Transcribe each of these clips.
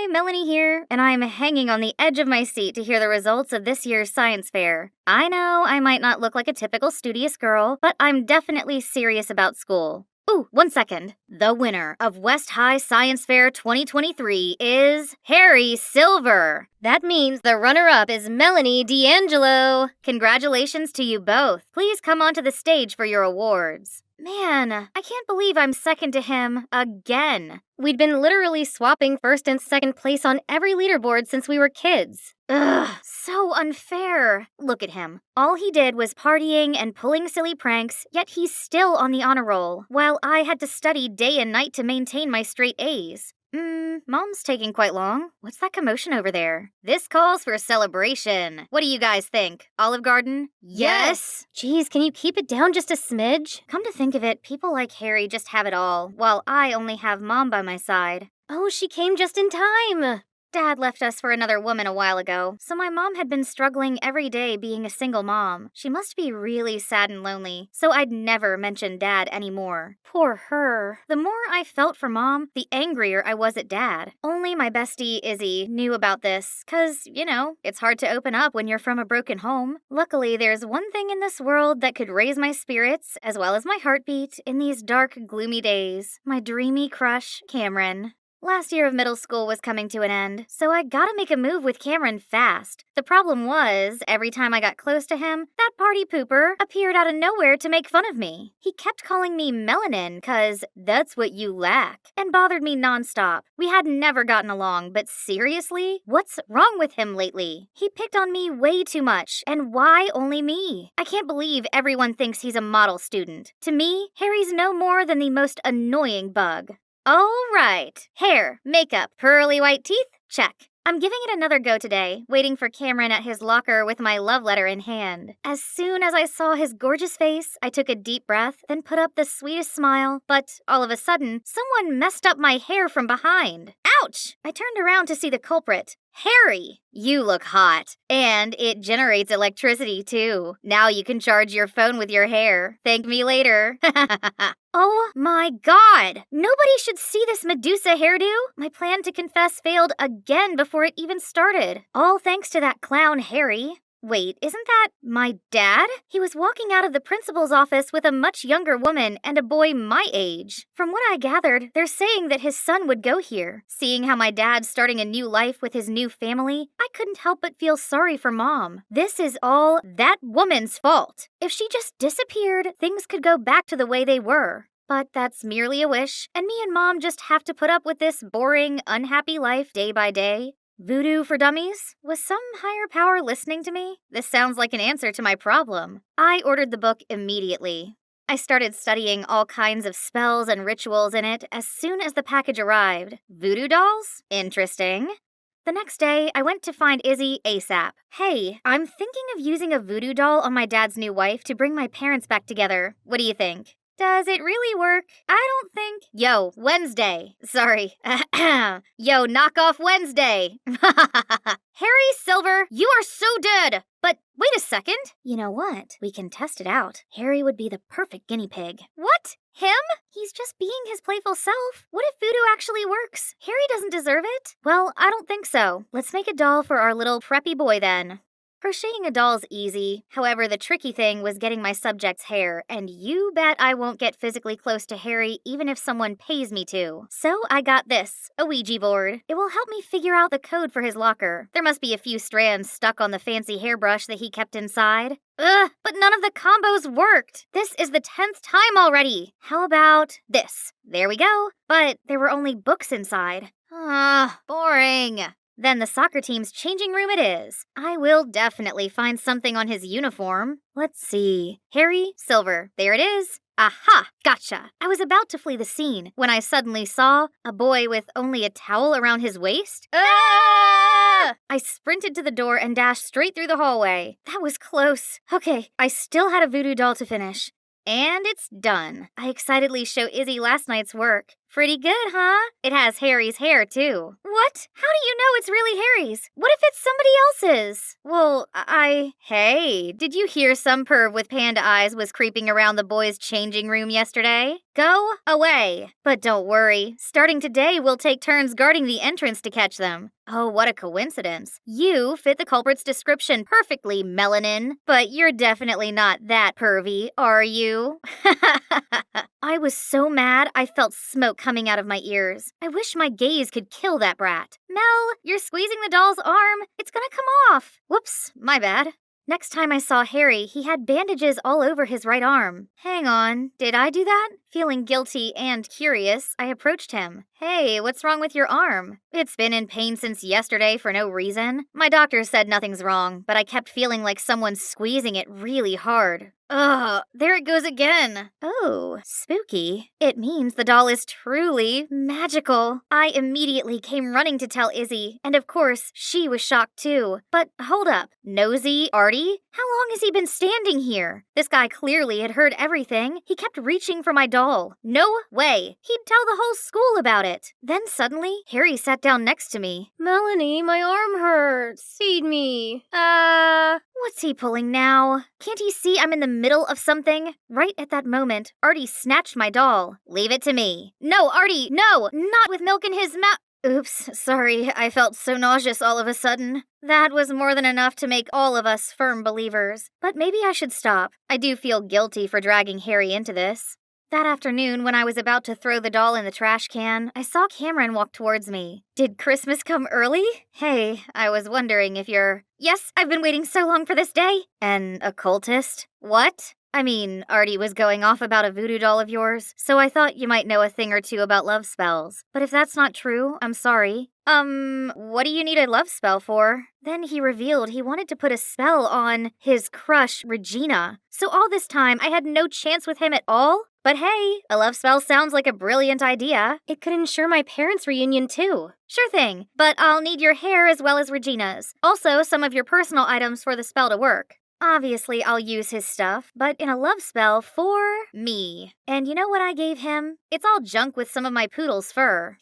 Hi, Melanie here, and I'm hanging on the edge of my seat to hear the results of this year's science fair. I know I might not look like a typical studious girl, but I'm definitely serious about school. Ooh, 1 second. The winner of West High Science Fair 2023 is Harry Silver. That means the runner-up is Melanie D'Angelo. Congratulations to you both. Please come onto the stage for your awards. Man, I can't believe I'm second to him again. We'd been literally swapping first and second place on every leaderboard since we were kids. Ugh, so unfair. Look at him. All he did was partying and pulling silly pranks, yet he's still on the honor roll, while I had to study day and night to maintain my straight A's. Mom's taking quite long. What's that commotion over there? This calls for celebration. What do you guys think? Olive Garden? Yes! Geez, can you keep it down just a smidge? Come to think of it, people like Harry just have it all, while I only have Mom by my side. Oh, she came just in time! Dad left us for another woman a while ago, so my mom had been struggling every day being a single mom. She must be really sad and lonely, so I'd never mention Dad anymore. Poor her. The more I felt for Mom, the angrier I was at Dad. Only my bestie, Izzy, knew about this, 'cause, you know, it's hard to open up when you're from a broken home. Luckily, there's one thing in this world that could raise my spirits, as well as my heartbeat, in these dark, gloomy days. My dreamy crush, Cameron. Last year of middle school was coming to an end, so I gotta make a move with Cameron fast. The problem was, every time I got close to him, that party pooper appeared out of nowhere to make fun of me. He kept calling me melanin, 'cause that's what you lack, and bothered me nonstop. We had never gotten along, but seriously? What's wrong with him lately? He picked on me way too much, and why only me? I can't believe everyone thinks he's a model student. To me, Harry's no more than the most annoying bug. All right. Hair, makeup, pearly white teeth, check. I'm giving it another go today, waiting for Cameron at his locker with my love letter in hand. As soon as I saw his gorgeous face, I took a deep breath, then put up the sweetest smile, but all of a sudden, someone messed up my hair from behind. Ouch! I turned around to see the culprit. Harry, you look hot. And it generates electricity, too. Now you can charge your phone with your hair. Thank me later. Oh my god! Nobody should see this Medusa hairdo. My plan to confess failed again before it even started. All thanks to that clown Harry. Wait, isn't that my dad? He was walking out of the principal's office with a much younger woman and a boy my age. From what I gathered, they're saying that his son would go here. Seeing how my dad's starting a new life with his new family, I couldn't help but feel sorry for Mom. This is all that woman's fault. If she just disappeared, things could go back to the way they were. But that's merely a wish, and me and Mom just have to put up with this boring, unhappy life day by day. Voodoo for dummies? Was some higher power listening to me? This sounds like an answer to my problem. I ordered the book immediately. I started studying all kinds of spells and rituals in it as soon as the package arrived. Voodoo dolls? Interesting. The next day, I went to find Izzy ASAP. Hey, I'm thinking of using a voodoo doll on my dad's new wife to bring my parents back together. What do you think? Does it really work? I don't think. Yo, Wednesday. Sorry. Yo, knock off Wednesday. Harry Silver, you are so dead. But wait a second. You know what? We can test it out. Harry would be the perfect guinea pig. What? Him? He's just being his playful self. What if voodoo actually works? Harry doesn't deserve it? Well, I don't think so. Let's make a doll for our little preppy boy then. Crocheting a doll's easy. However, the tricky thing was getting my subject's hair, and you bet I won't get physically close to Harry even if someone pays me to. So I got this, a Ouija board. It will help me figure out the code for his locker. There must be a few strands stuck on the fancy hairbrush that he kept inside. Ugh, but none of the combos worked. This is the 10th time already. How about this? There we go. But there were only books inside. Boring. Then the soccer team's changing room it is. I will definitely find something on his uniform. Let's see. Harry Silver. There it is. Aha! Gotcha! I was about to flee the scene when I suddenly saw a boy with only a towel around his waist. Ah! I sprinted to the door and dashed straight through the hallway. That was close. Okay, I still had a voodoo doll to finish. And it's done. I excitedly show Izzy last night's work. Pretty good, huh? It has Harry's hair, too. What? How do you know it's really Harry's? What if it's somebody else's? Well, Hey, did you hear some perv with panda eyes was creeping around the boys' changing room yesterday? Go away. But don't worry. Starting today, we'll take turns guarding the entrance to catch them. Oh, what a coincidence. You fit the culprit's description perfectly, Melanin. But you're definitely not that pervy, are you? I was so mad I felt smoke coming out of my ears. I wish my gaze could kill that brat. Mel, you're squeezing the doll's arm. It's gonna come off. Whoops, my bad. Next time I saw Harry, he had bandages all over his right arm. Hang on, did I do that? Feeling guilty and curious, I approached him. Hey, what's wrong with your arm? It's been in pain since yesterday for no reason. My doctor said nothing's wrong, but I kept feeling like someone's squeezing it really hard. Ugh, there it goes again. Oh, spooky. It means the doll is truly magical. I immediately came running to tell Izzy, and of course, she was shocked too. But hold up, Nosy Artie? How long has he been standing here? This guy clearly had heard everything. He kept reaching for my doll. No way. He'd tell the whole school about it. Then suddenly, Harry sat down next to me. Melanie, my arm hurts. Feed me. What's he pulling now? Can't he see I'm in the middle of something? Right at that moment, Artie snatched my doll. Leave it to me. No, Artie, no! Not with milk in his mouth. Oops, sorry, I felt so nauseous all of a sudden. That was more than enough to make all of us firm believers. But maybe I should stop. I do feel guilty for dragging Harry into this. That afternoon, when I was about to throw the doll in the trash can, I saw Cameron walk towards me. Did Christmas come early? Hey, I was wondering if you're... Yes, I've been waiting so long for this day. An occultist? What? I mean, Artie was going off about a voodoo doll of yours, so I thought you might know a thing or two about love spells. But if that's not true, I'm sorry. What do you need a love spell for? Then he revealed he wanted to put a spell on his crush, Regina. So all this time, I had no chance with him at all? But hey, a love spell sounds like a brilliant idea. It could ensure my parents' reunion too. Sure thing, but I'll need your hair as well as Regina's. Also, some of your personal items for the spell to work. Obviously, I'll use his stuff, but in a love spell for me. And you know what I gave him? It's all junk with some of my poodle's fur.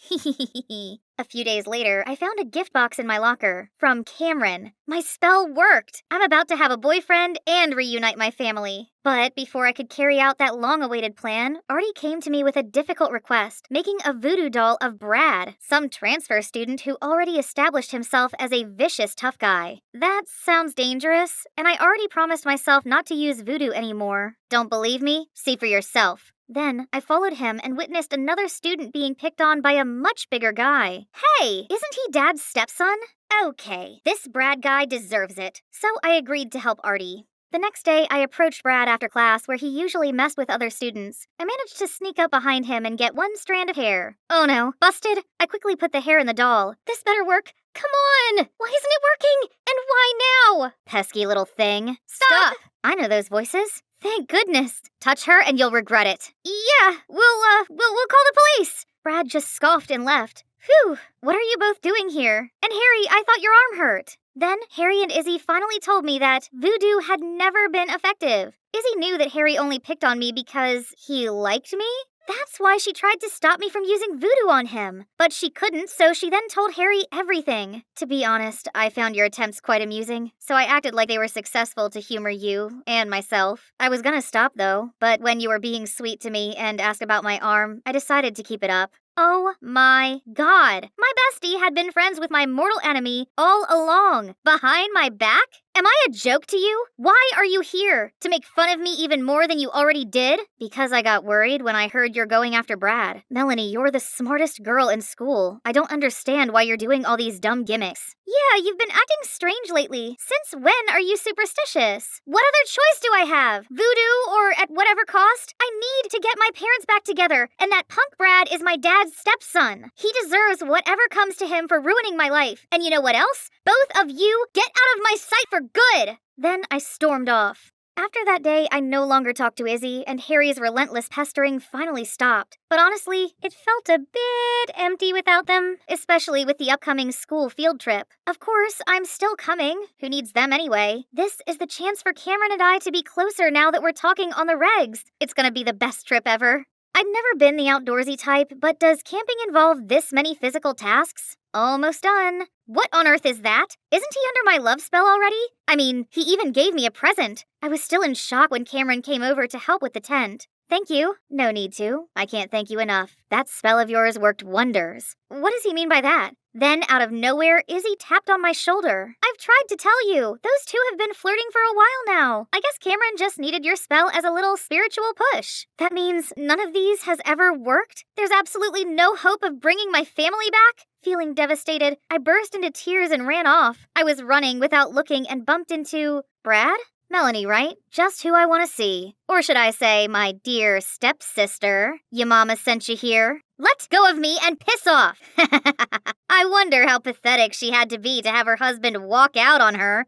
A few days later, I found a gift box in my locker from Cameron. My spell worked! I'm about to have a boyfriend and reunite my family. But before I could carry out that long-awaited plan, Artie came to me with a difficult request, making a voodoo doll of Brad, some transfer student who already established himself as a vicious tough guy. That sounds dangerous, and I already promised myself not to use voodoo anymore. Don't believe me? See for yourself. Then, I followed him and witnessed another student being picked on by a much bigger guy. Hey, isn't he Dad's stepson? Okay, this Brad guy deserves it. So I agreed to help Artie. The next day, I approached Brad after class where he usually messed with other students. I managed to sneak up behind him and get one strand of hair. Oh no, busted! I quickly put the hair in the doll. This better work. Come on! Why isn't it working? And why now? Pesky little thing. Stop! I know those voices. Thank goodness. Touch her and you'll regret it. Yeah, we'll call the police. Brad just scoffed and left. Phew, what are you both doing here? And Harry, I thought your arm hurt. Then Harry and Izzy finally told me that voodoo had never been effective. Izzy knew that Harry only picked on me because he liked me. That's why she tried to stop me from using voodoo on him. But she couldn't, so she then told Harry everything. To be honest, I found your attempts quite amusing, so I acted like they were successful to humor you and myself. I was gonna stop though, but when you were being sweet to me and asked about my arm, I decided to keep it up. Oh my god! My bestie had been friends with my mortal enemy all along. Behind my back? Am I a joke to you? Why are you here? To make fun of me even more than you already did? Because I got worried when I heard you're going after Brad. Melanie, you're the smartest girl in school. I don't understand why you're doing all these dumb gimmicks. Yeah, you've been acting strange lately. Since when are you superstitious? What other choice do I have? Voodoo or at whatever cost? I need to get my parents back together, and that punk Brad is my dad's stepson. He deserves whatever comes to him for ruining my life. And you know what else? Both of you, get out of my sight for good! Then I stormed off. After that day, I no longer talked to Izzy, and Harry's relentless pestering finally stopped. But honestly, it felt a bit empty without them, especially with the upcoming school field trip. Of course, I'm still coming. Who needs them anyway? This is the chance for Cameron and I to be closer now that we're talking on the regs. It's gonna be the best trip ever. I'd never been the outdoorsy type, but does camping involve this many physical tasks? Almost done. What on earth is that? Isn't he under my love spell already? I mean, he even gave me a present. I was still in shock when Cameron came over to help with the tent. Thank you. No need to. I can't thank you enough. That spell of yours worked wonders. What does he mean by that? Then, out of nowhere, Izzy tapped on my shoulder. I've tried to tell you. Those two have been flirting for a while now. I guess Cameron just needed your spell as a little spiritual push. That means none of these has ever worked? There's absolutely no hope of bringing my family back? Feeling devastated, I burst into tears and ran off. I was running without looking and bumped into Brad? Melanie, right? Just who I want to see. Or should I say, my dear stepsister. Your mama sent you here. Let go of me and piss off! I wonder how pathetic she had to be to have her husband walk out on her.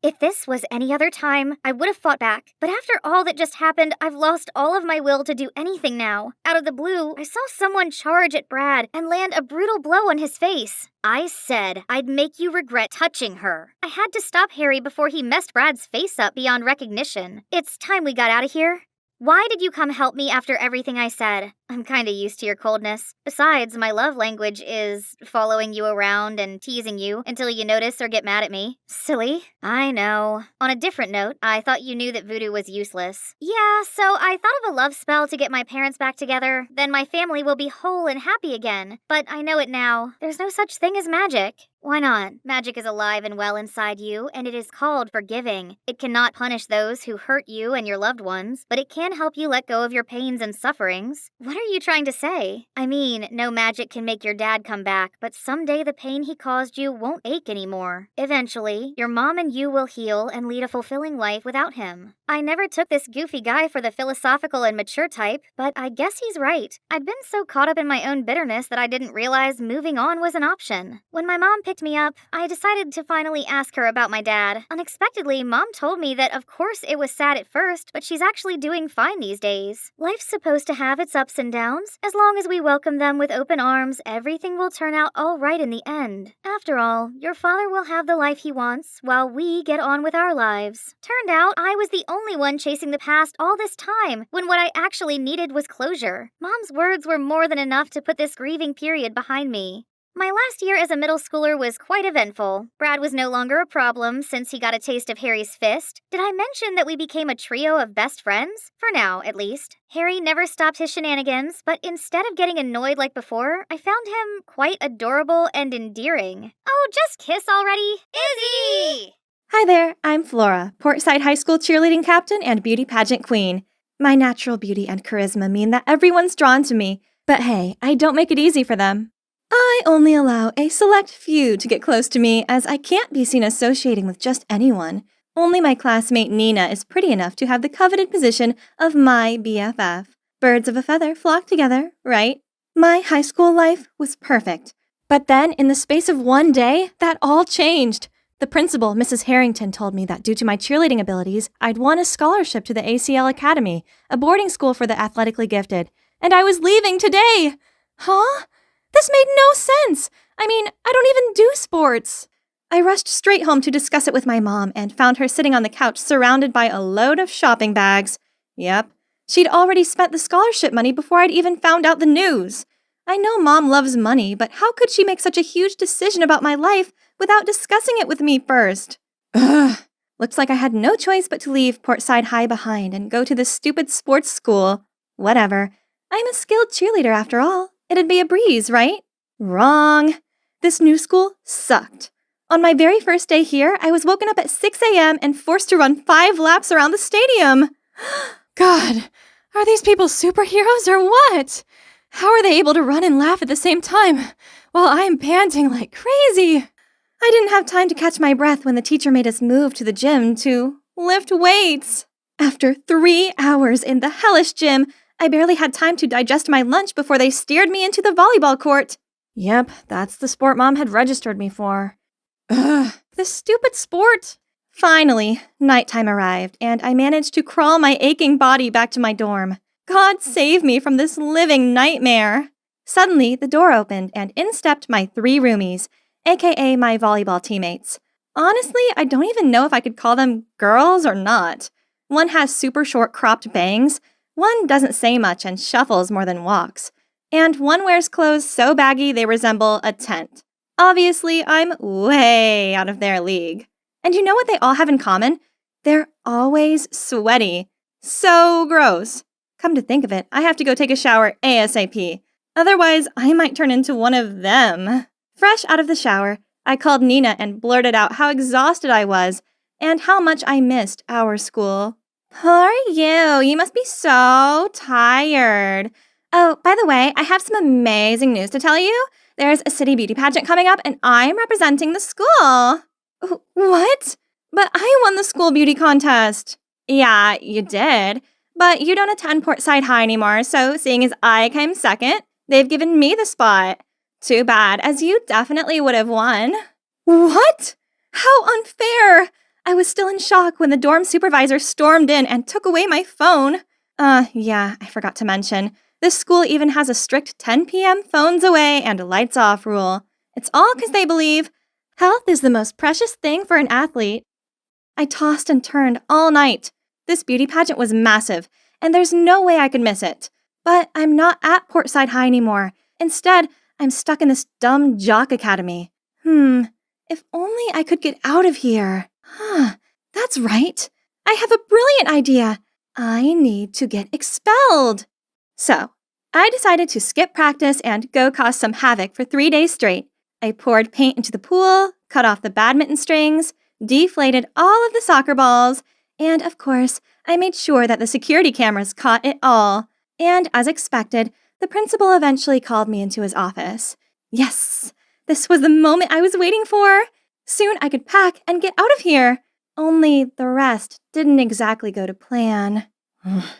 If this was any other time, I would have fought back. But after all that just happened, I've lost all of my will to do anything now. Out of the blue, I saw someone charge at Brad and land a brutal blow on his face. I said I'd make you regret touching her. I had to stop Harry before he messed Brad's face up beyond recognition. It's time we got out of here. Why did you come help me after everything I said? I'm kinda used to your coldness. Besides, my love language is following you around and teasing you until you notice or get mad at me. Silly. I know. On a different note, I thought you knew that voodoo was useless. Yeah, so I thought of a love spell to get my parents back together. Then my family will be whole and happy again. But I know it now. There's no such thing as magic. Why not? Magic is alive and well inside you, and it is called forgiving. It cannot punish those who hurt you and your loved ones, but it can help you let go of your pains and sufferings. What are you trying to say? I mean, no magic can make your dad come back, but someday the pain he caused you won't ache anymore. Eventually, your mom and you will heal and lead a fulfilling life without him. I never took this goofy guy for the philosophical and mature type, but I guess he's right. I'd been so caught up in my own bitterness that I didn't realize moving on was an option. When my mom picked me up, I decided to finally ask her about my dad. Unexpectedly, Mom told me that of course it was sad at first, but she's actually doing fine these days. Life's supposed to have its ups and downs. As long as we welcome them with open arms, everything will turn out all right in the end. After all, your father will have the life he wants, while we get on with our lives. Turned out I was the only one chasing the past all this time, when what I actually needed was closure. Mom's words were more than enough to put this grieving period behind me. My last year as a middle schooler was quite eventful. Brad was no longer a problem since he got a taste of Harry's fist. Did I mention that we became a trio of best friends? For now, at least. Harry never stopped his shenanigans, but instead of getting annoyed like before, I found him quite adorable and endearing. Oh, just kiss already. Izzy! Hi there, I'm Flora, Portside High School cheerleading captain and beauty pageant queen. My natural beauty and charisma mean that everyone's drawn to me, but hey, I don't make it easy for them. I only allow a select few to get close to me as I can't be seen associating with just anyone. Only my classmate Nina is pretty enough to have the coveted position of my BFF. Birds of a feather flock together, right? My high school life was perfect. But then, in the space of one day, that all changed. The principal, Mrs. Harrington, told me that due to my cheerleading abilities, I'd won a scholarship to the ACL Academy, a boarding school for the athletically gifted, and I was leaving today! Huh? This made no sense! I mean, I don't even do sports! I rushed straight home to discuss it with my mom and found her sitting on the couch surrounded by a load of shopping bags. Yep, she'd already spent the scholarship money before I'd even found out the news. I know Mom loves money, but how could she make such a huge decision about my life without discussing it with me first? Ugh. Looks like I had no choice but to leave Portside High behind and go to this stupid sports school. Whatever. I'm a skilled cheerleader after all. It'd be a breeze, right? Wrong. This new school sucked. On my very first day here, I was woken up at 6 a.m. and forced to run 5 laps around the stadium. God, are these people superheroes or what? How are they able to run and laugh at the same time while I'm panting like crazy? I didn't have time to catch my breath when the teacher made us move to the gym to lift weights. After 3 hours in the hellish gym, I barely had time to digest my lunch before they steered me into the volleyball court. Yep, that's the sport Mom had registered me for. Ugh, this stupid sport. Finally, nighttime arrived, and I managed to crawl my aching body back to my dorm. God save me from this living nightmare. Suddenly, the door opened, and in stepped my 3 roomies, aka my volleyball teammates. Honestly, I don't even know if I could call them girls or not. One has super short cropped bangs, One doesn't say much and shuffles more than walks. And one wears clothes so baggy they resemble a tent. Obviously, I'm way out of their league. And you know what they all have in common? They're always sweaty. So gross. Come to think of it, I have to go take a shower ASAP. Otherwise, I might turn into one of them. Fresh out of the shower, I called Nina and blurted out how exhausted I was and how much I missed our school. Poor you, you must be so tired. Oh, by the way, I have some amazing news to tell you. There's a city beauty pageant coming up and I'm representing the school. What? But I won the school beauty contest. Yeah, you did. But you don't attend Portside High anymore, so seeing as I came second, they've given me the spot. Too bad, as you definitely would have won. What? How unfair! I was still in shock when the dorm supervisor stormed in and took away my phone. Yeah, I forgot to mention. This school even has a strict 10 p.m. phones away and lights off rule. It's all because they believe health is the most precious thing for an athlete. I tossed and turned all night. This beauty pageant was massive, and there's no way I could miss it. But I'm not at Portside High anymore. Instead, I'm stuck in this dumb jock academy. If only I could get out of here. That's right. I have a brilliant idea. I need to get expelled. So, I decided to skip practice and go cause some havoc for 3 days straight. I poured paint into the pool, cut off the badminton strings, deflated all of the soccer balls, and of course, I made sure that the security cameras caught it all. And as expected, the principal eventually called me into his office. Yes, this was the moment I was waiting for. Soon I could pack and get out of here. Only the rest didn't exactly go to plan.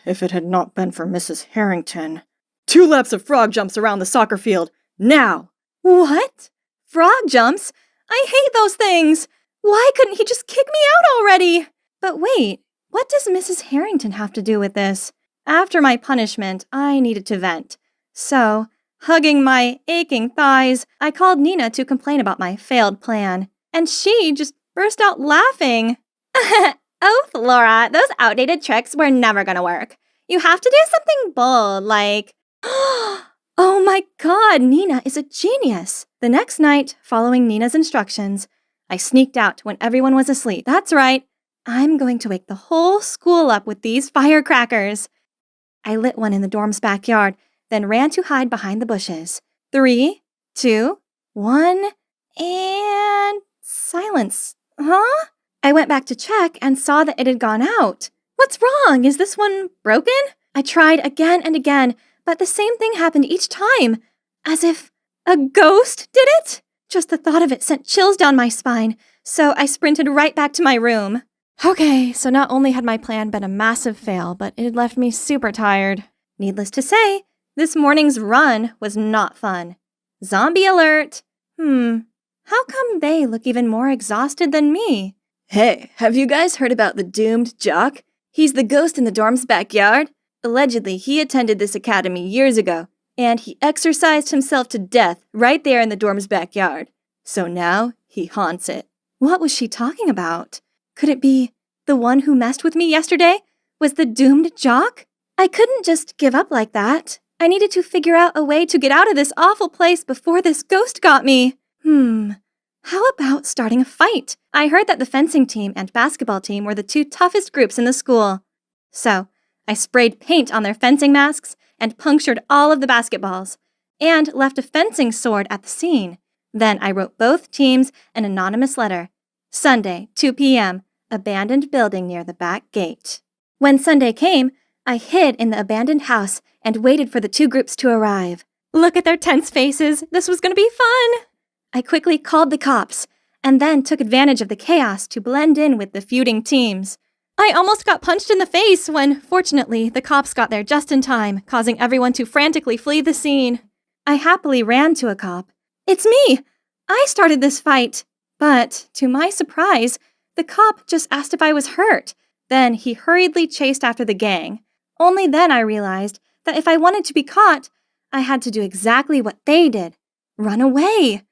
If it had not been for Mrs. Harrington. 2 laps of frog jumps around the soccer field, now! What? Frog jumps? I hate those things! Why couldn't he just kick me out already? But wait, what does Mrs. Harrington have to do with this? After my punishment, I needed to vent. So, hugging my aching thighs, I called Nina to complain about my failed plan. And she just burst out laughing. Oh, Flora, those outdated tricks were never gonna work. You have to do something bold, like... Oh my god, Nina is a genius! The next night, following Nina's instructions, I sneaked out when everyone was asleep. That's right, I'm going to wake the whole school up with these firecrackers. I lit one in the dorm's backyard, then ran to hide behind the bushes. 3, 2, 1, and... silence. Huh? I went back to check and saw that it had gone out. What's wrong? Is this one broken? I tried again and again, but the same thing happened each time. As if a ghost did it? Just the thought of it sent chills down my spine, so I sprinted right back to my room. Okay, so not only had my plan been a massive fail, but it had left me super tired. Needless to say, this morning's run was not fun. Zombie alert! How come they look even more exhausted than me? Hey, have you guys heard about the doomed jock? He's the ghost in the dorm's backyard. Allegedly, he attended this academy years ago, and he exorcised himself to death right there in the dorm's backyard. So now, he haunts it. What was she talking about? Could it be the one who messed with me yesterday was the doomed jock? I couldn't just give up like that. I needed to figure out a way to get out of this awful place before this ghost got me. How about starting a fight? I heard that the fencing team and basketball team were the 2 toughest groups in the school. So, I sprayed paint on their fencing masks and punctured all of the basketballs, and left a fencing sword at the scene. Then I wrote both teams an anonymous letter. Sunday, 2 p.m., abandoned building near the back gate. When Sunday came, I hid in the abandoned house and waited for the 2 groups to arrive. Look at their tense faces. This was going to be fun. I quickly called the cops, and then took advantage of the chaos to blend in with the feuding teams. I almost got punched in the face when, fortunately, the cops got there just in time, causing everyone to frantically flee the scene. I happily ran to a cop. It's me! I started this fight! But, to my surprise, the cop just asked if I was hurt. Then he hurriedly chased after the gang. Only then I realized that if I wanted to be caught, I had to do exactly what they did. Run away!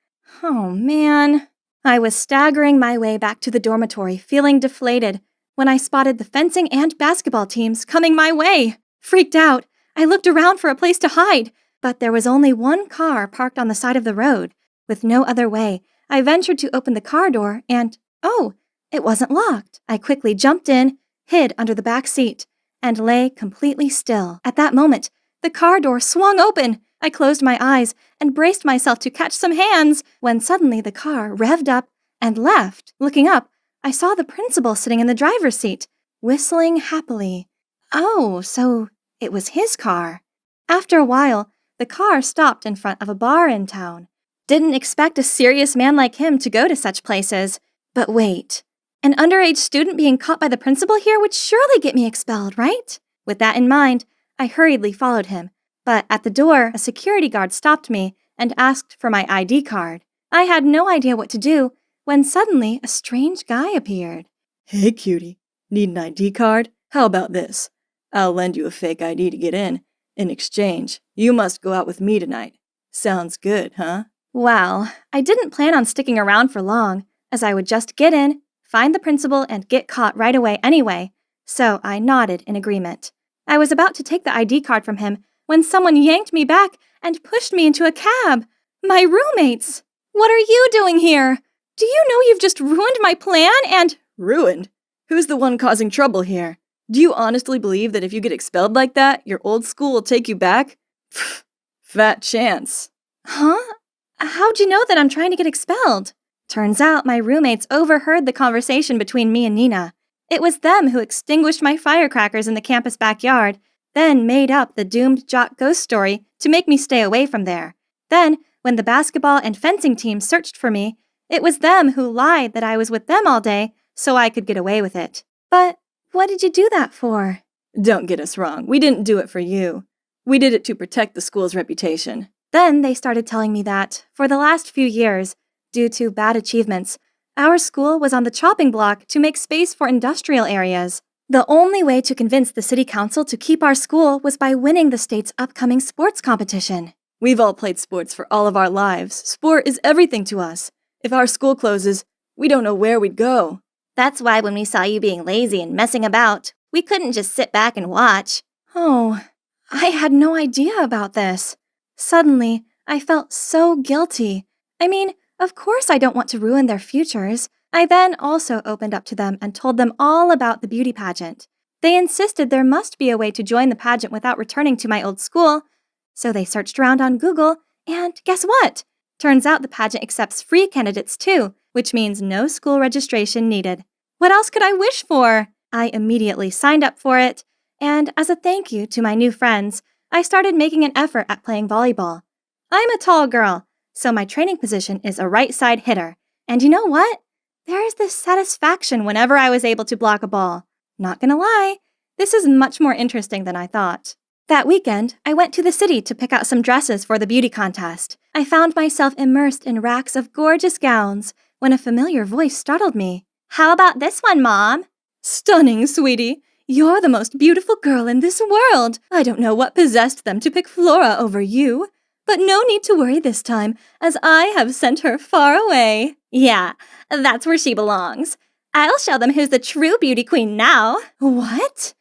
Oh, man. I was staggering my way back to the dormitory, feeling deflated, when I spotted the fencing and basketball teams coming my way. Freaked out, I looked around for a place to hide, but there was only one car parked on the side of the road. With no other way, I ventured to open the car door and, oh, it wasn't locked. I quickly jumped in, hid under the back seat, and lay completely still. At that moment, the car door swung open. I closed my eyes and braced myself to catch some hands when suddenly the car revved up and left. Looking up, I saw the principal sitting in the driver's seat, whistling happily. Oh, so it was his car. After a while, the car stopped in front of a bar in town. Didn't expect a serious man like him to go to such places. But wait, an underage student being caught by the principal here would surely get me expelled, right? With that in mind, I hurriedly followed him. But at the door, a security guard stopped me and asked for my ID card. I had no idea what to do when suddenly a strange guy appeared. Hey, cutie. Need an ID card? How about this? I'll lend you a fake ID to get in. In exchange, you must go out with me tonight. Sounds good, huh? Well, I didn't plan on sticking around for long, as I would just get in, find the principal, and get caught right away anyway, so I nodded in agreement. I was about to take the ID card from him when someone yanked me back and pushed me into a cab. My roommates! What are you doing here? Do you know you've just ruined my plan and— Ruined? Who's the one causing trouble here? Do you honestly believe that if you get expelled like that, your old school will take you back? Pfft, fat chance. Huh? How'd you know that I'm trying to get expelled? Turns out my roommates overheard the conversation between me and Nina. It was them who extinguished my firecrackers in the campus backyard, then made up the doomed jock ghost story to make me stay away from there. Then, when the basketball and fencing teams searched for me, it was them who lied that I was with them all day so I could get away with it. But what did you do that for? Don't get us wrong, we didn't do it for you. We did it to protect the school's reputation. Then they started telling me that, for the last few years, due to bad achievements, our school was on the chopping block to make space for industrial areas. The only way to convince the city council to keep our school was by winning the state's upcoming sports competition. We've all played sports for all of our lives. Sport is everything to us. If our school closes, we don't know where we'd go. That's why when we saw you being lazy and messing about, we couldn't just sit back and watch. Oh, I had no idea about this. Suddenly, I felt so guilty. I mean, of course I don't want to ruin their futures. I then also opened up to them and told them all about the beauty pageant. They insisted there must be a way to join the pageant without returning to my old school. So they searched around on Google, and guess what? Turns out the pageant accepts free candidates too, which means no school registration needed. What else could I wish for? I immediately signed up for it, and as a thank you to my new friends, I started making an effort at playing volleyball. I'm a tall girl, so my training position is a right side hitter. And you know what? There is this satisfaction whenever I was able to block a ball. Not gonna lie, this is much more interesting than I thought. That weekend, I went to the city to pick out some dresses for the beauty contest. I found myself immersed in racks of gorgeous gowns when a familiar voice startled me. How about this one, Mom? Stunning, sweetie. You're the most beautiful girl in this world. I don't know what possessed them to pick Flora over you. But no need to worry this time, as I have sent her far away. Yeah, that's where she belongs. I'll show them who's the true beauty queen now. What?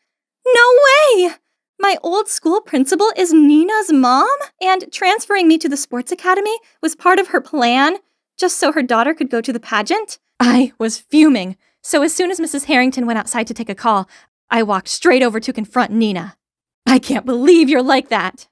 No way! My old school principal is Nina's mom? And transferring me to the sports academy was part of her plan, just so her daughter could go to the pageant? I was fuming, so as soon as Mrs. Harrington went outside to take a call, I walked straight over to confront Nina. I can't believe you're like that.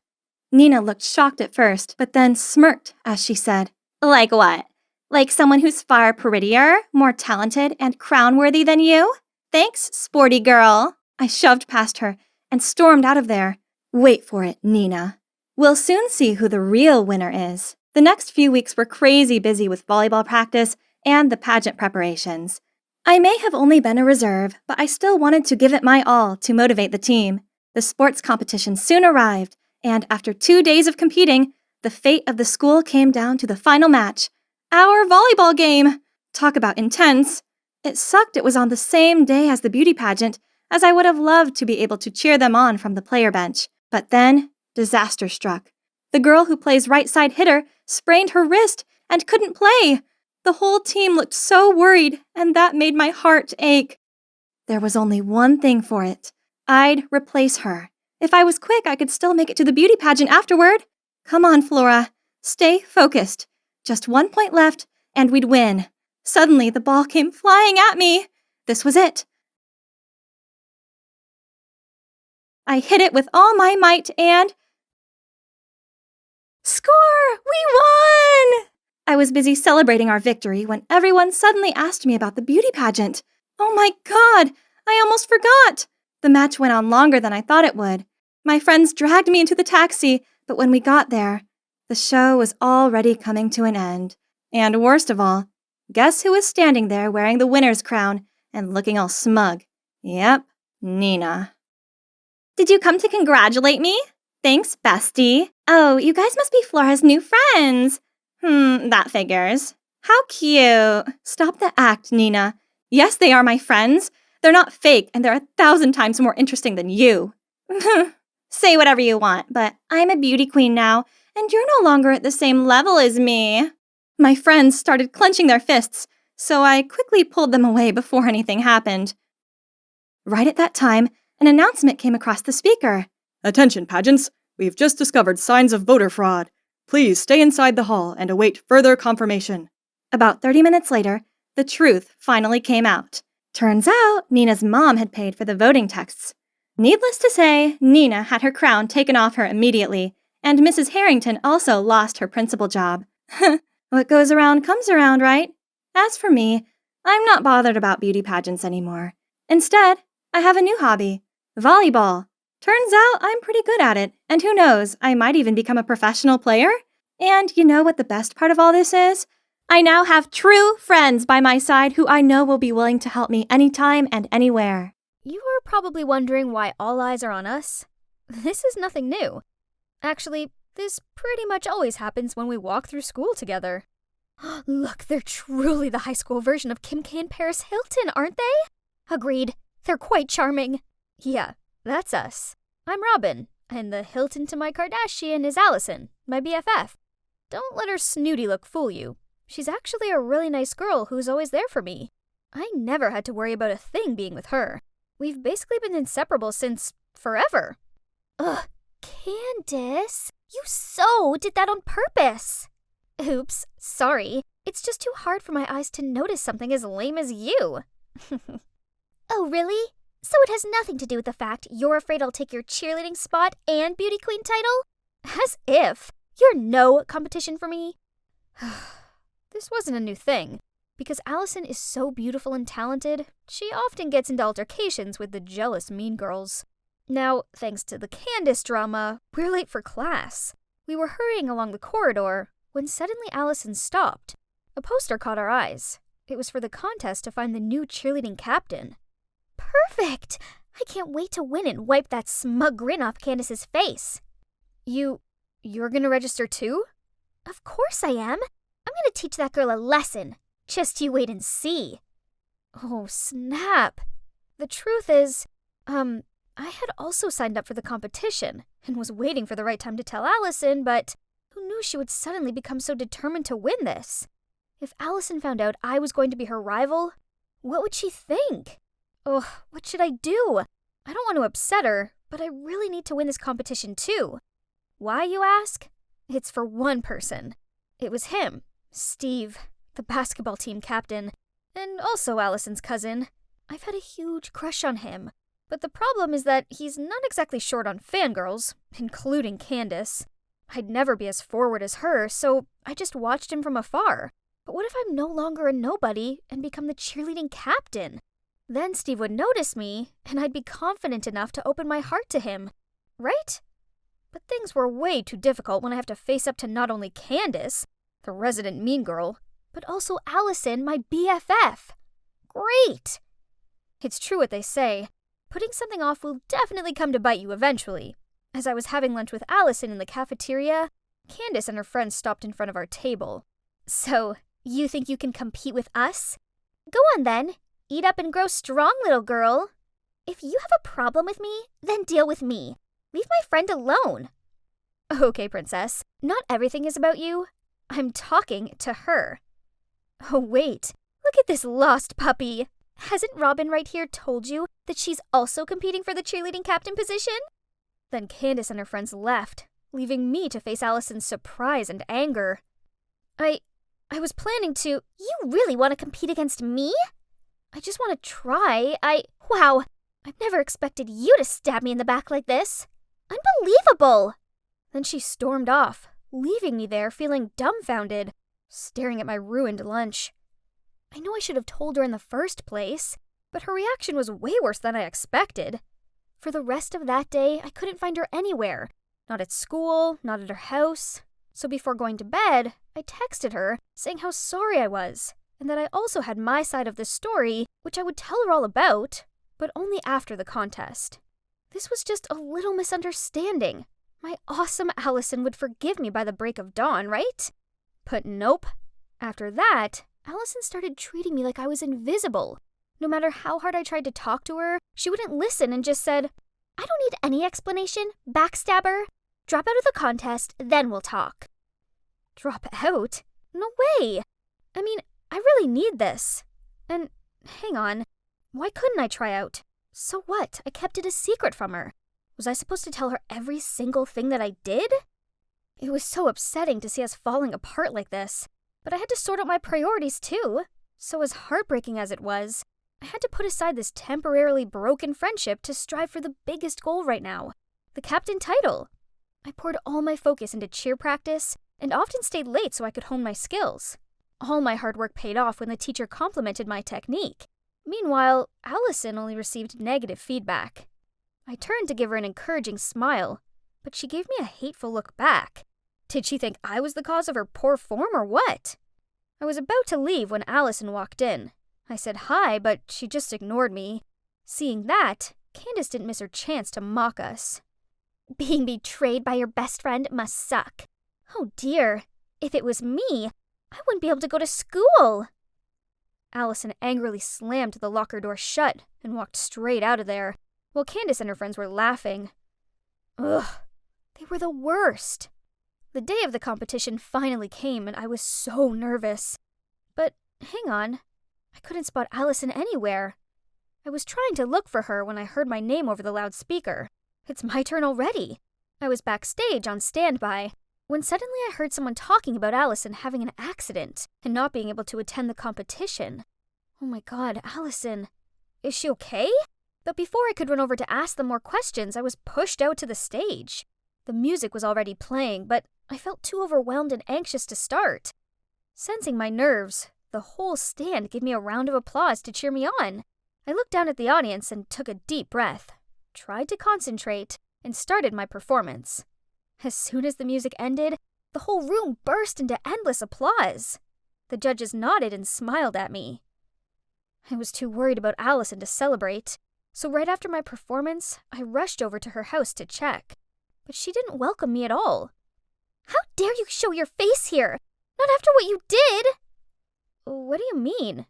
Nina looked shocked at first, but then smirked as she said, Like what? Like someone who's far prettier, more talented, and crown-worthy than you? Thanks, sporty girl. I shoved past her and stormed out of there. Wait for it, Nina. We'll soon see who the real winner is. The next few weeks were crazy busy with volleyball practice and the pageant preparations. I may have only been a reserve, but I still wanted to give it my all to motivate the team. The sports competition soon arrived, and after 2 days of competing, the fate of the school came down to the final match. Our volleyball game! Talk about intense. It sucked it was on the same day as the beauty pageant, as I would have loved to be able to cheer them on from the player bench. But then, disaster struck. The girl who plays right side hitter sprained her wrist and couldn't play. The whole team looked so worried, and that made my heart ache. There was only one thing for it. I'd replace her. If I was quick, I could still make it to the beauty pageant afterward. Come on, Flora. Stay focused. Just 1 point left, and we'd win. Suddenly, the ball came flying at me. This was it. I hit it with all my might and... Score! We won! I was busy celebrating our victory when everyone suddenly asked me about the beauty pageant. Oh my God! I almost forgot! The match went on longer than I thought it would. My friends dragged me into the taxi, but when we got there, the show was already coming to an end. And worst of all, guess who was standing there wearing the winner's crown and looking all smug? Yep, Nina. Did you come to congratulate me? Thanks, bestie. Oh, you guys must be Flora's new friends. That figures. How cute. Stop the act, Nina. Yes, they are my friends. They're not fake, and they're 1,000 times more interesting than you. Say whatever you want, but I'm a beauty queen now, and you're no longer at the same level as me. My friends started clenching their fists, so I quickly pulled them away before anything happened. Right at that time, an announcement came across the speaker. Attention, pageants. We've just discovered signs of voter fraud. Please stay inside the hall and await further confirmation. About 30 minutes later, the truth finally came out. Turns out, Nina's mom had paid for the voting texts. Needless to say, Nina had her crown taken off her immediately, and Mrs. Harrington also lost her principal job. What goes around comes around, right? As for me, I'm not bothered about beauty pageants anymore. Instead, I have a new hobby, volleyball. Turns out I'm pretty good at it, and who knows, I might even become a professional player. And you know what the best part of all this is? I now have true friends by my side who I know will be willing to help me anytime and anywhere. You are probably wondering why all eyes are on us. This is nothing new. Actually, this pretty much always happens when we walk through school together. Look, they're truly the high school version of Kim K and Paris Hilton, aren't they? Agreed. They're quite charming. Yeah, that's us. I'm Robin, and the Hilton to my Kardashian is Allison, my BFF. Don't let her snooty look fool you. She's actually a really nice girl who's always there for me. I never had to worry about a thing being with her. We've basically been inseparable since forever. Ugh, Candace, you so did that on purpose. Oops, sorry. It's just too hard for my eyes to notice something as lame as you. Oh, really? So it has nothing to do with the fact you're afraid I'll take your cheerleading spot and beauty queen title? As if. You're no competition for me. This wasn't a new thing. Because Allison is so beautiful and talented, she often gets into altercations with the jealous mean girls. Now, thanks to the Candace drama, we're late for class. We were hurrying along the corridor when suddenly Allison stopped. A poster caught our eyes. It was for the contest to find the new cheerleading captain. Perfect! I can't wait to win and wipe that smug grin off Candace's face. You're gonna register too? Of course I am. I'm gonna teach that girl a lesson. Just you wait and see. Oh, snap. The truth is, I had also signed up for the competition and was waiting for the right time to tell Allison, but who knew she would suddenly become so determined to win this? If Allison found out I was going to be her rival, what would she think? Oh, what should I do? I don't want to upset her, but I really need to win this competition too. Why, you ask? It's for one person. It was him, Steve, the basketball team captain, and also Allison's cousin. I've had a huge crush on him, but the problem is that he's not exactly short on fangirls, including Candace. I'd never be as forward as her, so I just watched him from afar. But what if I'm no longer a nobody and become the cheerleading captain? Then Steve would notice me, and I'd be confident enough to open my heart to him, right? But things were way too difficult when I have to face up to not only Candace, the resident mean girl, but also Allison, my BFF. Great! It's true what they say. Putting something off will definitely come to bite you eventually. As I was having lunch with Allison in the cafeteria, Candace and her friends stopped in front of our table. So, you think you can compete with us? Go on then. Eat up and grow strong, little girl. If you have a problem with me, then deal with me. Leave my friend alone. Okay, princess. Not everything is about you. I'm talking to her. Oh, wait. Look at this lost puppy. Hasn't Robin right here told you that she's also competing for the cheerleading captain position? Then Candace and her friends left, leaving me to face Allison's surprise and anger. I was planning to... You really want to compete against me? I just want to try. Wow, I've never expected you to stab me in the back like this. Unbelievable! Then she stormed off, leaving me there feeling dumbfounded, staring at my ruined lunch. I know I should have told her in the first place, but her reaction was way worse than I expected. For the rest of that day, I couldn't find her anywhere. Not at school, not at her house. So before going to bed, I texted her, saying how sorry I was, and that I also had my side of the story, which I would tell her all about, but only after the contest. This was just a little misunderstanding. My awesome Allison would forgive me by the break of dawn, right? But nope. After that, Allison started treating me like I was invisible. No matter how hard I tried to talk to her, she wouldn't listen and just said, I don't need any explanation, backstabber. Drop out of the contest, then we'll talk. Drop out? No way! I mean, I really need this. And, hang on, why couldn't I try out? So what? I kept it a secret from her. Was I supposed to tell her every single thing that I did? It was so upsetting to see us falling apart like this, but I had to sort out my priorities too. So as heartbreaking as it was, I had to put aside this temporarily broken friendship to strive for the biggest goal right now, the captain title. I poured all my focus into cheer practice and often stayed late so I could hone my skills. All my hard work paid off when the teacher complimented my technique. Meanwhile, Allison only received negative feedback. I turned to give her an encouraging smile, but she gave me a hateful look back. Did she think I was the cause of her poor form or what? I was about to leave when Allison walked in. I said hi, but she just ignored me. Seeing that, Candace didn't miss her chance to mock us. Being betrayed by your best friend must suck. Oh dear, if it was me, I wouldn't be able to go to school. Allison angrily slammed the locker door shut and walked straight out of there, while Candace and her friends were laughing. Ugh, they were the worst. The day of the competition finally came and I was so nervous. But hang on, I couldn't spot Allison anywhere. I was trying to look for her when I heard my name over the loudspeaker. It's my turn already. I was backstage on standby when suddenly I heard someone talking about Allison having an accident and not being able to attend the competition. Oh my god, Allison. Is she okay? But before I could run over to ask them more questions, I was pushed out to the stage. The music was already playing, but I felt too overwhelmed and anxious to start. Sensing my nerves, the whole stand gave me a round of applause to cheer me on. I looked down at the audience and took a deep breath, tried to concentrate, and started my performance. As soon as the music ended, the whole room burst into endless applause. The judges nodded and smiled at me. I was too worried about Allison to celebrate, so right after my performance, I rushed over to her house to check. But she didn't welcome me at all. How dare you show your face here? Not after what you did! What do you mean?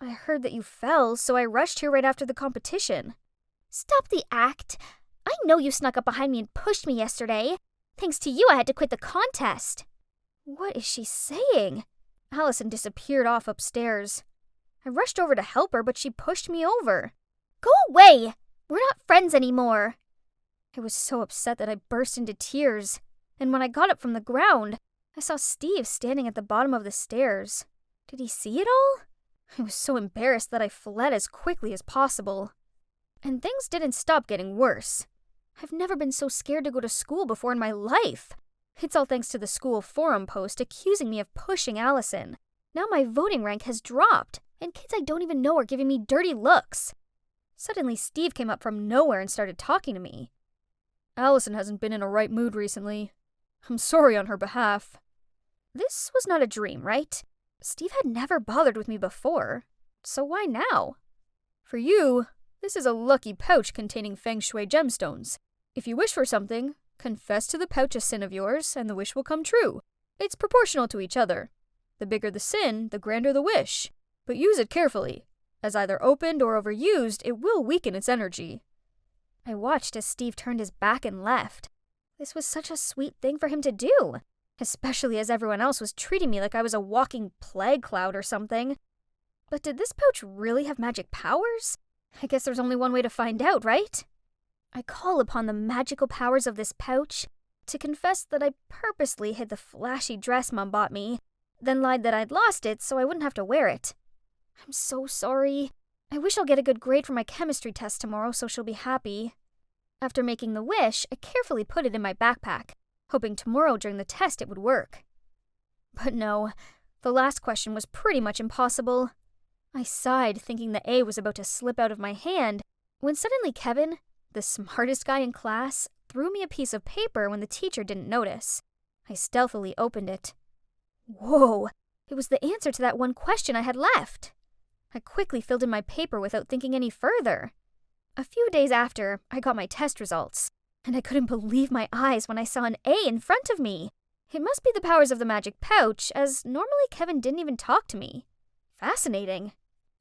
I heard that you fell, so I rushed here right after the competition. Stop the act. I know you snuck up behind me and pushed me yesterday. Thanks to you, I had to quit the contest. What is she saying? Allison disappeared off upstairs. I rushed over to help her, but she pushed me over. Go away! We're not friends anymore. I was so upset that I burst into tears, and when I got up from the ground, I saw Steve standing at the bottom of the stairs. Did he see it all? I was so embarrassed that I fled as quickly as possible. And things didn't stop getting worse. I've never been so scared to go to school before in my life. It's all thanks to the school forum post accusing me of pushing Allison. Now my voting rank has dropped, and kids I don't even know are giving me dirty looks. Suddenly Steve came up from nowhere and started talking to me. Allison hasn't been in a right mood recently. I'm sorry on her behalf. This was not a dream, right? Steve had never bothered with me before, so why now? For you, this is a lucky pouch containing feng shui gemstones. If you wish for something, confess to the pouch a sin of yours, and the wish will come true. It's proportional to each other. The bigger the sin, the grander the wish. But use it carefully, as either opened or overused, it will weaken its energy. I watched as Steve turned his back and left. This was such a sweet thing for him to do, especially as everyone else was treating me like I was a walking plague cloud or something. But did this pouch really have magic powers? I guess there's only one way to find out, right? I call upon the magical powers of this pouch to confess that I purposely hid the flashy dress Mom bought me, then lied that I'd lost it so I wouldn't have to wear it. I'm so sorry. I wish I'll get a good grade for my chemistry test tomorrow so she'll be happy. After making the wish, I carefully put it in my backpack, hoping tomorrow during the test it would work. But no, the last question was pretty much impossible. I sighed, thinking the A was about to slip out of my hand, when suddenly Kevin, the smartest guy in class, threw me a piece of paper when the teacher didn't notice. I stealthily opened it. Whoa! It was the answer to that one question I had left. I quickly filled in my paper without thinking any further. A few days after, I got my test results, and I couldn't believe my eyes when I saw an A in front of me. It must be the powers of the magic pouch, as normally Kevin didn't even talk to me. Fascinating.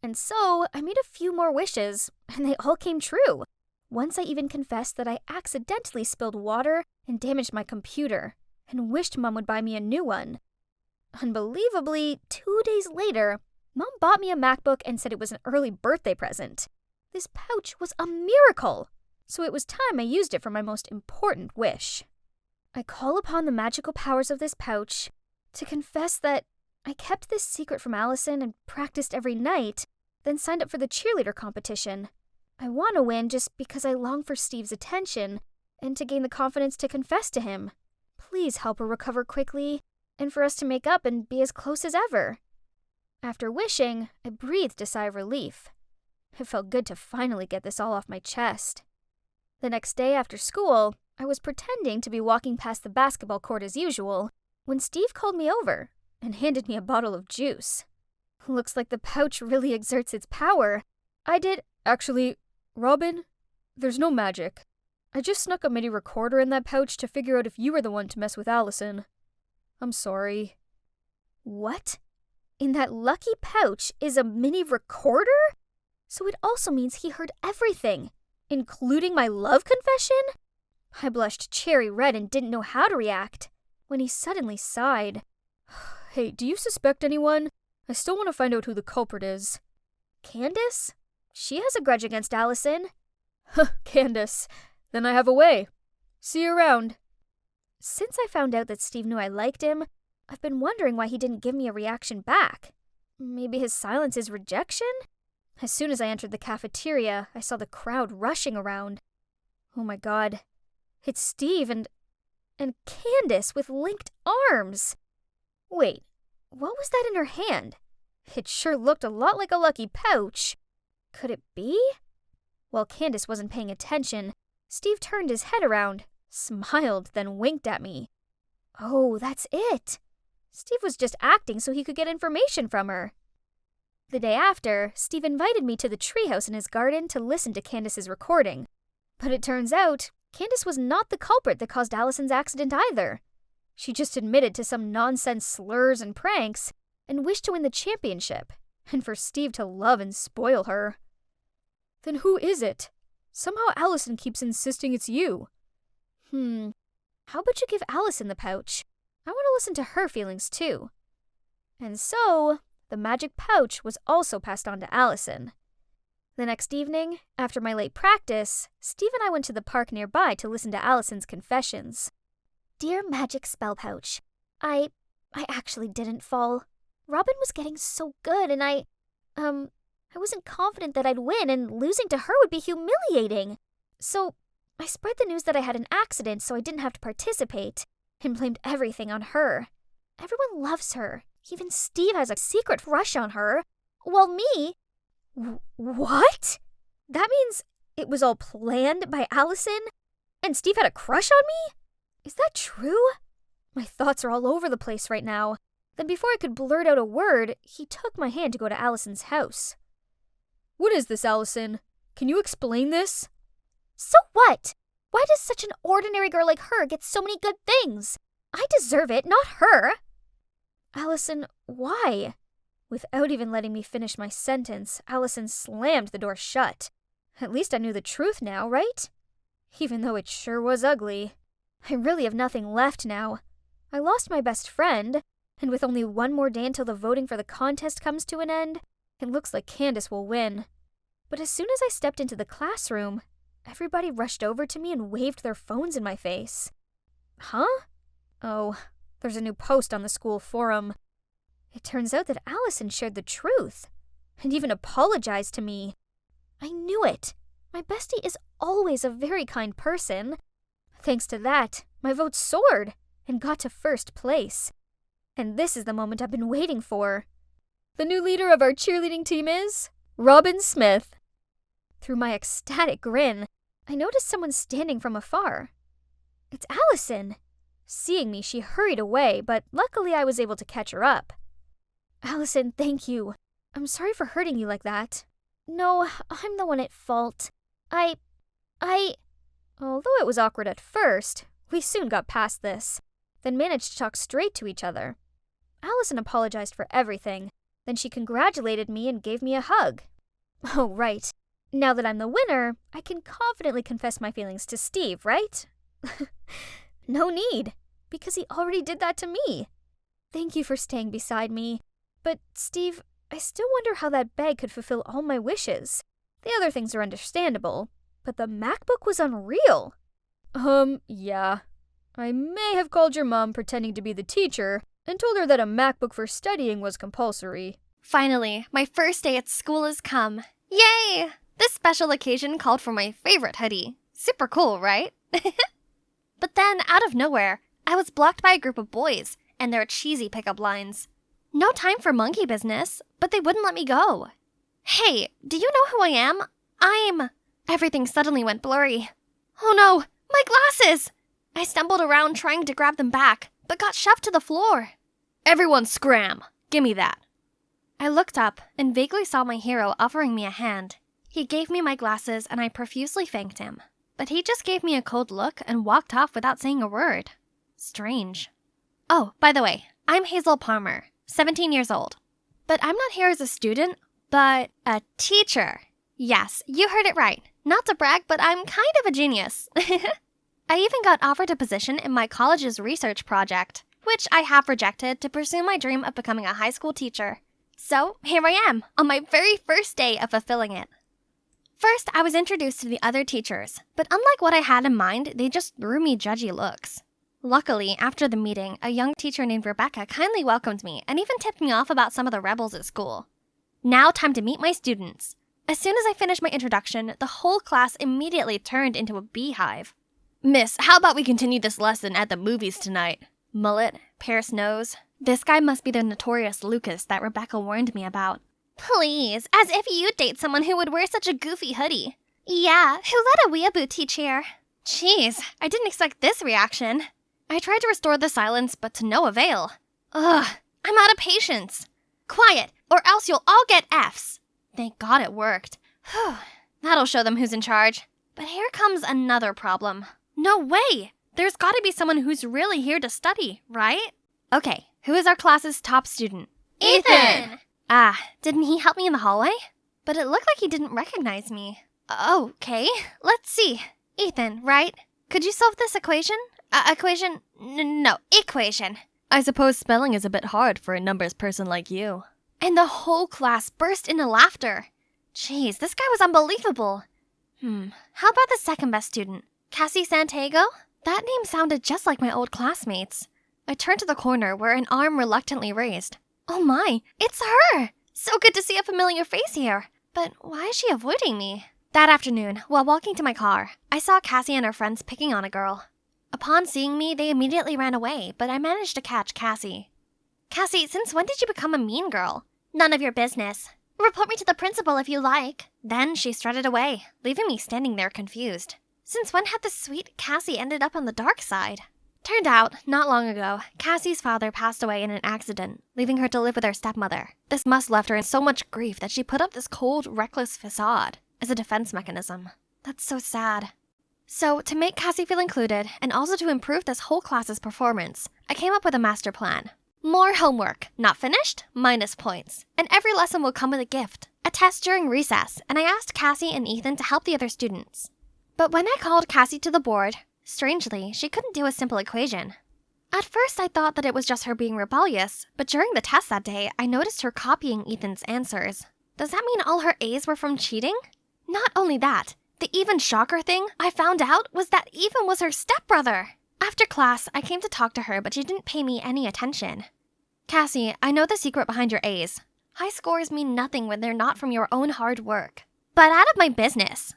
And so, I made a few more wishes, and they all came true. Once I even confessed that I accidentally spilled water and damaged my computer, and wished Mom would buy me a new one. Unbelievably, 2 days later, Mom bought me a MacBook and said it was an early birthday present. This pouch was a miracle, so it was time I used it for my most important wish. I call upon the magical powers of this pouch to confess that I kept this secret from Allison and practiced every night, then signed up for the cheerleader competition. I want to win just because I long for Steve's attention and to gain the confidence to confess to him. Please help her recover quickly, and for us to make up and be as close as ever. After wishing, I breathed a sigh of relief. It felt good to finally get this all off my chest. The next day after school, I was pretending to be walking past the basketball court as usual when Steve called me over and handed me a bottle of juice. Looks like the pouch really exerts its power. Actually, Robin, there's no magic. I just snuck a MIDI recorder in that pouch to figure out if you were the one to mess with Allison. I'm sorry. What? In that lucky pouch is a mini recorder? So it also means he heard everything, including my love confession? I blushed cherry red and didn't know how to react, when he suddenly sighed. Hey, do you suspect anyone? I still want to find out who the culprit is. Candace? She has a grudge against Allison. Candace. Then I have a way. See you around. Since I found out that Steve knew I liked him, I've been wondering why he didn't give me a reaction back. Maybe his silence is rejection? As soon as I entered the cafeteria, I saw the crowd rushing around. Oh my god. It's Steve and Candace with linked arms. Wait, what was that in her hand? It sure looked a lot like a lucky pouch. Could it be? While Candace wasn't paying attention, Steve turned his head around, smiled, then winked at me. Oh, that's it. Steve was just acting so he could get information from her. The day after, Steve invited me to the treehouse in his garden to listen to Candace's recording. But it turns out, Candace was not the culprit that caused Allison's accident either. She just admitted to some nonsense slurs and pranks and wished to win the championship, and for Steve to love and spoil her. Then who is it? Somehow Allison keeps insisting it's you. How about you give Allison the pouch? I want to listen to her feelings too. And so, the magic pouch was also passed on to Allison. The next evening, after my late practice, Steve and I went to the park nearby to listen to Allison's confessions. Dear magic spell pouch, I actually didn't fall. Robin was getting so good and I wasn't confident that I'd win and losing to her would be humiliating. So I spread the news that I had an accident so I didn't have to participate and blamed everything on her. Everyone loves her. Even Steve has a secret crush on her. While me... What? That means it was all planned by Allison? And Steve had a crush on me? Is that true? My thoughts are all over the place right now. Then before I could blurt out a word, he took my hand to go to Allison's house. What is this, Allison? Can you explain this? So what? Why does such an ordinary girl like her get so many good things? I deserve it, not her. Allison, why? Without even letting me finish my sentence, Allison slammed the door shut. At least I knew the truth now, right? Even though it sure was ugly. I really have nothing left now. I lost my best friend, and with only one more day until the voting for the contest comes to an end, it looks like Candace will win. But as soon as I stepped into the classroom, everybody rushed over to me and waved their phones in my face. Huh? Oh, there's a new post on the school forum. It turns out that Allison shared the truth and even apologized to me. I knew it. My bestie is always a very kind person. Thanks to that, my vote soared and got to first place. And this is the moment I've been waiting for. The new leader of our cheerleading team is Robin Smith. Through my ecstatic grin, I noticed someone standing from afar. It's Allison. Seeing me, she hurried away, but luckily I was able to catch her up. Allison, thank you. I'm sorry for hurting you like that. No, I'm the one at fault. Although it was awkward at first, we soon got past this, then managed to talk straight to each other. Allison apologized for everything, then she congratulated me and gave me a hug. Oh, right. Now that I'm the winner, I can confidently confess my feelings to Steve, right? No need, because he already did that to me. Thank you for staying beside me. But, Steve, I still wonder how that bag could fulfill all my wishes. The other things are understandable, but the MacBook was unreal. Yeah. I may have called your mom pretending to be the teacher and told her that a MacBook for studying was compulsory. Finally, my first day at school has come. Yay! This special occasion called for my favorite hoodie. Super cool, right? But then, out of nowhere, I was blocked by a group of boys and their cheesy pickup lines. No time for monkey business, but they wouldn't let me go. Hey, do you know who I am? Everything suddenly went blurry. Oh no, my glasses! I stumbled around trying to grab them back, but got shoved to the floor. Everyone scram! Gimme that. I looked up and vaguely saw my hero offering me a hand. He gave me my glasses and I profusely thanked him. But he just gave me a cold look and walked off without saying a word. Strange. Oh, by the way, I'm Hazel Palmer, 17 years old. But I'm not here as a student, but a teacher. Yes, you heard it right. Not to brag, but I'm kind of a genius. I even got offered a position in my college's research project, which I have rejected to pursue my dream of becoming a high school teacher. So, here I am, on my very first day of fulfilling it. First, I was introduced to the other teachers, but unlike what I had in mind, they just threw me judgy looks. Luckily, after the meeting, a young teacher named Rebecca kindly welcomed me and even tipped me off about some of the rebels at school. Now, time to meet my students. As soon as I finished my introduction, the whole class immediately turned into a beehive. Miss, how about we continue this lesson at the movies tonight? Mullet, pierced nose. This guy must be the notorious Lucas that Rebecca warned me about. Please, as if you'd date someone who would wear such a goofy hoodie. Yeah, who let a weeaboo teach here? Jeez, I didn't expect this reaction. I tried to restore the silence, but to no avail. Ugh, I'm out of patience. Quiet, or else you'll all get Fs. Thank God it worked. Whew, that'll show them who's in charge. But here comes another problem. No way! There's gotta be someone who's really here to study, right? Okay, who is our class's top student? Ethan! Ah, didn't he help me in the hallway? But it looked like he didn't recognize me. Okay, let's see. Ethan, right? Could you solve this equation? Equation? No, equation. I suppose spelling is a bit hard for a numbers person like you. And the whole class burst into laughter. Jeez, this guy was unbelievable. How about the second best student? Cassie Santiago? That name sounded just like my old classmates. I turned to the corner where an arm reluctantly raised. Oh my, it's her! So good to see a familiar face here. But why is she avoiding me? That afternoon, while walking to my car, I saw Cassie and her friends picking on a girl. Upon seeing me, they immediately ran away, but I managed to catch Cassie. Cassie, since when did you become a mean girl? None of your business. Report me to the principal if you like. Then she strutted away, leaving me standing there confused. Since when had the sweet Cassie ended up on the dark side? Turned out, not long ago, Cassie's father passed away in an accident, leaving her to live with her stepmother. This must left her in so much grief that she put up this cold, reckless facade as a defense mechanism. That's so sad. So, to make Cassie feel included, and also to improve this whole class's performance, I came up with a master plan. More homework, not finished, minus points. And every lesson will come with a gift. A test during recess, and I asked Cassie and Ethan to help the other students. But when I called Cassie to the board, strangely, she couldn't do a simple equation. At first, I thought that it was just her being rebellious, but during the test that day, I noticed her copying Ethan's answers. Does that mean all her A's were from cheating? Not only that, The even shocker thing I found out was that Ethan was her stepbrother. After class, I came to talk to her, but she didn't pay me any attention. Cassie, I know the secret behind your A's. High scores mean nothing when they're not from your own hard work. But out of my business.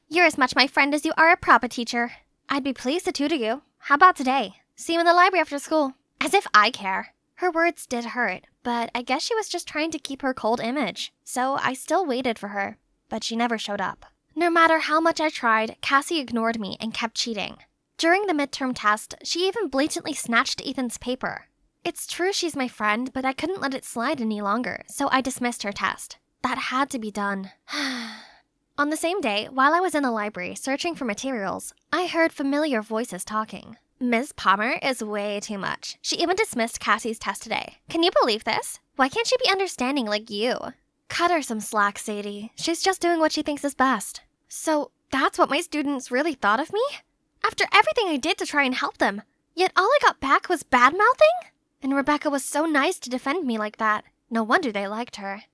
You're as much my friend as you are a proper teacher. I'd be pleased to tutor you. How about today? See you in the library after school. As if I care. Her words did hurt, but I guess she was just trying to keep her cold image. So I still waited for her, but she never showed up. No matter how much I tried, Cassie ignored me and kept cheating. During the midterm test, she even blatantly snatched Ethan's paper. It's true she's my friend, but I couldn't let it slide any longer, so I dismissed her test. That had to be done. On the same day, while I was in the library searching for materials, I heard familiar voices talking. Ms. Palmer is way too much. She even dismissed Cassie's test today. Can you believe this? Why can't she be understanding like you? Cut her some slack, Sadie. She's just doing what she thinks is best. So that's what my students really thought of me? After everything I did to try and help them, yet all I got back was bad-mouthing? And Rebecca was so nice to defend me like that. No wonder they liked her.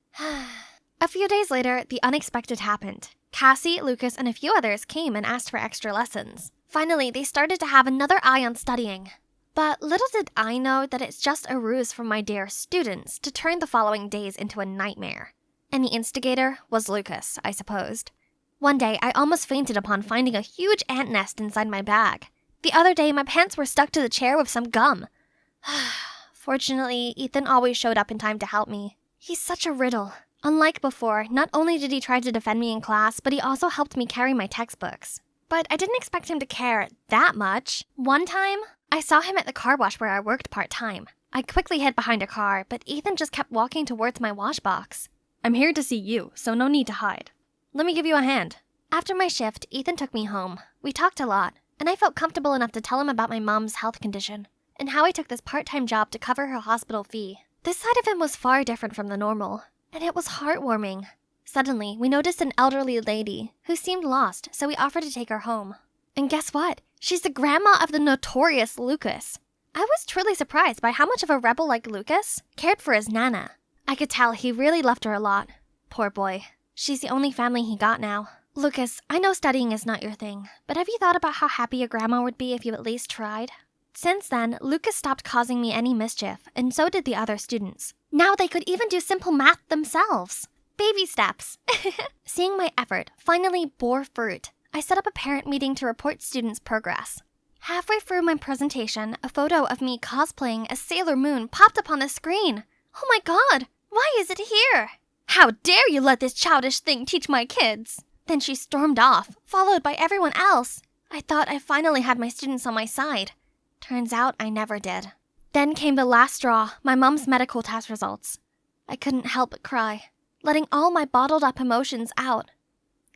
A few days later, the unexpected happened. Cassie, Lucas, and a few others came and asked for extra lessons. Finally, they started to have another eye on studying. But little did I know that it's just a ruse from my dear students to turn the following days into a nightmare. And the instigator was Lucas, I supposed. One day, I almost fainted upon finding a huge ant nest inside my bag. The other day, my pants were stuck to the chair with some gum. Fortunately, Ethan always showed up in time to help me. He's such a riddle. Unlike before, not only did he try to defend me in class, but he also helped me carry my textbooks. But I didn't expect him to care that much. One time, I saw him at the car wash where I worked part-time. I quickly hid behind a car, but Ethan just kept walking towards my wash box. I'm here to see you, so no need to hide. Let me give you a hand. After my shift, Ethan took me home. We talked a lot, and I felt comfortable enough to tell him about my mom's health condition, and how I took this part-time job to cover her hospital fee. This side of him was far different from the normal, and it was heartwarming. Suddenly, we noticed an elderly lady who seemed lost, so we offered to take her home. And guess what? She's the grandma of the notorious Lucas. I was truly surprised by how much of a rebel like Lucas cared for his Nana. I could tell he really loved her a lot. Poor boy. She's the only family he got now. Lucas, I know studying is not your thing, but have you thought about how happy your grandma would be if you at least tried? Since then, Lucas stopped causing me any mischief, and so did the other students. Now they could even do simple math themselves. Baby steps. Seeing my effort finally bore fruit, I set up a parent meeting to report students' progress. Halfway through my presentation, a photo of me cosplaying as Sailor Moon popped up on the screen. Oh my god, why is it here? How dare you let this childish thing teach my kids? Then she stormed off, followed by everyone else. I thought I finally had my students on my side. Turns out I never did. Then came the last straw, my mom's medical test results. I couldn't help but cry, letting all my bottled up emotions out.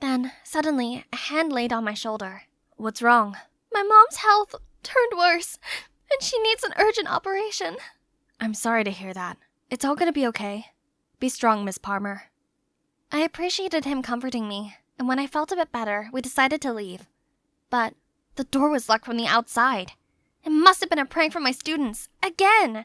Then, suddenly, a hand laid on my shoulder. What's wrong? My mom's health turned worse, and she needs an urgent operation. I'm sorry to hear that. It's all gonna be okay. Be strong, Miss Palmer. I appreciated him comforting me, and when I felt a bit better, we decided to leave. But the door was locked from the outside. It must have been a prank from my students. Again!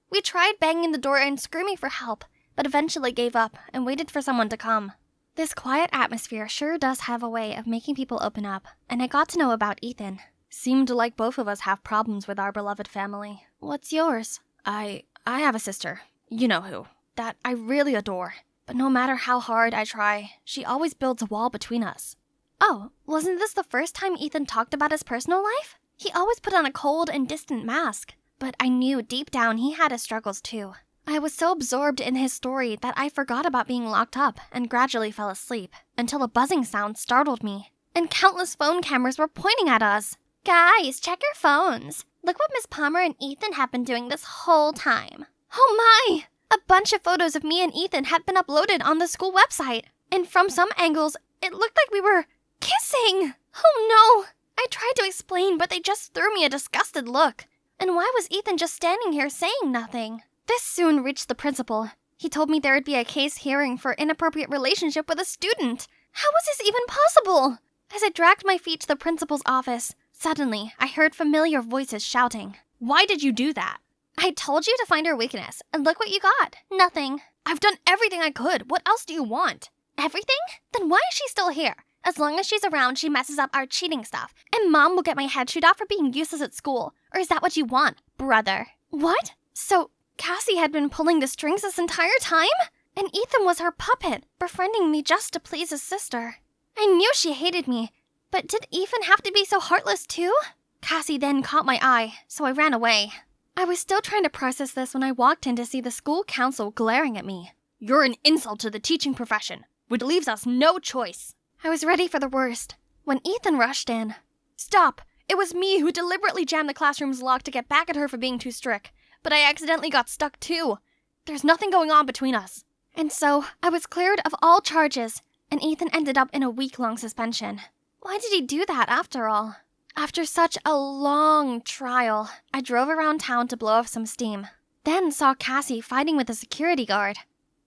We tried banging the door and screaming for help, but eventually gave up and waited for someone to come. This quiet atmosphere sure does have a way of making people open up, and I got to know about Ethan. Seemed like both of us have problems with our beloved family. What's yours? I have a sister. You know who. That I really adore. But no matter how hard I try, she always builds a wall between us. Oh, wasn't this the first time Ethan talked about his personal life? He always put on a cold and distant mask, but I knew deep down he had his struggles too. I was so absorbed in his story that I forgot about being locked up and gradually fell asleep, until a buzzing sound startled me, and countless phone cameras were pointing at us. Guys, check your phones. Look what Miss Palmer and Ethan have been doing this whole time. Oh my! A bunch of photos of me and Ethan had been uploaded on the school website, and from some angles, it looked like we were kissing. Oh no! I tried to explain, but they just threw me a disgusted look. And why was Ethan just standing here saying nothing? This soon reached the principal. He told me there would be a case hearing for inappropriate relationship with a student. How was this even possible? As I dragged my feet to the principal's office, suddenly I heard familiar voices shouting. Why did you do that? I told you to find her weakness, and look what you got. Nothing. I've done everything I could. What else do you want? Everything? Then why is she still here? As long as she's around, she messes up our cheating stuff, and Mom will get my head chewed off for being useless at school. Or is that what you want, brother? What? So, Cassie had been pulling the strings this entire time? And Ethan was her puppet, befriending me just to please his sister. I knew she hated me, but did Ethan have to be so heartless too? Cassie then caught my eye, so I ran away. I was still trying to process this when I walked in to see the school council glaring at me. You're an insult to the teaching profession, which leaves us no choice. I was ready for the worst when Ethan rushed in. Stop! It was me who deliberately jammed the classroom's lock to get back at her for being too strict, but I accidentally got stuck too. There's nothing going on between us. And so, I was cleared of all charges, and Ethan ended up in a week-long suspension. Why did he do that after all? After such a long trial, I drove around town to blow off some steam, then saw Cassie fighting with a security guard.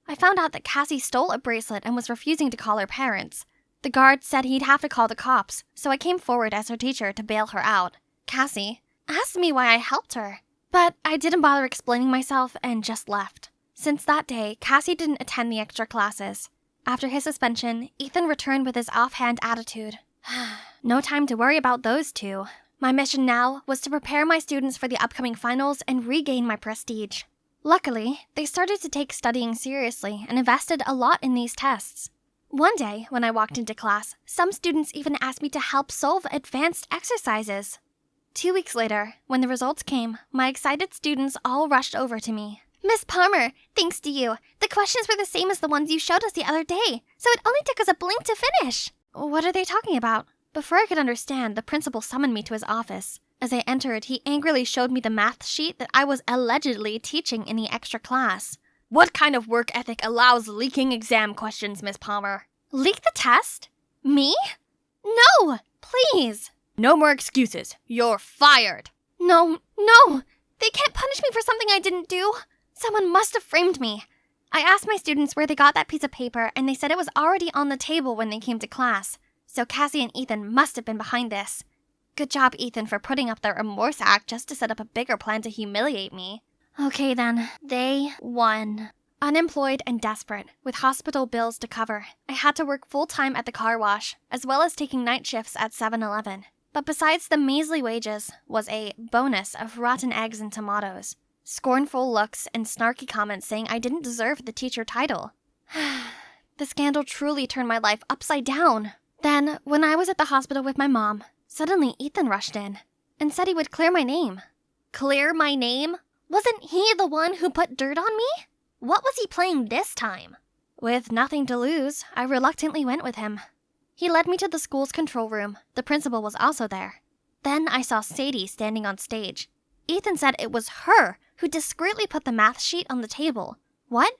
I found out that Cassie stole a bracelet and was refusing to call her parents. The guard said he'd have to call the cops, so I came forward as her teacher to bail her out. Cassie asked me why I helped her, but I didn't bother explaining myself and just left. Since that day, Cassie didn't attend the extra classes. After his suspension, Ethan returned with his offhand attitude. No time to worry about those two. My mission now was to prepare my students for the upcoming finals and regain my prestige. Luckily, they started to take studying seriously and invested a lot in these tests. One day, when I walked into class, some students even asked me to help solve advanced exercises. 2 weeks later, when the results came, my excited students all rushed over to me. Miss Palmer, thanks to you, the questions were the same as the ones you showed us the other day, so it only took us a blink to finish. What are they talking about? Before I could understand, the principal summoned me to his office. As I entered, he angrily showed me the math sheet that I was allegedly teaching in the extra class. What kind of work ethic allows leaking exam questions, Miss Palmer? Leak the test? Me? No, please. No more excuses. You're fired. No. They can't punish me for something I didn't do. Someone must have framed me. I asked my students where they got that piece of paper, and they said it was already on the table when they came to class. So Cassie and Ethan must have been behind this. Good job, Ethan, for putting up their remorse act just to set up a bigger plan to humiliate me. Okay then, they won. Unemployed and desperate, with hospital bills to cover, I had to work full-time at the car wash, as well as taking night shifts at 7-Eleven. But besides the measly wages was a bonus of rotten eggs and tomatoes, scornful looks, and snarky comments saying I didn't deserve the teacher title. The scandal truly turned my life upside down. Then, when I was at the hospital with my mom, suddenly Ethan rushed in and said he would clear my name. Clear my name? Wasn't he the one who put dirt on me? What was he playing this time? With nothing to lose, I reluctantly went with him. He led me to the school's control room. The principal was also there. Then I saw Sadie standing on stage. Ethan said it was her who discreetly put the math sheet on the table. What?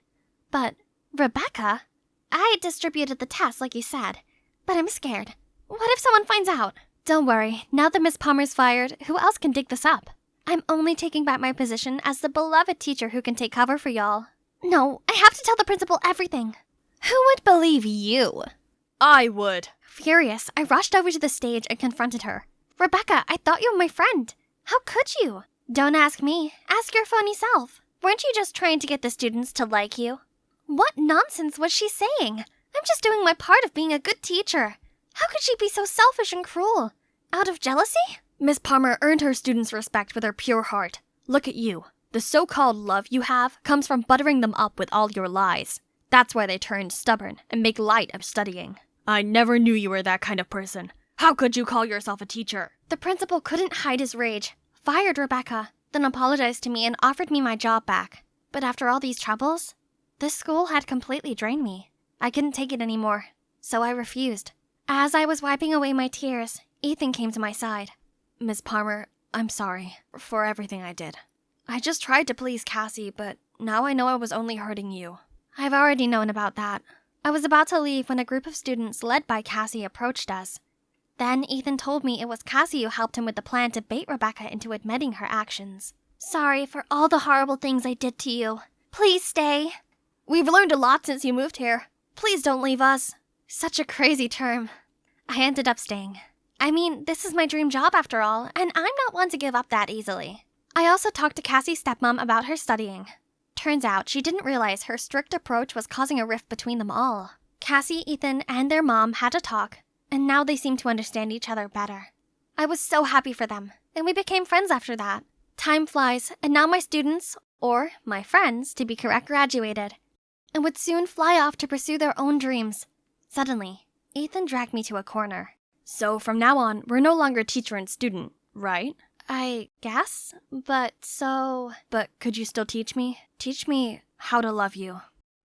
But, Rebecca? I distributed the test like you said, but I'm scared. What if someone finds out? Don't worry, now that Miss Palmer's fired, who else can dig this up? I'm only taking back my position as the beloved teacher who can take cover for y'all. No, I have to tell the principal everything. Who would believe you? I would. Furious, I rushed over to the stage and confronted her. Rebecca, I thought you were my friend. How could you? Don't ask me. Ask your phony self. Weren't you just trying to get the students to like you? What nonsense was she saying? I'm just doing my part of being a good teacher. How could she be so selfish and cruel? Out of jealousy? Miss Palmer earned her students' respect with her pure heart. Look at you. The so-called love you have comes from buttering them up with all your lies. That's why they turn stubborn and make light of studying. I never knew you were that kind of person. How could you call yourself a teacher? The principal couldn't hide his rage, fired Rebecca, then apologized to me and offered me my job back. But after all these troubles, this school had completely drained me. I couldn't take it anymore, so I refused. As I was wiping away my tears, Ethan came to my side. Miss Palmer, I'm sorry for everything I did. I just tried to please Cassie, but now I know I was only hurting you. I've already known about that. I was about to leave when a group of students led by Cassie approached us. Then Ethan told me it was Cassie who helped him with the plan to bait Rebecca into admitting her actions. Sorry for all the horrible things I did to you. Please stay. We've learned a lot since you moved here. Please don't leave us. Such a crazy term. I ended up staying. I mean, this is my dream job after all, and I'm not one to give up that easily. I also talked to Cassie's stepmom about her studying. Turns out she didn't realize her strict approach was causing a rift between them all. Cassie, Ethan, and their mom had a talk, and now they seem to understand each other better. I was so happy for them, and we became friends after that. Time flies, and now my students, or my friends to be correct, graduated, and would soon fly off to pursue their own dreams. Suddenly, Ethan dragged me to a corner. So from now on, we're no longer teacher and student, right? I guess, but could you still teach me? Teach me how to love you.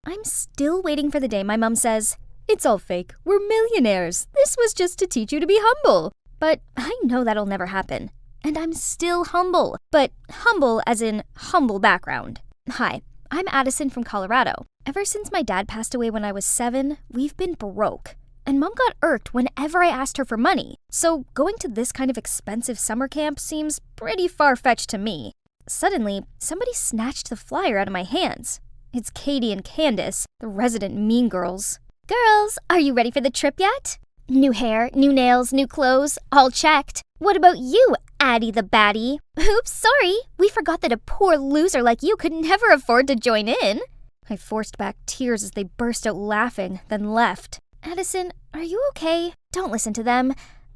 I'm still waiting for the day my mom says, "It's all fake. We're millionaires. This was just to teach you to be humble." But I know that'll never happen. And I'm still humble, but humble as in humble background. Hi, I'm Addison from Colorado. Ever since my dad passed away when I was 7, we've been broke. And Mom got irked whenever I asked her for money. So going to this kind of expensive summer camp seems pretty far-fetched to me. Suddenly, somebody snatched the flyer out of my hands. It's Katie and Candace, the resident mean girls. Girls, are you ready for the trip yet? New hair, new nails, new clothes, all checked. What about you, Addie the baddie? Oops, sorry. We forgot that a poor loser like you could never afford to join in. I forced back tears as they burst out laughing, then left. Addison, are you okay? Don't listen to them.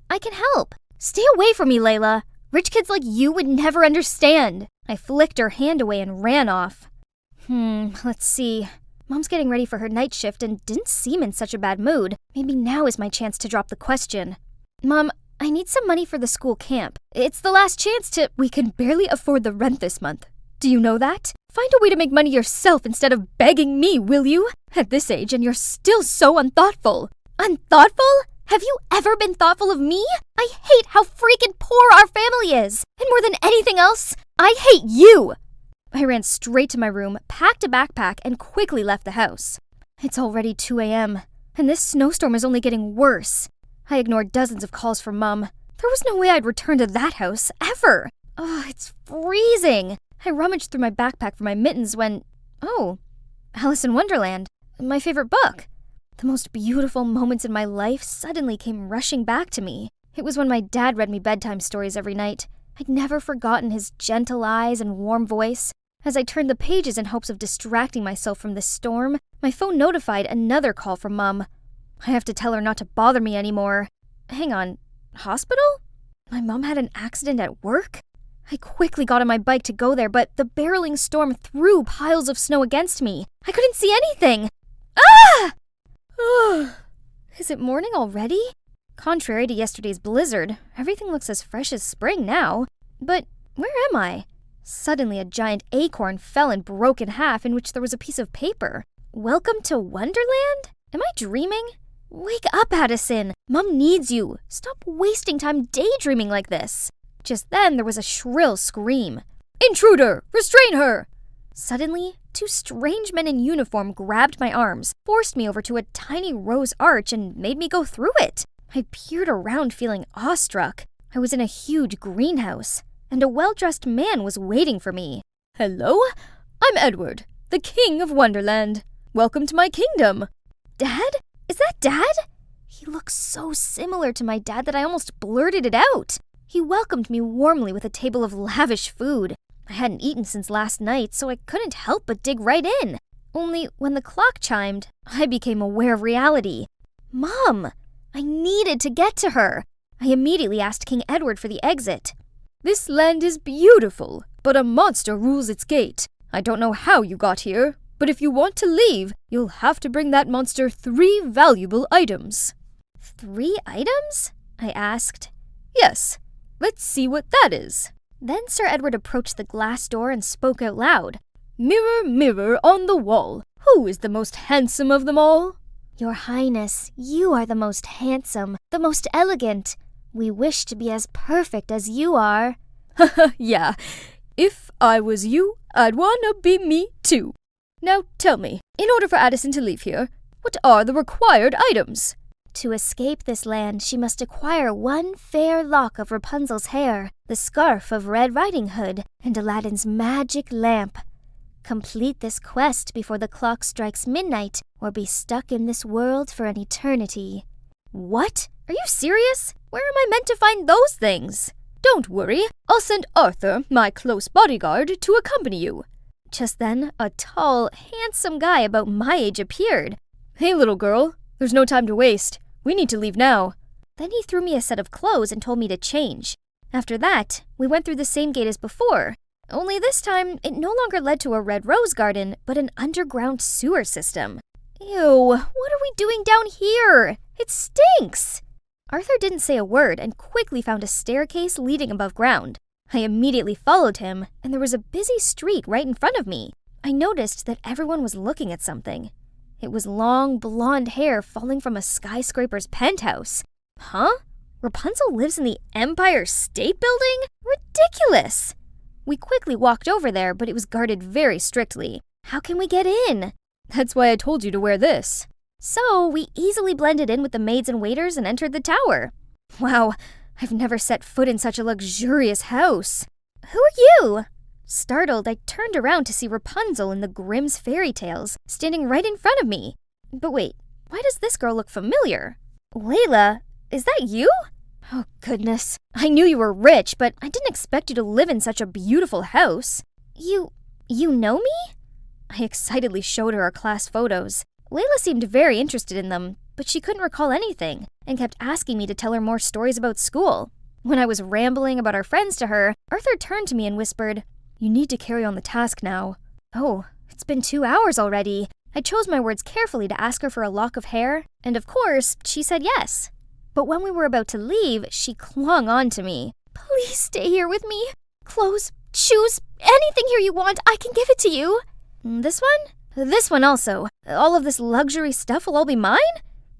I can help. Stay away from me, Layla. Rich kids like you would never understand. I flicked her hand away and ran off. Let's see. Mom's getting ready for her night shift and didn't seem in such a bad mood. Maybe now is my chance to drop the question. Mom, I need some money for the school camp. It's the last chance to... We can barely afford the rent this month. Do you know that? Find a way to make money yourself instead of begging me, will you? At this age, and you're still so unthoughtful. Unthoughtful? Have you ever been thoughtful of me? I hate how freaking poor our family is. And more than anything else, I hate you. I ran straight to my room, packed a backpack, and quickly left the house. It's already 2 a.m., and this snowstorm is only getting worse. I ignored dozens of calls from Mom. There was no way I'd return to that house, ever. Oh, it's freezing. I rummaged through my backpack for my mittens when... Oh, Alice in Wonderland, my favorite book. The most beautiful moments in my life suddenly came rushing back to me. It was when my dad read me bedtime stories every night. I'd never forgotten his gentle eyes and warm voice. As I turned the pages in hopes of distracting myself from this storm, my phone notified another call from Mom. I have to tell her not to bother me anymore. Hang on, hospital? My mom had an accident at work? I quickly got on my bike to go there, but the barreling storm threw piles of snow against me. I couldn't see anything. Ah! Is it morning already? Contrary to yesterday's blizzard, everything looks as fresh as spring now. But where am I? Suddenly, a giant acorn fell and broke in half, in which there was a piece of paper. Welcome to Wonderland? Am I dreaming? Wake up, Addison. Mom needs you. Stop wasting time daydreaming like this. Just then, there was a shrill scream. Intruder! Restrain her! Suddenly, 2 strange men in uniform grabbed my arms, forced me over to a tiny rose arch, and made me go through it. I peered around feeling awestruck. I was in a huge greenhouse, and a well-dressed man was waiting for me. Hello? I'm Edward, the King of Wonderland. Welcome to my kingdom. Dad? Is that Dad? He looks so similar to my dad that I almost blurted it out. He welcomed me warmly with a table of lavish food. I hadn't eaten since last night, so I couldn't help but dig right in. Only when the clock chimed, I became aware of reality. Mom! I needed to get to her. I immediately asked King Edward for the exit. This land is beautiful, but a monster rules its gate. I don't know how you got here, but if you want to leave, you'll have to bring that monster 3 valuable items. 3 items? I asked. Yes. Let's see what that is. Then Sir Edward approached the glass door and spoke out loud. Mirror, mirror on the wall, who is the most handsome of them all? Your Highness, you are the most handsome, the most elegant. We wish to be as perfect as you are. Yeah, if I was you, I'd wanna be me too. Now tell me, in order for Addison to leave here, what are the required items? To escape this land, she must acquire 1 fair lock of Rapunzel's hair, the scarf of Red Riding Hood, and Aladdin's magic lamp. Complete this quest before the clock strikes midnight, or be stuck in this world for an eternity. What? Are you serious? Where am I meant to find those things? Don't worry, I'll send Arthur, my close bodyguard, to accompany you. Just then, a tall, handsome guy about my age appeared. Hey, little girl, there's no time to waste. We need to leave now. Then he threw me a set of clothes and told me to change. After that, we went through the same gate as before, only this time it no longer led to a red rose garden, but an underground sewer system. Ew, what are we doing down here? It stinks! Arthur didn't say a word and quickly found a staircase leading above ground. I immediately followed him, and there was a busy street right in front of me. I noticed that everyone was looking at something. It was long, blonde hair falling from a skyscraper's penthouse. Huh? Rapunzel lives in the Empire State Building? Ridiculous! We quickly walked over there, but it was guarded very strictly. How can we get in? That's why I told you to wear this. So we easily blended in with the maids and waiters and entered the tower. Wow, I've never set foot in such a luxurious house. Who are you? Startled, I turned around to see Rapunzel in the Grimm's fairy tales, standing right in front of me. But wait, why does this girl look familiar? Layla, is that you? Oh goodness, I knew you were rich, but I didn't expect you to live in such a beautiful house. You know me? I excitedly showed her our class photos. Layla seemed very interested in them, but she couldn't recall anything, and kept asking me to tell her more stories about school. When I was rambling about our friends to her, Arthur turned to me and whispered, "You need to carry on the task now." Oh, it's been 2 hours already. I chose my words carefully to ask her for a lock of hair, and of course, she said yes. But when we were about to leave, she clung on to me. "Please stay here with me. Clothes, shoes, anything here you want, I can give it to you." This one? This one also. All of this luxury stuff will all be mine?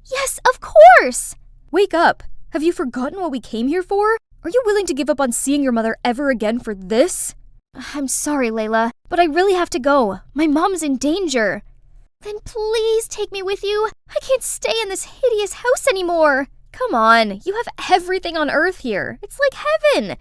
Yes, of course! Wake up. Have you forgotten what we came here for? Are you willing to give up on seeing your mother ever again for this? I'm sorry, Layla, but I really have to go. My mom's in danger. Then please take me with you. I can't stay in this hideous house anymore. Come on, you have everything on Earth here. It's like heaven.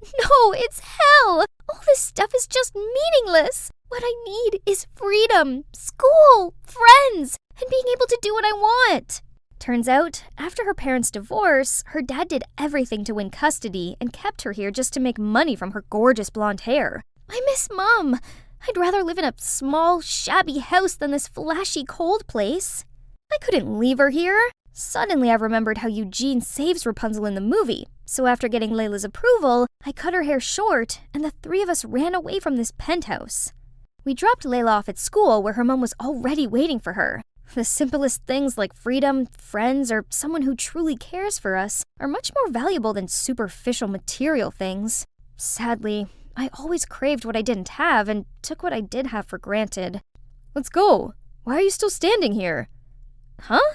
No, it's hell. All this stuff is just meaningless. What I need is freedom, school, friends, and being able to do what I want. Turns out, after her parents' divorce, her dad did everything to win custody and kept her here just to make money from her gorgeous blonde hair. I miss Mom. I'd rather live in a small, shabby house than this flashy, cold place. I couldn't leave her here. Suddenly, I remembered how Eugene saves Rapunzel in the movie. So after getting Layla's approval, I cut her hair short, and the three of us ran away from this penthouse. We dropped Layla off at school where her mom was already waiting for her. The simplest things like freedom, friends, or someone who truly cares for us are much more valuable than superficial material things. Sadly, I always craved what I didn't have and took what I did have for granted. Let's go. Why are you still standing here? Huh?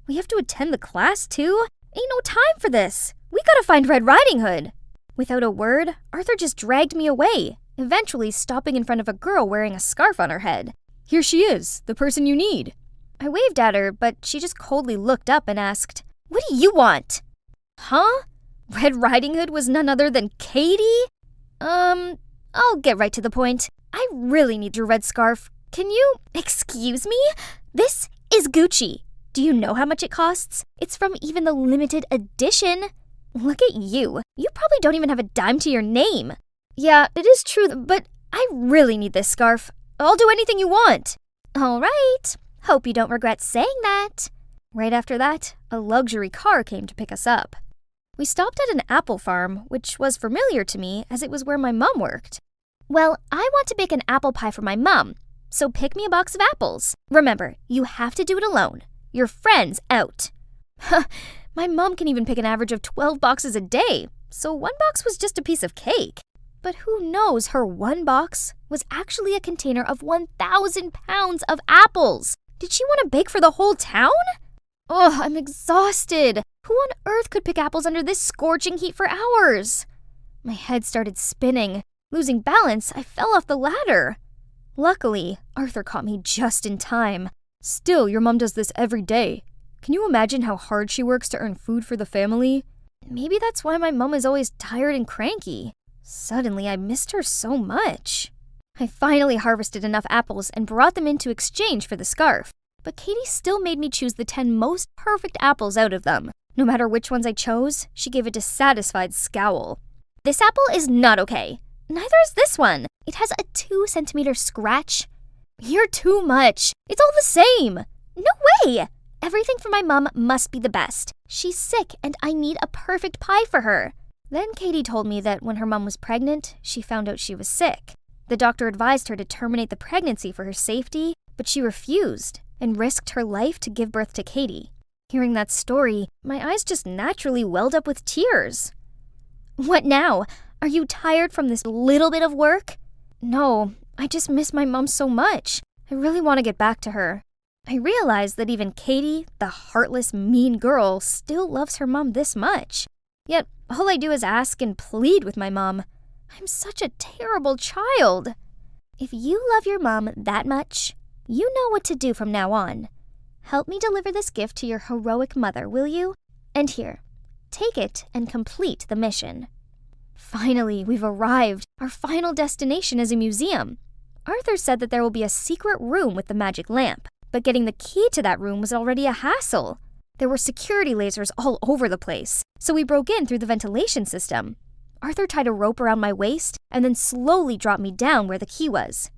We have to attend the class too? Ain't no time for this. We gotta find Red Riding Hood. Without a word, Arthur just dragged me away, eventually stopping in front of a girl wearing a scarf on her head. Here she is, the person you need. I waved at her, but she just coldly looked up and asked, "What do you want?" Huh? Red Riding Hood was none other than Katie? I'll get right to the point. I really need your red scarf. Can you... Excuse me? This is Gucci. Do you know how much it costs? It's from even the limited edition. Look at you. You probably don't even have a dime to your name. Yeah, it is true, but I really need this scarf. I'll do anything you want. All right. Hope you don't regret saying that. Right after that, a luxury car came to pick us up. We stopped at an apple farm, which was familiar to me as it was where my mom worked. Well, I want to bake an apple pie for my mom, so pick me a box of apples. Remember, you have to do it alone. Your friend's out. My mom can even pick an average of 12 boxes a day, so one box was just a piece of cake. But who knows, her one box was actually a container of 1,000 pounds of apples. Did she want to bake for the whole town? Oh, I'm exhausted. Who on earth could pick apples under this scorching heat for hours? My head started spinning. Losing balance, I fell off the ladder. Luckily, Arthur caught me just in time. Still, your mom does this every day. Can you imagine how hard she works to earn food for the family? Maybe that's why my mom is always tired and cranky. Suddenly, I missed her so much. I finally harvested enough apples and brought them in to exchange for the scarf. But Katie still made me choose the 10 most perfect apples out of them. No matter which ones I chose, she gave a dissatisfied scowl. This apple is not okay. Neither is this one. It has a 2-centimeter scratch. You're too much. It's all the same. No way. Everything for my mom must be the best. She's sick and I need a perfect pie for her. Then Katie told me that when her mom was pregnant, she found out she was sick. The doctor advised her to terminate the pregnancy for her safety, but she refused and risked her life to give birth to Katie. Hearing that story, my eyes just naturally welled up with tears. What now? Are you tired from this little bit of work? No, I just miss my mom so much. I really want to get back to her. I realized that even Katie, the heartless, mean girl, still loves her mom this much. Yet, all I do is ask and plead with my mom. I'm such a terrible child. If you love your mom that much, you know what to do from now on. Help me deliver this gift to your heroic mother, will you? And here, take it and complete the mission. Finally, we've arrived. Our final destination is a museum. Arthur said that there will be a secret room with the magic lamp, but getting the key to that room was already a hassle. There were security lasers all over the place, so we broke in through the ventilation system. Arthur tied a rope around my waist and then slowly dropped me down where the key was.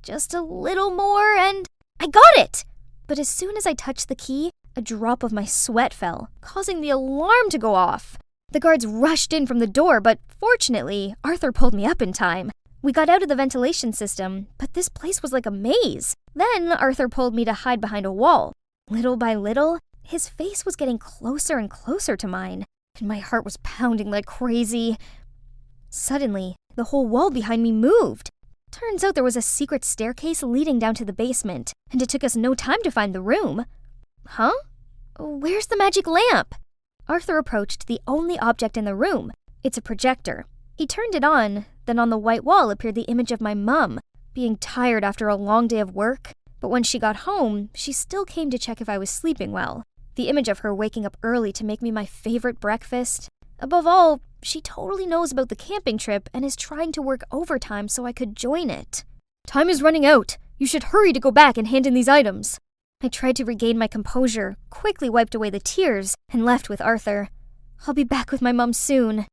Just a little more and I got it! But as soon as I touched the key, a drop of my sweat fell, causing the alarm to go off. The guards rushed in from the door, but fortunately, Arthur pulled me up in time. We got out of the ventilation system, but this place was like a maze. Then Arthur pulled me to hide behind a wall. Little by little, his face was getting closer and closer to mine, and my heart was pounding like crazy. Suddenly, the whole wall behind me moved. Turns out there was a secret staircase leading down to the basement, and it took us no time to find the room. Huh? Where's the magic lamp? Arthur approached the only object in the room. It's a projector. He turned it on, then on the white wall appeared the image of my mum, being tired after a long day of work. But when she got home, she still came to check if I was sleeping well. The image of her waking up early to make me my favorite breakfast. Above all, she totally knows about the camping trip and is trying to work overtime so I could join it. Time is running out. You should hurry to go back and hand in these items. I tried to regain my composure, quickly wiped away the tears, and left with Arthur. I'll be back with my mum soon.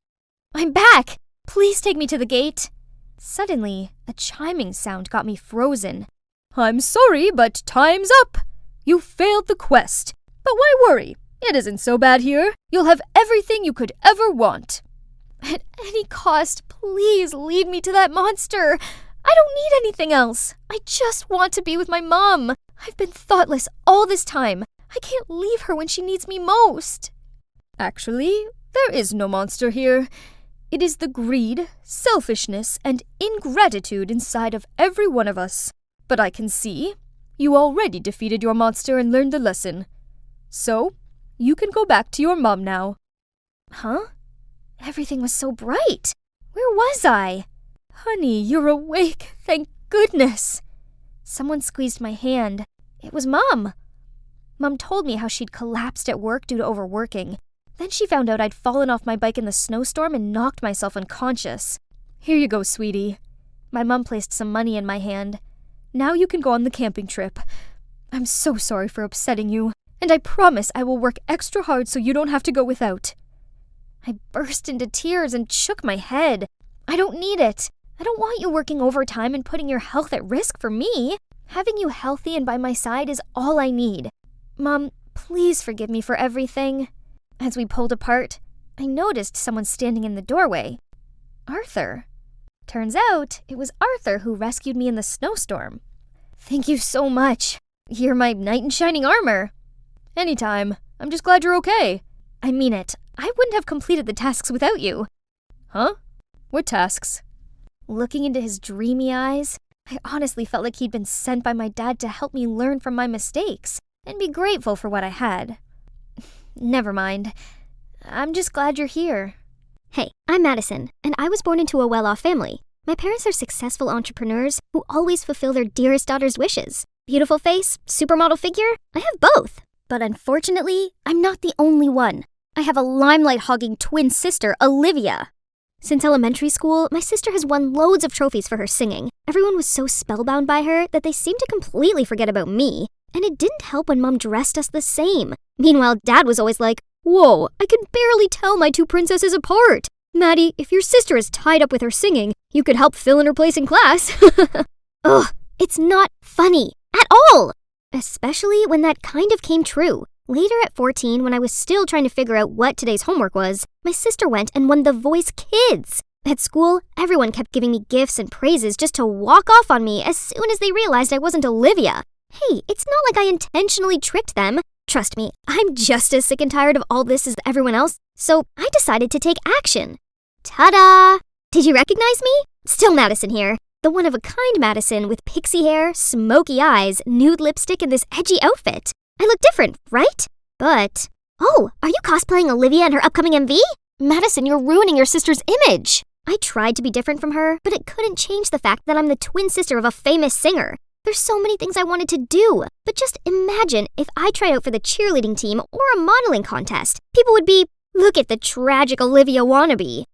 I'm back! Please take me to the gate. Suddenly, a chiming sound got me frozen. I'm sorry, but time's up. You failed the quest. But why worry? It isn't so bad here. You'll have everything you could ever want. At any cost, please lead me to that monster. I don't need anything else. I just want to be with my mom. I've been thoughtless all this time. I can't leave her when she needs me most. Actually, there is no monster here. It is the greed, selfishness, and ingratitude inside of every one of us. But I can see you already defeated your monster and learned the lesson. So, you can go back to your mom now. Huh? Everything was so bright. Where was I? Honey, you're awake. Thank goodness. Someone squeezed my hand. It was Mom. Mom told me how she'd collapsed at work due to overworking. Then she found out I'd fallen off my bike in the snowstorm and knocked myself unconscious. Here you go, sweetie. My mom placed some money in my hand. Now you can go on the camping trip. I'm so sorry for upsetting you, and I promise I will work extra hard so you don't have to go without. I burst into tears and shook my head. I don't need it. I don't want you working overtime and putting your health at risk for me. Having you healthy and by my side is all I need. Mom, please forgive me for everything. As we pulled apart, I noticed someone standing in the doorway. Arthur. Turns out it was Arthur who rescued me in the snowstorm. Thank you so much. You're my knight in shining armor. Anytime. I'm just glad you're okay. I mean it. I wouldn't have completed the tasks without you. Huh? What tasks? Looking into his dreamy eyes, I honestly felt like he'd been sent by my dad to help me learn from my mistakes and be grateful for what I had. Never mind. I'm just glad you're here. Hey, I'm Madison, and I was born into a well-off family. My parents are successful entrepreneurs who always fulfill their dearest daughter's wishes. Beautiful face, supermodel figure, I have both. But unfortunately, I'm not the only one. I have a limelight-hogging twin sister, Olivia. Since elementary school, my sister has won loads of trophies for her singing. Everyone was so spellbound by her that they seemed to completely forget about me. And it didn't help when Mom dressed us the same. Meanwhile, Dad was always like, "Whoa, I can barely tell my two princesses apart. Maddie, if your sister is tied up with her singing, you could help fill in her place in class." Ugh, it's not funny at all. Especially when that kind of came true. Later at 14, when I was still trying to figure out what today's homework was, my sister went and won The Voice Kids. At school, everyone kept giving me gifts and praises just to walk off on me as soon as they realized I wasn't Olivia. Hey, it's not like I intentionally tricked them. Trust me, I'm just as sick and tired of all this as everyone else, so I decided to take action. Ta-da! Did you recognize me? Still Madison here. The one-of-a-kind Madison with pixie hair, smoky eyes, nude lipstick, and this edgy outfit. I look different, right? But... Oh, are you cosplaying Olivia in her upcoming MV? Madison, you're ruining your sister's image. I tried to be different from her, but it couldn't change the fact that I'm the twin sister of a famous singer. There's so many things I wanted to do, but just imagine if I tried out for the cheerleading team or a modeling contest. People would be, look at the tragic Olivia wannabe.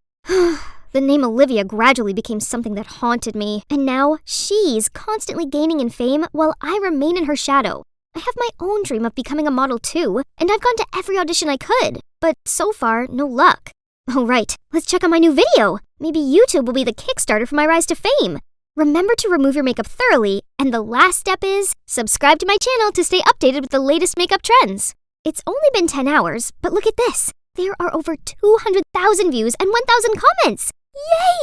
The name Olivia gradually became something that haunted me, and now she's constantly gaining in fame while I remain in her shadow. I have my own dream of becoming a model too, and I've gone to every audition I could, but so far, no luck. Oh right, let's check out my new video. Maybe YouTube will be the Kickstarter for my rise to fame. Remember to remove your makeup thoroughly, and the last step is subscribe to my channel to stay updated with the latest makeup trends. It's only been 10 hours, but look at this. There are over 200,000 views and 1,000 comments.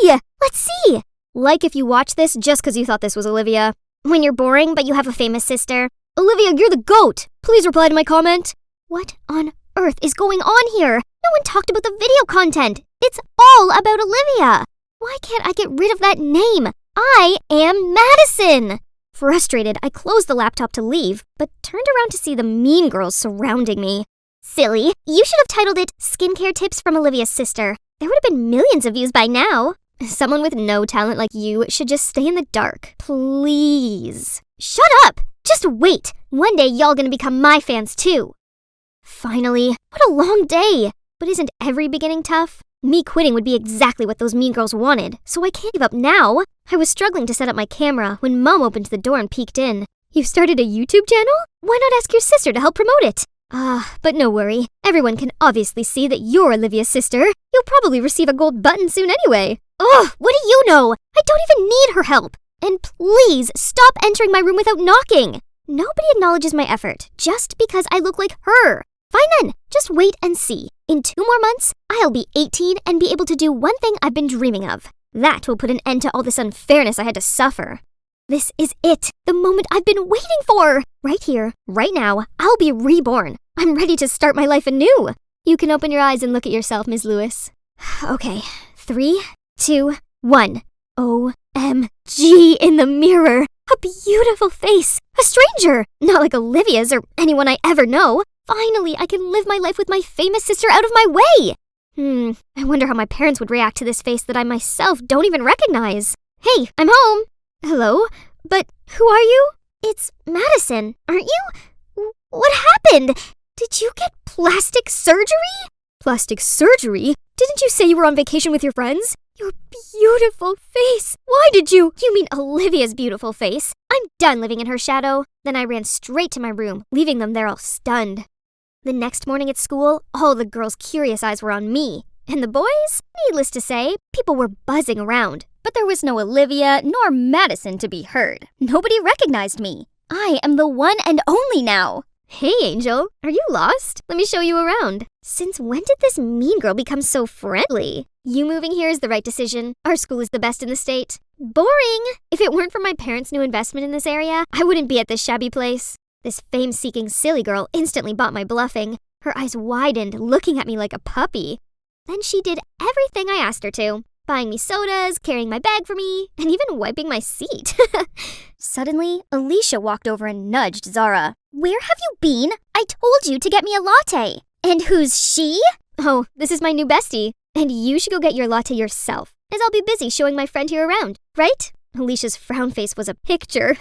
Yay! Let's see! Like if you watch this just because you thought this was Olivia. When you're boring but you have a famous sister. Olivia, you're the GOAT! Please reply to my comment. What on earth is going on here? No one talked about the video content. It's all about Olivia. Why can't I get rid of that name? I am Madison! Frustrated, I closed the laptop to leave, but turned around to see the mean girls surrounding me. Silly, you should have titled it Skincare Tips from Olivia's Sister. There would have been millions of views by now. Someone with no talent like you should just stay in the dark. Please. Shut up! Just wait. One day y'all gonna become my fans too. Finally, what a long day. But isn't every beginning tough? Me quitting would be exactly what those mean girls wanted, so I can't give up now. I was struggling to set up my camera when Mom opened the door and peeked in. You've started a YouTube channel? Why not ask your sister to help promote it? But no worry. Everyone can obviously see that you're Olivia's sister. You'll probably receive a gold button soon anyway. Ugh, what do you know? I don't even need her help. And please, stop entering my room without knocking. Nobody acknowledges my effort just because I look like her. Fine then, just wait and see. In 2 more months, I'll be 18 and be able to do one thing I've been dreaming of. That will put an end to all this unfairness I had to suffer. This is it, the moment I've been waiting for! Right here, right now, I'll be reborn. I'm ready to start my life anew. You can open your eyes and look at yourself, Ms. Lewis. Okay, 3, 2, 1. OMG in the mirror. A beautiful face. A stranger. Not like Olivia's or anyone I ever know. Finally, I can live my life with my famous sister out of my way. I wonder how my parents would react to this face that I myself don't even recognize. Hey, I'm home. Hello? But who are you? It's Madison, aren't you? What happened? Did you get plastic surgery? Plastic surgery? Didn't you say you were on vacation with your friends? Your beautiful face. Why did you? You mean Olivia's beautiful face. I'm done living in her shadow. Then I ran straight to my room, leaving them there all stunned. The next morning at school, all the girls' curious eyes were on me. And the boys? Needless to say, people were buzzing around. But there was no Olivia nor Madison to be heard. Nobody recognized me. I am the one and only now. Hey, Angel, are you lost? Let me show you around. Since when did this mean girl become so friendly? You moving here is the right decision. Our school is the best in the state. Boring! If it weren't for my parents' new investment in this area, I wouldn't be at this shabby place. This fame-seeking silly girl instantly bought my bluffing. Her eyes widened, looking at me like a puppy. Then she did everything I asked her to. Buying me sodas, carrying my bag for me, and even wiping my seat. Suddenly, Alicia walked over and nudged Zara. Where have you been? I told you to get me a latte. And who's she? Oh, this is my new bestie. And you should go get your latte yourself, as I'll be busy showing my friend here around, right? Alicia's frown face was a picture.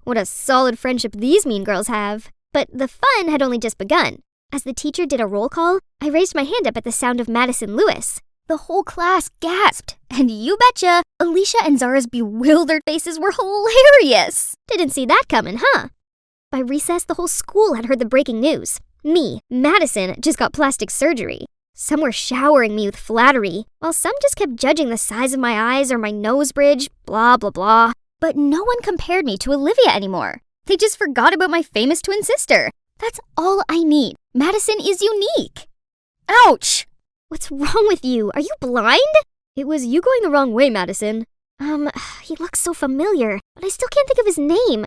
What a solid friendship these mean girls have. But the fun had only just begun. As the teacher did a roll call, I raised my hand up at the sound of Madison Lewis. The whole class gasped, and you betcha, Alicia and Zara's bewildered faces were hilarious. Didn't see that coming, huh? By recess, the whole school had heard the breaking news. Me, Madison, just got plastic surgery. Some were showering me with flattery, while some just kept judging the size of my eyes or my nose bridge, blah, blah, blah. But no one compared me to Olivia anymore. They just forgot about my famous twin sister. That's all I need. Madison is unique. Ouch! What's wrong with you? Are you blind? It was you going the wrong way, Madison. He looks so familiar, but I still can't think of his name.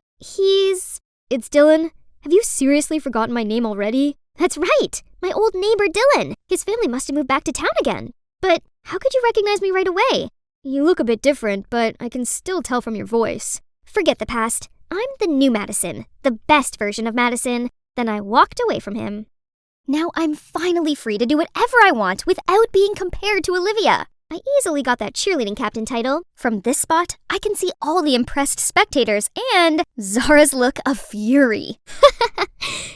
It's Dylan. Have you seriously forgotten my name already? That's right! My old neighbor Dylan. His family must have moved back to town again. But how could you recognize me right away? You look a bit different, but I can still tell from your voice. Forget the past. I'm the new Madison, the best version of Madison. Then I walked away from him. Now I'm finally free to do whatever I want without being compared to Olivia. I easily got that cheerleading captain title. From this spot, I can see all the impressed spectators and Zara's look of fury.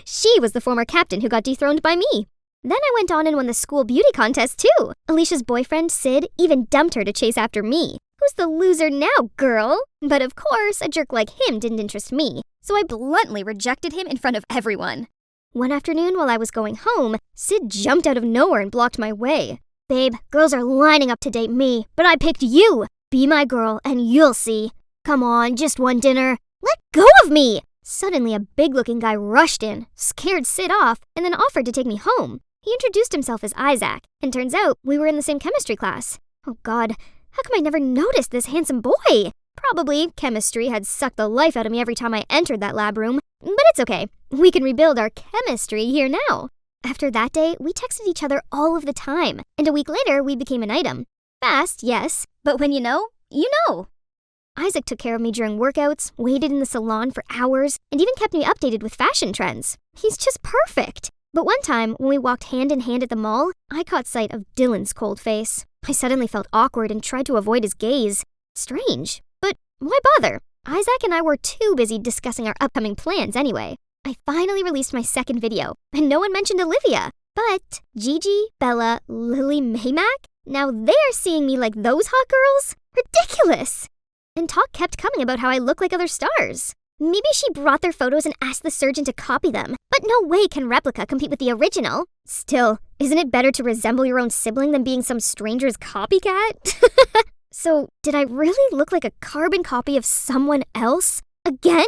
She was the former captain who got dethroned by me. Then I went on and won the school beauty contest too. Alicia's boyfriend, Sid, even dumped her to chase after me. Who's the loser now, girl? But of course, a jerk like him didn't interest me, so I bluntly rejected him in front of everyone. One afternoon while I was going home, Sid jumped out of nowhere and blocked my way. Babe, girls are lining up to date me, but I picked you. Be my girl and you'll see. Come on, just one dinner. Let go of me! Suddenly, a big-looking guy rushed in, scared Sid off, and then offered to take me home. He introduced himself as Isaac, and turns out we were in the same chemistry class. Oh God, how come I never noticed this handsome boy? Probably chemistry had sucked the life out of me every time I entered that lab room, but it's okay. We can rebuild our chemistry here now. After that day, we texted each other all of the time, and a week later, we became an item. Fast, yes, but when you know, you know. Isaac took care of me during workouts, waited in the salon for hours, and even kept me updated with fashion trends. He's just perfect. But one time, when we walked hand in hand at the mall, I caught sight of Dylan's cold face. I suddenly felt awkward and tried to avoid his gaze. Strange, but why bother? Isaac and I were too busy discussing our upcoming plans anyway. I finally released my second video, and no one mentioned Olivia. But Gigi, Bella, Lily, Maymac? Now they're seeing me like those hot girls? Ridiculous! And talk kept coming about how I look like other stars. Maybe she brought their photos and asked the surgeon to copy them, but no way can replica compete with the original. Still, isn't it better to resemble your own sibling than being some stranger's copycat? So, did I really look like a carbon copy of someone else? Again?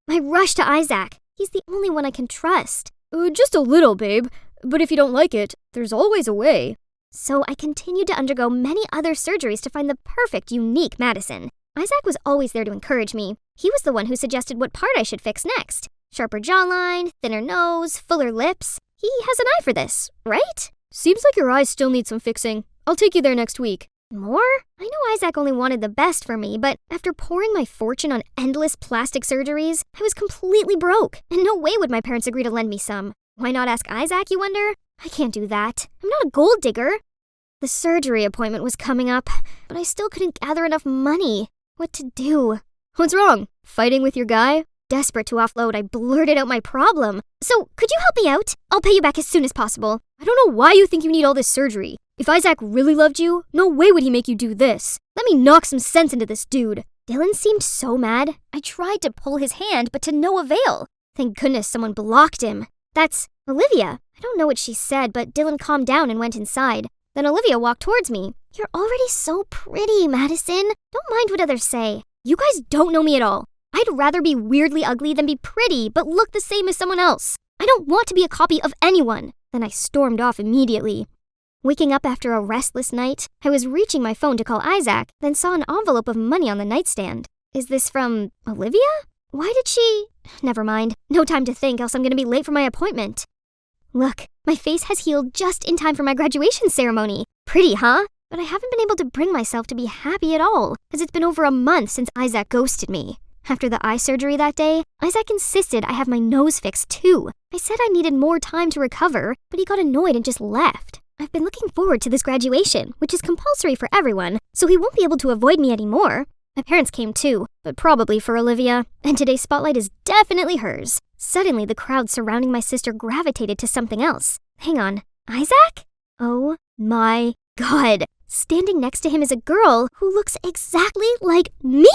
I rushed to Isaac. He's the only one I can trust. Just a little, babe. But if you don't like it, there's always a way. So I continued to undergo many other surgeries to find the perfect, unique Madison. Isaac was always there to encourage me. He was the one who suggested what part I should fix next. Sharper jawline, thinner nose, fuller lips. He has an eye for this, right? Seems like your eyes still need some fixing. I'll take you there next week. More? I know Isaac only wanted the best for me, but after pouring my fortune on endless plastic surgeries, I was completely broke, and no way would my parents agree to lend me some. Why not ask Isaac, you wonder? I can't do that. I'm not a gold digger. The surgery appointment was coming up, but I still couldn't gather enough money. What to do? What's wrong? Fighting with your guy? Desperate to offload, I blurted out my problem. So, could you help me out? I'll pay you back as soon as possible. I don't know why you think you need all this surgery. If Isaac really loved you, no way would he make you do this. Let me knock some sense into this dude. Dylan seemed so mad. I tried to pull his hand, but to no avail. Thank goodness someone blocked him. That's Olivia. I don't know what she said, but Dylan calmed down and went inside. Then Olivia walked towards me. You're already so pretty, Madison. Don't mind what others say. You guys don't know me at all. I'd rather be weirdly ugly than be pretty, but look the same as someone else. I don't want to be a copy of anyone. Then I stormed off immediately. Waking up after a restless night, I was reaching my phone to call Isaac, then saw an envelope of money on the nightstand. Is this from Olivia? Why did she... Never mind. No time to think, else I'm gonna be late for my appointment. Look, my face has healed just in time for my graduation ceremony. Pretty, huh? But I haven't been able to bring myself to be happy at all, as it's been over a month since Isaac ghosted me. After the eye surgery that day, Isaac insisted I have my nose fixed too. I said I needed more time to recover, but he got annoyed and just left. I've been looking forward to this graduation, which is compulsory for everyone, so he won't be able to avoid me anymore. My parents came too, but probably for Olivia, and today's spotlight is definitely hers. Suddenly, the crowd surrounding my sister gravitated to something else. Hang on, Isaac? Oh my God. Standing next to him is a girl who looks exactly like me,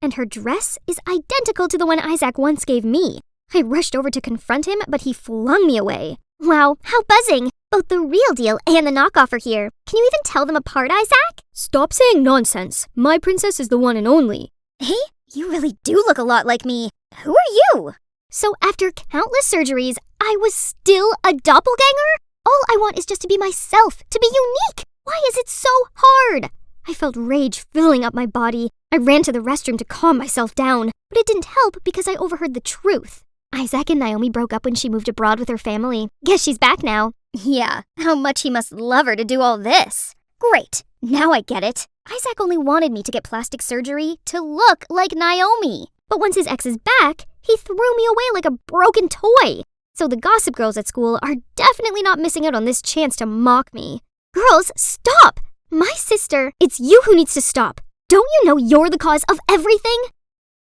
and her dress is identical to the one Isaac once gave me. I rushed over to confront him, but he flung me away. Wow, how buzzing! Both the real deal and the knockoff are here. Can you even tell them apart, Isaac? Stop saying nonsense. My princess is the one and only. Hey, you really do look a lot like me. Who are you? So after countless surgeries, I was still a doppelganger? All I want is just to be myself, to be unique. Why is it so hard? I felt rage filling up my body. I ran to the restroom to calm myself down, but it didn't help because I overheard the truth. Isaac and Naomi broke up when she moved abroad with her family. Guess she's back now. Yeah, how much he must love her to do all this. Great, now I get it. Isaac only wanted me to get plastic surgery to look like Naomi. But once his ex is back, he threw me away like a broken toy. So the gossip girls at school are definitely not missing out on this chance to mock me. Girls, stop! My sister, it's you who needs to stop. Don't you know you're the cause of everything?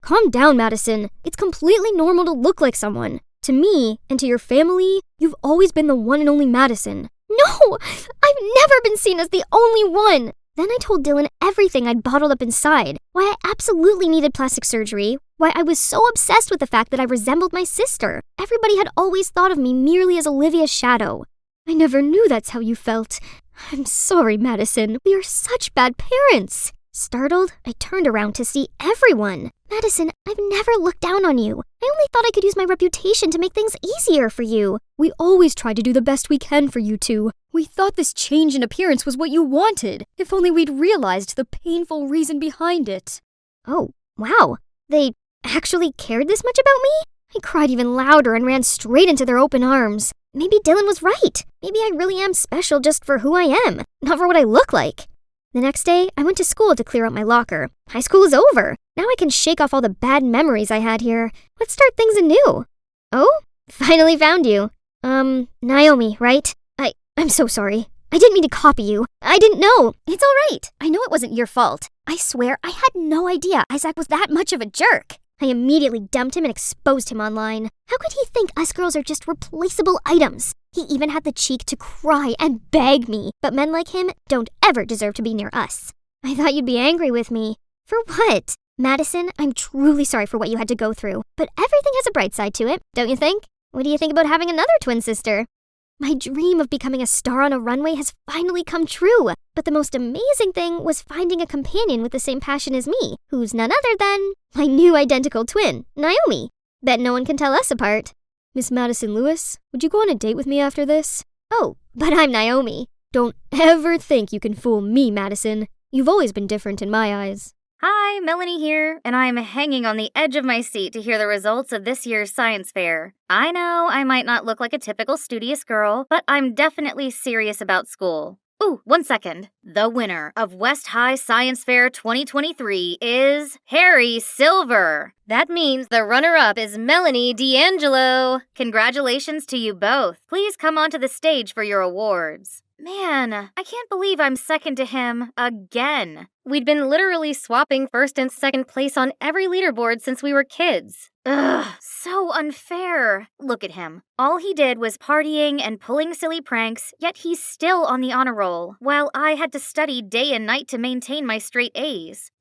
Calm down, Madison. It's completely normal to look like someone. To me, and to your family, you've always been the one and only Madison. No! I've never been seen as the only one! Then I told Dylan everything I'd bottled up inside, why I absolutely needed plastic surgery, why I was so obsessed with the fact that I resembled my sister. Everybody had always thought of me merely as Olivia's shadow. I never knew that's how you felt. I'm sorry, Madison. We are such bad parents. Startled, I turned around to see everyone. Madison, I've never looked down on you. I only thought I could use my reputation to make things easier for you. We always try to do the best we can for you two. We thought this change in appearance was what you wanted. If only we'd realized the painful reason behind it. Oh, wow. They actually cared this much about me? I cried even louder and ran straight into their open arms. Maybe Dylan was right. Maybe I really am special just for who I am, not for what I look like. The next day, I went to school to clear out my locker. High school is over. Now I can shake off all the bad memories I had here. Let's start things anew. Oh? Finally found you. Naomi, right? I'm so sorry. I didn't mean to copy you. I didn't know. It's all right. I know it wasn't your fault. I swear, I had no idea Isaac was that much of a jerk. I immediately dumped him and exposed him online. How could he think us girls are just replaceable items? He even had the cheek to cry and beg me, but men like him don't ever deserve to be near us. I thought you'd be angry with me. For what? Madison, I'm truly sorry for what you had to go through, but everything has a bright side to it, don't you think? What do you think about having another twin sister? My dream of becoming a star on a runway has finally come true, but the most amazing thing was finding a companion with the same passion as me, who's none other than my new identical twin, Naomi. Bet no one can tell us apart. Miss Madison Lewis, would you go on a date with me after this? Oh, but I'm Naomi. Don't ever think you can fool me, Madison. You've always been different in my eyes. Hi, Melanie here, and I'm hanging on the edge of my seat to hear the results of this year's science fair. I know I might not look like a typical studious girl, but I'm definitely serious about school. Ooh, 1 second. The winner of West High Science Fair 2023 is Harry Silver. That means the runner-up is Melanie D'Angelo. Congratulations to you both. Please come onto the stage for your awards. Man, I can't believe I'm second to him again. We'd been literally swapping first and second place on every leaderboard since we were kids. Ugh, so unfair. Look at him. All he did was partying and pulling silly pranks, yet he's still on the honor roll, while I had to study day and night to maintain my straight A's.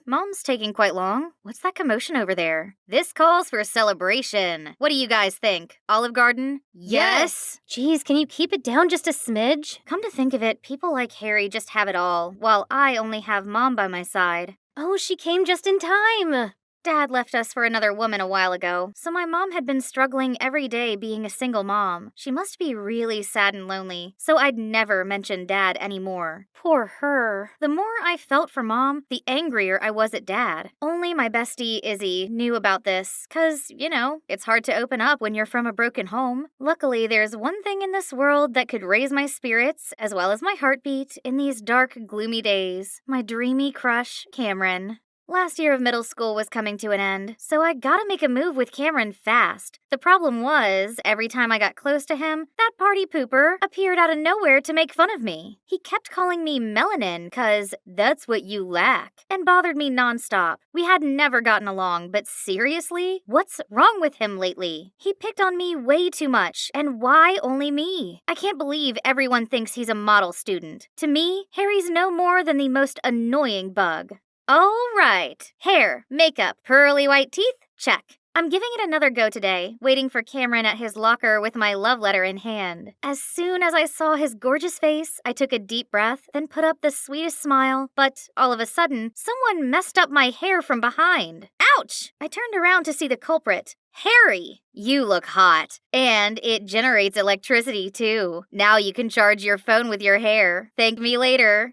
Mom's taking quite long. What's that commotion over there? This calls for celebration. What do you guys think? Olive Garden? Yes! Geez, can you keep it down just a smidge? Come to think of it, people like Harry just have it all, while I only have Mom by my side. Oh, she came just in time! Dad left us for another woman a while ago, so my mom had been struggling every day being a single mom. She must be really sad and lonely, so I'd never mention Dad anymore. Poor her. The more I felt for Mom, the angrier I was at Dad. Only my bestie, Izzy, knew about this, 'cause, you know, it's hard to open up when you're from a broken home. Luckily, there's one thing in this world that could raise my spirits, as well as my heartbeat, in these dark, gloomy days. My dreamy crush, Cameron. Last year of middle school was coming to an end, so I gotta make a move with Cameron fast. The problem was, every time I got close to him, that party pooper appeared out of nowhere to make fun of me. He kept calling me melanin, 'cause that's what you lack, and bothered me nonstop. We had never gotten along, but seriously? What's wrong with him lately? He picked on me way too much, and why only me? I can't believe everyone thinks he's a model student. To me, Harry's no more than the most annoying bug. All right. Hair, makeup, pearly white teeth, check. I'm giving it another go today, waiting for Cameron at his locker with my love letter in hand. As soon as I saw his gorgeous face, I took a deep breath, then put up the sweetest smile, but all of a sudden, someone messed up my hair from behind. Ouch! I turned around to see the culprit. Harry, you look hot. And it generates electricity, too. Now you can charge your phone with your hair. Thank me later.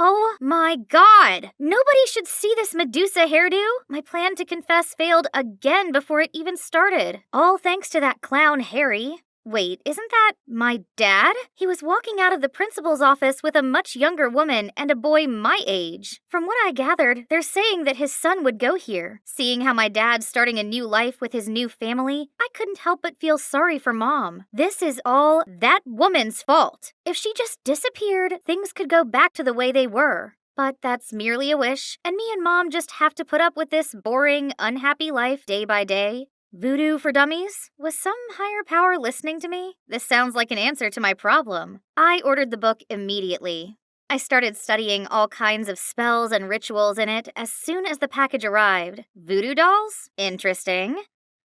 Oh my god! Nobody should see this Medusa hairdo. My plan to confess failed again before it even started. All thanks to that clown Harry. Wait, isn't that my dad? He was walking out of the principal's office with a much younger woman and a boy my age. From what I gathered, they're saying that his son would go here. Seeing how my dad's starting a new life with his new family, I couldn't help but feel sorry for Mom. This is all that woman's fault. If she just disappeared, things could go back to the way they were. But that's merely a wish, and me and Mom just have to put up with this boring, unhappy life day by day. Voodoo for dummies? Was some higher power listening to me? This sounds like an answer to my problem. I ordered the book immediately. I started studying all kinds of spells and rituals in it as soon as the package arrived. Voodoo dolls? Interesting.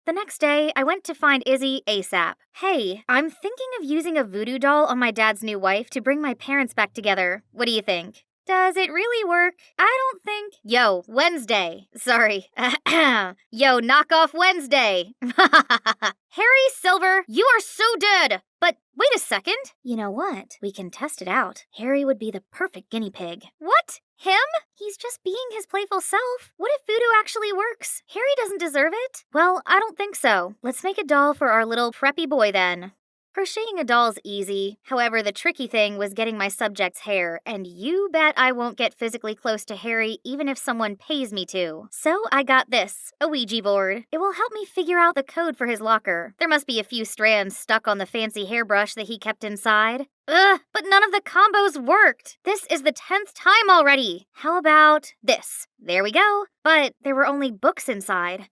The next day, I went to find Izzy ASAP. Hey, I'm thinking of using a voodoo doll on my dad's new wife to bring my parents back together. What do you think? Does it really work? I don't think. Yo, Wednesday. Sorry. Yo, knock off Wednesday. Harry Silver, you are so dead. But wait a second. You know what? We can test it out. Harry would be the perfect guinea pig. What? Him? He's just being his playful self. What if voodoo actually works? Harry doesn't deserve it. Well, I don't think so. Let's make a doll for our little preppy boy then. Crocheting a doll's easy. However, the tricky thing was getting my subject's hair, and you bet I won't get physically close to Harry even if someone pays me to. So I got this, a Ouija board. It will help me figure out the code for his locker. There must be a few strands stuck on the fancy hairbrush that he kept inside. Ugh, but none of the combos worked. This is the 10th time already. How about this? There we go. But there were only books inside.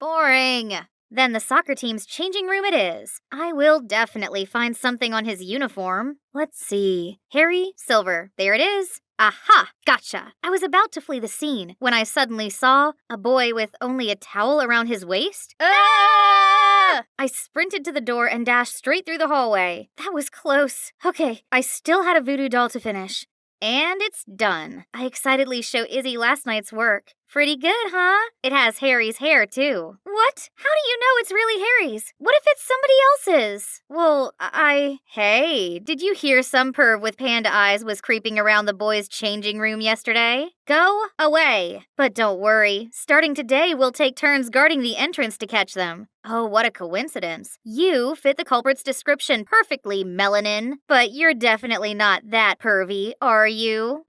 Boring. Then the soccer team's changing room it is. I will definitely find something on his uniform. Let's see. Harry Silver. There it is. Aha! Gotcha! I was about to flee the scene when I suddenly saw a boy with only a towel around his waist. Ah! I sprinted to the door and dashed straight through the hallway. That was close. Okay, I still had a voodoo doll to finish. And it's done. I excitedly show Izzy last night's work. Pretty good, huh? It has Harry's hair, too. What? How do you know it's really Harry's? What if it's somebody else's? Well, Hey, did you hear some perv with panda eyes was creeping around the boys' changing room yesterday? Go away. But don't worry. Starting today, we'll take turns guarding the entrance to catch them. Oh, what a coincidence. You fit the culprit's description perfectly, Melanin. But you're definitely not that pervy, are you?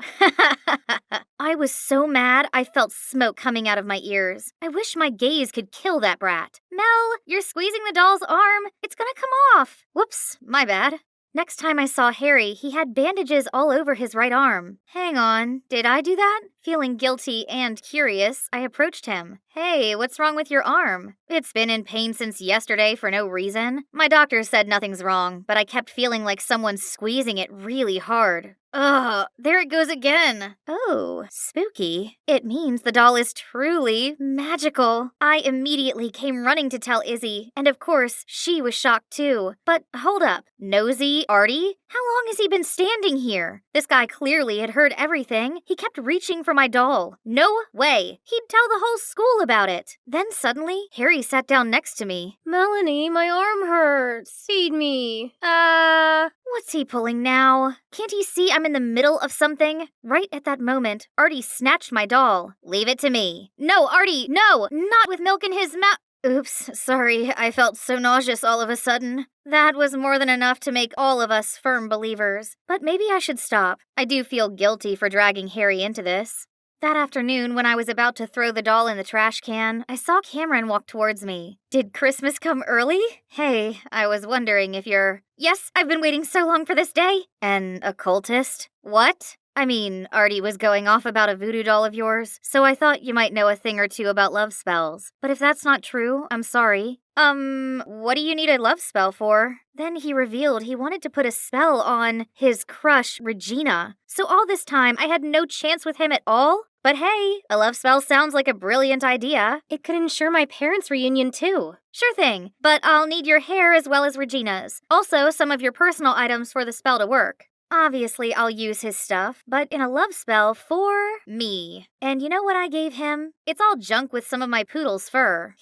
I was so mad I felt smoke coming out of my ears. I wish my gaze could kill that brat. Mel, you're squeezing the doll's arm. It's gonna come off. Whoops, my bad. Next time I saw Harry, he had bandages all over his right arm. Hang on, did I do that? Feeling guilty and curious, I approached him. Hey, what's wrong with your arm? It's been in pain since yesterday for no reason. My doctor said nothing's wrong, but I kept feeling like someone's squeezing it really hard. Ugh, there it goes again. Oh, spooky. It means the doll is truly magical. I immediately came running to tell Izzy, and of course, she was shocked too. But hold up, nosy Artie? How long has he been standing here? This guy clearly had heard everything. He kept reaching for my doll. No way. He'd tell the whole school about it. Then suddenly, Harry sat down next to me. Melanie, my arm hurts. Feed me. What's he pulling now? Can't he see I'm in the middle of something? Right at that moment, Artie snatched my doll. Leave it to me. No, Artie, no! Not with milk in his mouth. Oops, sorry, I felt so nauseous all of a sudden. That was more than enough to make all of us firm believers. But maybe I should stop. I do feel guilty for dragging Harry into this. That afternoon, when I was about to throw the doll in the trash can, I saw Cameron walk towards me. Did Christmas come early? Hey, I was wondering if you're... Yes, I've been waiting so long for this day. An occultist? What? I mean, Artie was going off about a voodoo doll of yours, so I thought you might know a thing or two about love spells. But if that's not true, I'm sorry. What do you need a love spell for? Then he revealed he wanted to put a spell on his crush, Regina. So all this time, I had no chance with him at all? But hey, a love spell sounds like a brilliant idea. It could ensure my parents' reunion too. Sure thing, but I'll need your hair as well as Regina's. Also, some of your personal items for the spell to work. Obviously, I'll use his stuff, but in a love spell for me. And you know what I gave him? It's all junk with some of my poodle's fur.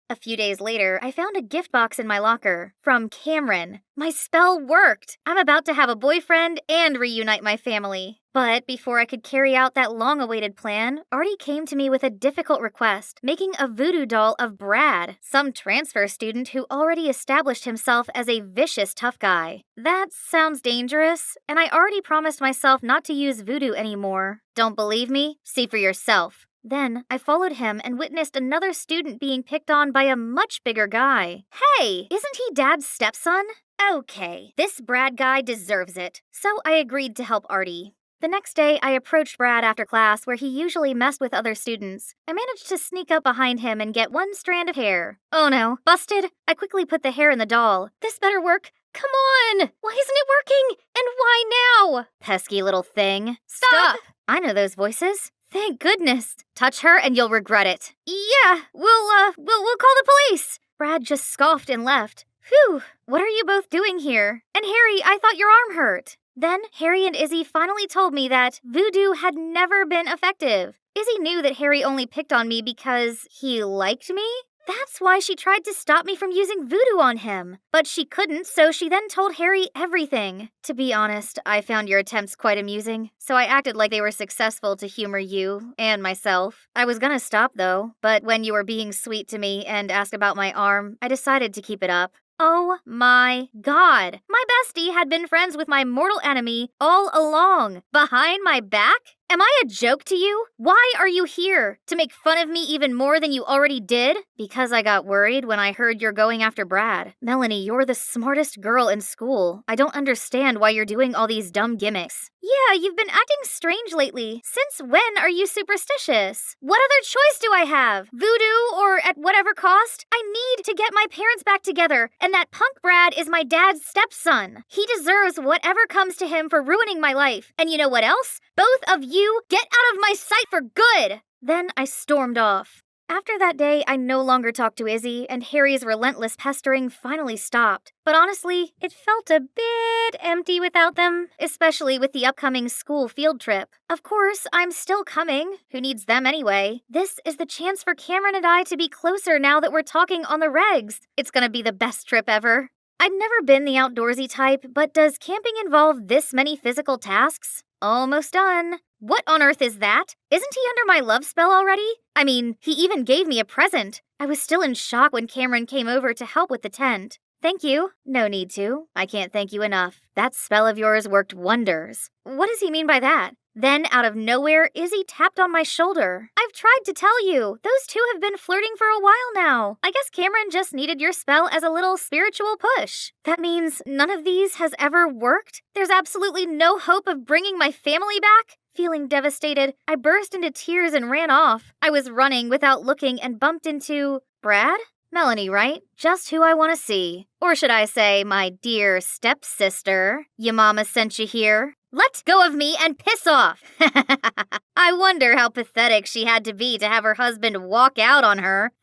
A few days later, I found a gift box in my locker from Cameron. My spell worked! I'm about to have a boyfriend and reunite my family. But before I could carry out that long-awaited plan, Artie came to me with a difficult request, making a voodoo doll of Brad, some transfer student who already established himself as a vicious tough guy. That sounds dangerous, and I already promised myself not to use voodoo anymore. Don't believe me? See for yourself. Then I followed him and witnessed another student being picked on by a much bigger guy. Hey, isn't he Dad's stepson? Okay, this Brad guy deserves it. So I agreed to help Artie. The next day, I approached Brad after class where he usually messed with other students. I managed to sneak up behind him and get one strand of hair. Oh no, busted! I quickly put the hair in the doll. This better work. Come on! Why isn't it working? And why now? Pesky little thing. Stop! I know those voices. Thank goodness. Touch her and you'll regret it. Yeah, we'll call the police. Brad just scoffed and left. Phew, what are you both doing here? And Harry, I thought your arm hurt. Then Harry and Izzy finally told me that voodoo had never been effective. Izzy knew that Harry only picked on me because he liked me? That's why she tried to stop me from using voodoo on him. But she couldn't, so she then told Harry everything. To be honest, I found your attempts quite amusing, so I acted like they were successful to humor you and myself. I was gonna stop though, but when you were being sweet to me and asked about my arm, I decided to keep it up. Oh my god! My bestie had been friends with my mortal enemy all along. Behind my back? Am I a joke to you? Why are you here? To make fun of me even more than you already did? Because I got worried when I heard you're going after Brad. Melanie, you're the smartest girl in school. I don't understand why you're doing all these dumb gimmicks. Yeah, you've been acting strange lately. Since when are you superstitious? What other choice do I have? Voodoo or at whatever cost? I need to get my parents back together, and that punk Brad is my dad's stepson. He deserves whatever comes to him for ruining my life. And you know what else? Both of you get out of my sight for good! Then I stormed off. After that day, I no longer talked to Izzy, and Harry's relentless pestering finally stopped. But honestly, it felt a bit empty without them, especially with the upcoming school field trip. Of course, I'm still coming. Who needs them anyway? This is the chance for Cameron and I to be closer now that we're talking on the regs. It's gonna be the best trip ever. I'd never been the outdoorsy type, but does camping involve this many physical tasks? Almost done. What on earth is that? Isn't he under my love spell already? I mean, he even gave me a present. I was still in shock when Cameron came over to help with the tent. Thank you. No need to. I can't thank you enough. That spell of yours worked wonders. What does he mean by that? Then, out of nowhere, Izzy tapped on my shoulder. I've tried to tell you. Those two have been flirting for a while now. I guess Cameron just needed your spell as a little spiritual push. That means none of these has ever worked? There's absolutely no hope of bringing my family back? Feeling devastated, I burst into tears and ran off. I was running without looking and bumped into Brad? Melanie, right? Just who I want to see. Or should I say, my dear stepsister. Your mama sent you here. Let go of me and piss off! I wonder how pathetic she had to be to have her husband walk out on her.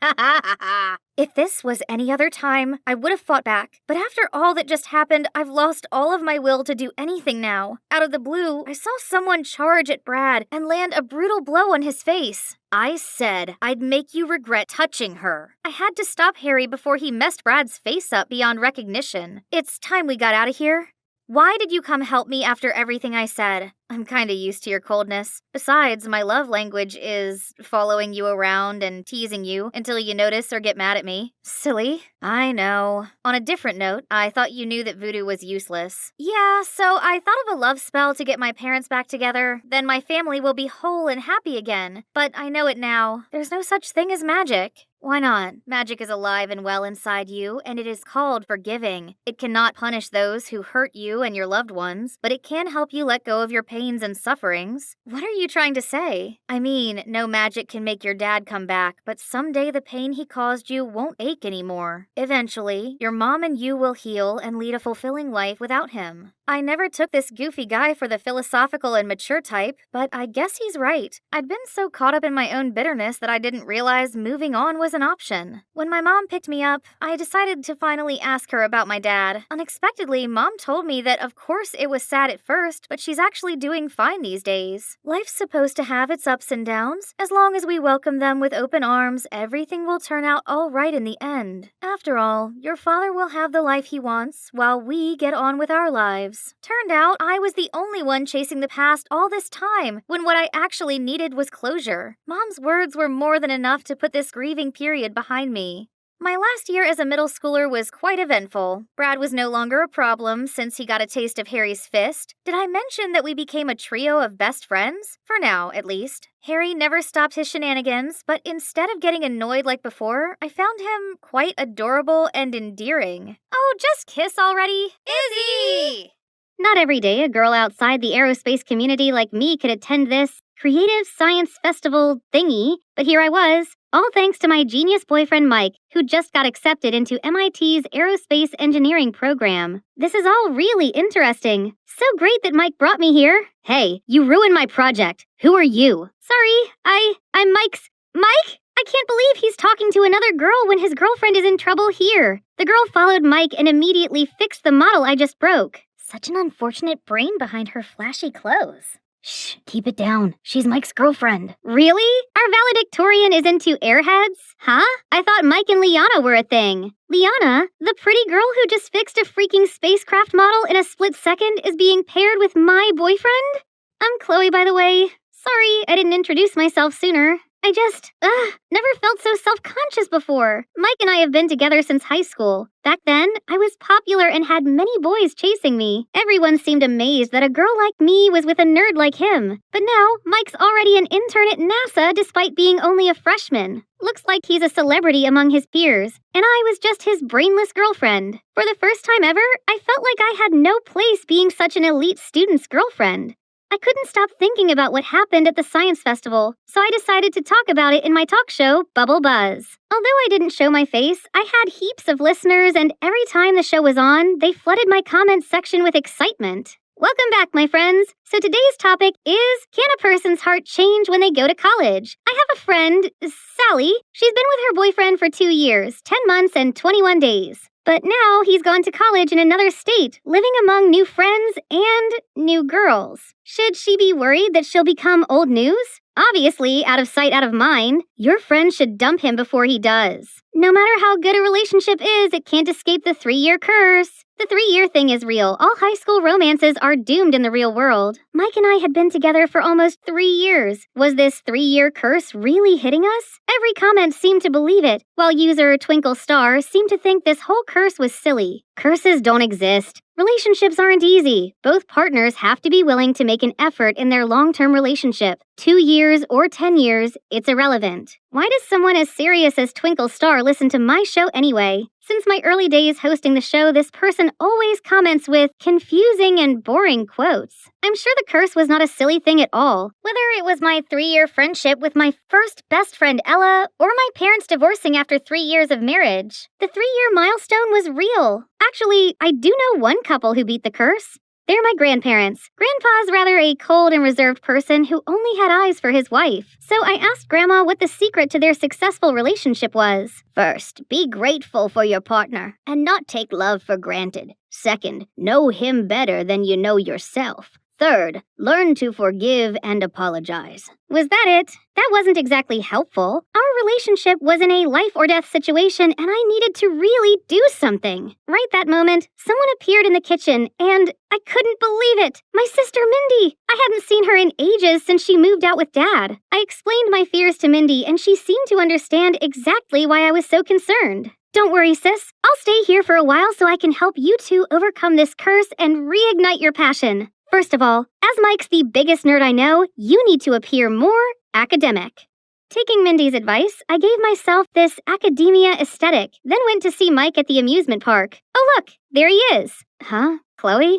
If this was any other time, I would have fought back. But after all that just happened, I've lost all of my will to do anything now. Out of the blue, I saw someone charge at Brad and land a brutal blow on his face. I said I'd make you regret touching her. I had to stop Harry before he messed Brad's face up beyond recognition. It's time we got out of here. Why did you come help me after everything I said? I'm kinda used to your coldness. Besides, my love language is following you around and teasing you until you notice or get mad at me. Silly. I know. On a different note, I thought you knew that voodoo was useless. Yeah, so I thought of a love spell to get my parents back together. Then my family will be whole and happy again. But I know it now. There's no such thing as magic. Why not? Magic is alive and well inside you, and it is called forgiving. It cannot punish those who hurt you and your loved ones, but it can help you let go of your pains and sufferings. What are you trying to say? I mean, no magic can make your dad come back, but someday the pain he caused you won't ache anymore. Eventually, your mom and you will heal and lead a fulfilling life without him. I never took this goofy guy for the philosophical and mature type, but I guess he's right. I'd been so caught up in my own bitterness that I didn't realize moving on was was an option. When my mom picked me up, I decided to finally ask her about my dad. Unexpectedly, Mom told me that of course it was sad at first, but she's actually doing fine these days. Life's supposed to have its ups and downs. As long as we welcome them with open arms, everything will turn out all right in the end. After all, your father will have the life he wants, while we get on with our lives. Turned out I was the only one chasing the past all this time, when what I actually needed was closure. Mom's words were more than enough to put this grieving period behind me. My last year as a middle schooler was quite eventful. Brad was no longer a problem since he got a taste of Harry's fist. Did I mention that we became a trio of best friends? For now, at least. Harry never stopped his shenanigans, but instead of getting annoyed like before, I found him quite adorable and endearing. Oh, just kiss already. Izzy! Not every day a girl outside the aerospace community like me could attend this creative science festival thingy, but here I was, all thanks to my genius boyfriend Mike, who just got accepted into MIT's aerospace engineering program. This is all really interesting. So great that Mike brought me here. Hey, you ruined my project. Who are you? Sorry, I'm Mike's... Mike? I can't believe he's talking to another girl when his girlfriend is in trouble here. The girl followed Mike and immediately fixed the model I just broke. Such an unfortunate brain behind her flashy clothes. Shh, keep it down. She's Mike's girlfriend. Really? Our valedictorian is into airheads? Huh? I thought Mike and Liana were a thing. Liana, the pretty girl who just fixed a freaking spacecraft model in a split second, is being paired with my boyfriend? I'm Chloe, by the way. Sorry, I didn't introduce myself sooner. I just, never felt so self-conscious before. Mike and I have been together since high school. Back then, I was popular and had many boys chasing me. Everyone seemed amazed that a girl like me was with a nerd like him. But now, Mike's already an intern at NASA despite being only a freshman. Looks like he's a celebrity among his peers, and I was just his brainless girlfriend. For the first time ever, I felt like I had no place being such an elite student's girlfriend. I couldn't stop thinking about what happened at the science festival, so I decided to talk about it in my talk show, Bubble Buzz. Although I didn't show my face, I had heaps of listeners, and every time the show was on, they flooded my comments section with excitement. Welcome back, my friends. So today's topic is, can a person's heart change when they go to college? I have a friend, Sally. She's been with her boyfriend for 2 years, 10 months, and 21 days. But now he's gone to college in another state, living among new friends and new girls. Should she be worried that she'll become old news? Obviously, out of sight, out of mind. Your friend should dump him before he does. No matter how good a relationship is, it can't escape the 3-year curse. The 3-year thing is real. All high school romances are doomed in the real world. Mike and I had been together for almost 3 years. Was this 3-year curse really hitting us? Every comment seemed to believe it, while user Twinkle Star seemed to think this whole curse was silly. Curses don't exist. Relationships aren't easy. Both partners have to be willing to make an effort in their long-term relationship. 2 years or 10 years, it's irrelevant. Why does someone as serious as Twinkle Star listen to my show anyway? Since my early days hosting the show, this person always comments with confusing and boring quotes. I'm sure the curse was not a silly thing at all. Whether it was my 3-year friendship with my first best friend Ella, or my parents divorcing after 3 years of marriage, the 3-year milestone was real. Actually, I do know one couple who beat the curse. They're my grandparents. Grandpa's rather a cold and reserved person who only had eyes for his wife. So I asked Grandma what the secret to their successful relationship was. First, be grateful for your partner and not take love for granted. Second, know him better than you know yourself. Third, learn to forgive and apologize. Was that it? That wasn't exactly helpful. Our relationship was in a life or death situation and I needed to really do something. Right that moment, someone appeared in the kitchen and I couldn't believe it. My sister Mindy. I hadn't seen her in ages since she moved out with Dad. I explained my fears to Mindy and she seemed to understand exactly why I was so concerned. Don't worry, sis. I'll stay here for a while so I can help you two overcome this curse and reignite your passion. First of all, as Mike's the biggest nerd I know, you need to appear more academic. Taking Mindy's advice, I gave myself this academia aesthetic, then went to see Mike at the amusement park. Oh look, there he is. Huh? Chloe?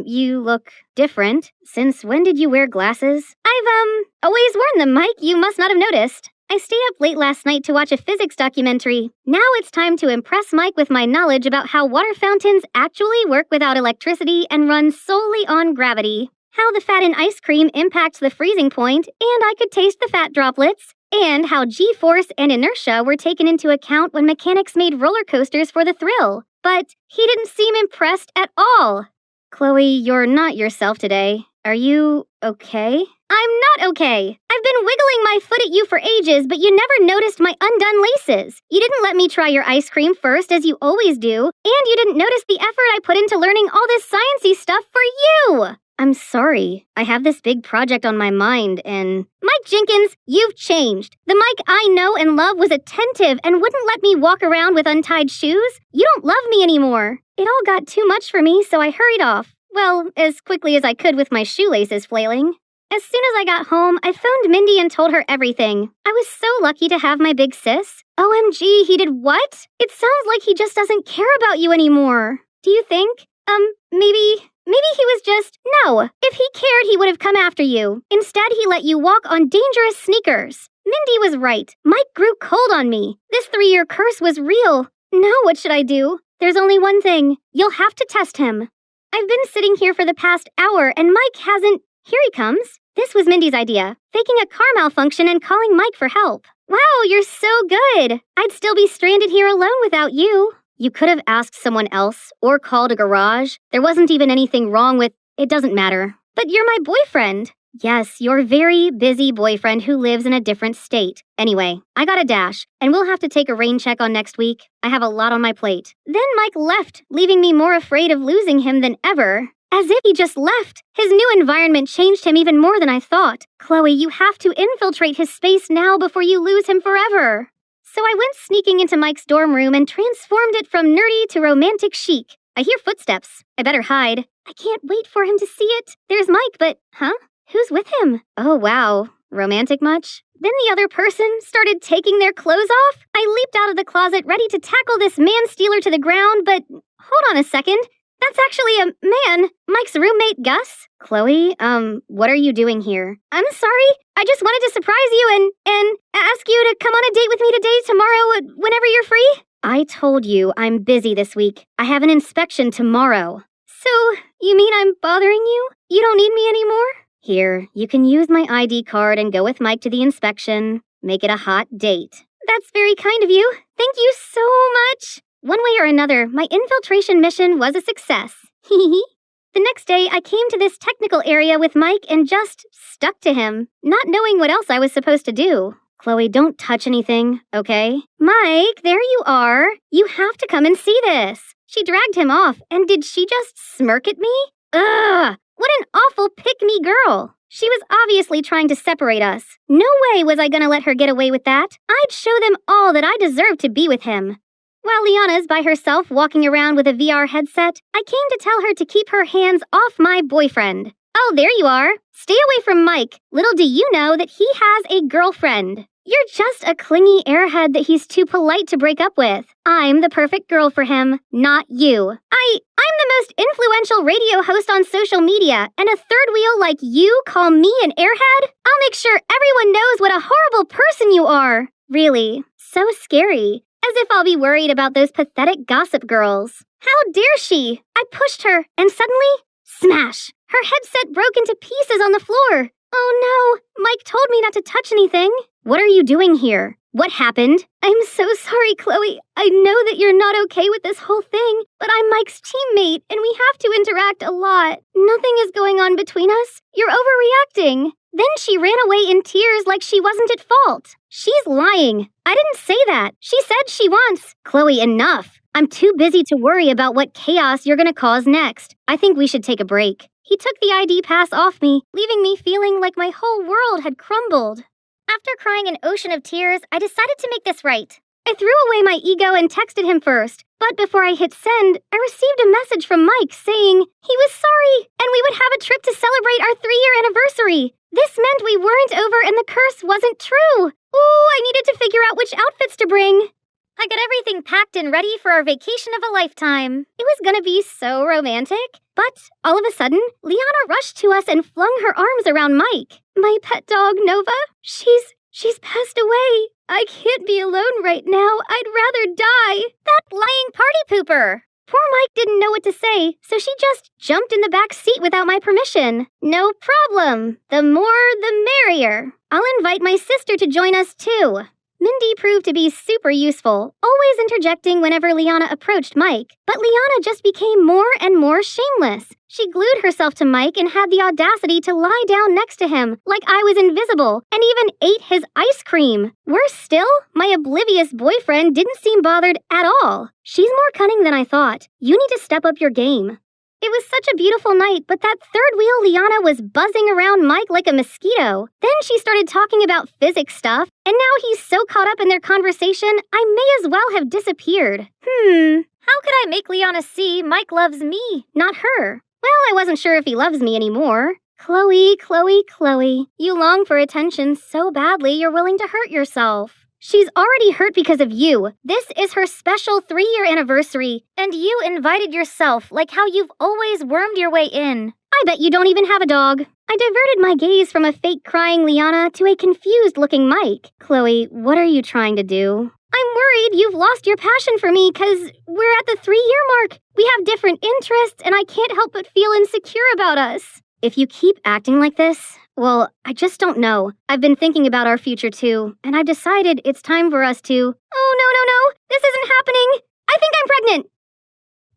You look different. Since when did you wear glasses? I've, always worn them, Mike. You must not have noticed. I stayed up late last night to watch a physics documentary. Now it's time to impress Mike with my knowledge about how water fountains actually work without electricity and run solely on gravity. How the fat in ice cream impacts the freezing point, and I could taste the fat droplets. and how G-force and inertia were taken into account when mechanics made roller coasters for the thrill. But he didn't seem impressed at all. Chloe, you're not yourself today. Are you okay? I'm not okay. I've been wiggling my foot at you for ages, but you never noticed my undone laces. You didn't let me try your ice cream first, as you always do, and you didn't notice the effort I put into learning all this sciencey stuff for you. I'm sorry. I have this big project on my mind, and... Mike Jenkins, you've changed. The Mike I know and love was attentive and wouldn't let me walk around with untied shoes. You don't love me anymore. It all got too much for me, so I hurried off. Well, as quickly as I could with my shoelaces flailing. As soon as I got home, I phoned Mindy and told her everything. I was so lucky to have my big sis. OMG, he did what? It sounds like he just doesn't care about you anymore. Do you think? Maybe he was just... No, if he cared, he would have come after you. Instead, he let you walk on dangerous sneakers. Mindy was right. Mike grew cold on me. This 3-year curse was real. Now what should I do? There's only one thing. You'll have to test him. I've been sitting here for the past hour, and Mike hasn't... Here he comes. This was Mindy's idea, faking a car malfunction and calling Mike for help. Wow, you're so good. I'd still be stranded here alone without you. You could have asked someone else, or called a garage. There wasn't even anything wrong with... It doesn't matter. But you're my boyfriend. Yes, your very busy boyfriend who lives in a different state. Anyway, I got a dash, and we'll have to take a rain check on next week. I have a lot on my plate. Then Mike left, leaving me more afraid of losing him than ever. As if he just left. His new environment changed him even more than I thought. Chloe, you have to infiltrate his space now before you lose him forever. So I went sneaking into Mike's dorm room and transformed it from nerdy to romantic chic. I hear footsteps. I better hide. I can't wait for him to see it. There's Mike, but... Huh? Who's with him? Oh, wow. Romantic much? Then the other person started taking their clothes off. I leaped out of the closet ready to tackle this man-stealer to the ground, but... Hold on a second. That's actually a man. Mike's roommate, Gus. Chloe, what are you doing here? I'm sorry. I just wanted to surprise you and ask you to come on a date with me today, tomorrow, whenever you're free. I told you I'm busy this week. I have an inspection tomorrow. So, you mean I'm bothering you? You don't need me anymore? Here, you can use my ID card and go with Mike to the inspection. Make it a hot date. That's very kind of you. Thank you so much. One way or another, my infiltration mission was a success. The next day, I came to this technical area with Mike and just stuck to him, not knowing what else I was supposed to do. Chloe, don't touch anything, okay? Mike, there you are. You have to come and see this. She dragged him off, and did she just smirk at me? Ugh! What an awful pick-me girl. She was obviously trying to separate us. No way was I gonna let her get away with that. I'd show them all that I deserved to be with him. While Liana's by herself walking around with a VR headset, I came to tell her to keep her hands off my boyfriend. Oh, there you are. Stay away from Mike. Little do you know that he has a girlfriend. You're just a clingy airhead that he's too polite to break up with. I'm the perfect girl for him, not you. I'm the most influential radio host on social media, and a third wheel like you call me an airhead? I'll make sure everyone knows what a horrible person you are. Really, so scary. As if I'll be worried about those pathetic gossip girls. How dare she? I pushed her, and suddenly, smash! Her headset broke into pieces on the floor. Oh no, Mike told me not to touch anything. What are you doing here? What happened? I'm so sorry, Chloe. I know that you're not okay with this whole thing, but I'm Mike's teammate, and we have to interact a lot. Nothing is going on between us. You're overreacting. Then she ran away in tears like she wasn't at fault. She's lying. I didn't say that. She said she wants. Chloe, enough. I'm too busy to worry about what chaos you're gonna cause next. I think we should take a break. He took the ID pass off me, leaving me feeling like my whole world had crumbled. After crying an ocean of tears, I decided to make this right. I threw away my ego and texted him first, but before I hit send, I received a message from Mike saying he was sorry and we would have a trip to celebrate our 3-year anniversary. This meant we weren't over and the curse wasn't true. Ooh, I needed to figure out which outfits to bring. I got everything packed and ready for our vacation of a lifetime. It was gonna be so romantic. But all of a sudden, Liana rushed to us and flung her arms around Mike. My pet dog, Nova, she's passed away. I can't be alone right now. I'd rather die. That lying party pooper. Poor Mike didn't know what to say, so she just jumped in the back seat without my permission. No problem. The more, the merrier. I'll invite my sister to join us too. Mindy proved to be super useful, always interjecting whenever Liana approached Mike. But Liana just became more and more shameless. She glued herself to Mike and had the audacity to lie down next to him, like I was invisible, and even ate his ice cream. Worse still, my oblivious boyfriend didn't seem bothered at all. She's more cunning than I thought. You need to step up your game. It was such a beautiful night, but that third wheel Liana was buzzing around Mike like a mosquito. Then she started talking about physics stuff, and now he's so caught up in their conversation, I may as well have disappeared. How could I make Liana see Mike loves me, not her? Well, I wasn't sure if he loves me anymore. Chloe, you long for attention so badly you're willing to hurt yourself. She's already hurt because of you. This is her special 3-year anniversary, and you invited yourself like how you've always wormed your way in. I bet you don't even have a dog. I diverted my gaze from a fake crying Liana to a confused-looking Mike. Chloe, what are you trying to do? I'm worried you've lost your passion for me because we're at the 3-year mark. We have different interests, and I can't help but feel insecure about us. If you keep acting like this, well, I just don't know. I've been thinking about our future too, and I've decided it's time for us to... Oh, no, this isn't happening. I think I'm pregnant.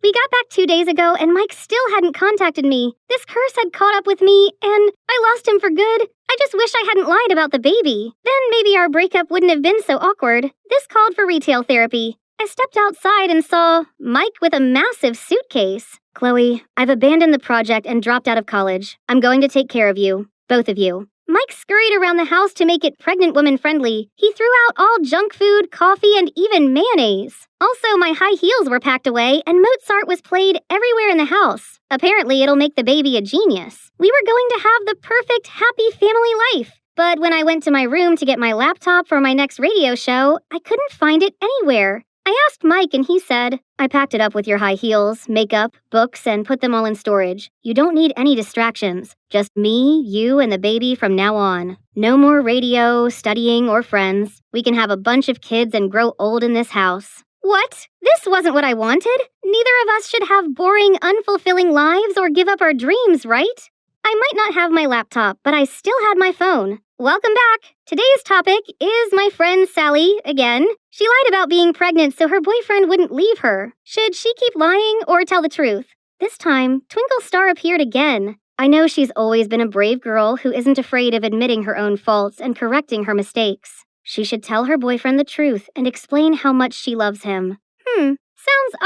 We got back 2 days ago, and Mike still hadn't contacted me. This curse had caught up with me, and I lost him for good. I just wish I hadn't lied about the baby. Then maybe our breakup wouldn't have been so awkward. This called for retail therapy. I stepped outside and saw Mike with a massive suitcase. Chloe, I've abandoned the project and dropped out of college. I'm going to take care of you. Both of you. Mike scurried around the house to make it pregnant woman friendly. He threw out all junk food, coffee, and even mayonnaise. Also, my high heels were packed away, and Mozart was played everywhere in the house. Apparently, it'll make the baby a genius. We were going to have the perfect, happy family life. But when I went to my room to get my laptop for my next radio show, I couldn't find it anywhere. I asked Mike and he said, I packed it up with your high heels, makeup, books, and put them all in storage. You don't need any distractions. Just me, you, and the baby from now on. No more radio, studying, or friends. We can have a bunch of kids and grow old in this house. What? This wasn't what I wanted. Neither of us should have boring, unfulfilling lives or give up our dreams, right? I might not have my laptop, but I still had my phone. Welcome back. Today's topic is my friend Sally, again. She lied about being pregnant so her boyfriend wouldn't leave her. Should she keep lying or tell the truth? This time, Twinkle Star appeared again. I know she's always been a brave girl who isn't afraid of admitting her own faults and correcting her mistakes. She should tell her boyfriend the truth and explain how much she loves him. Sounds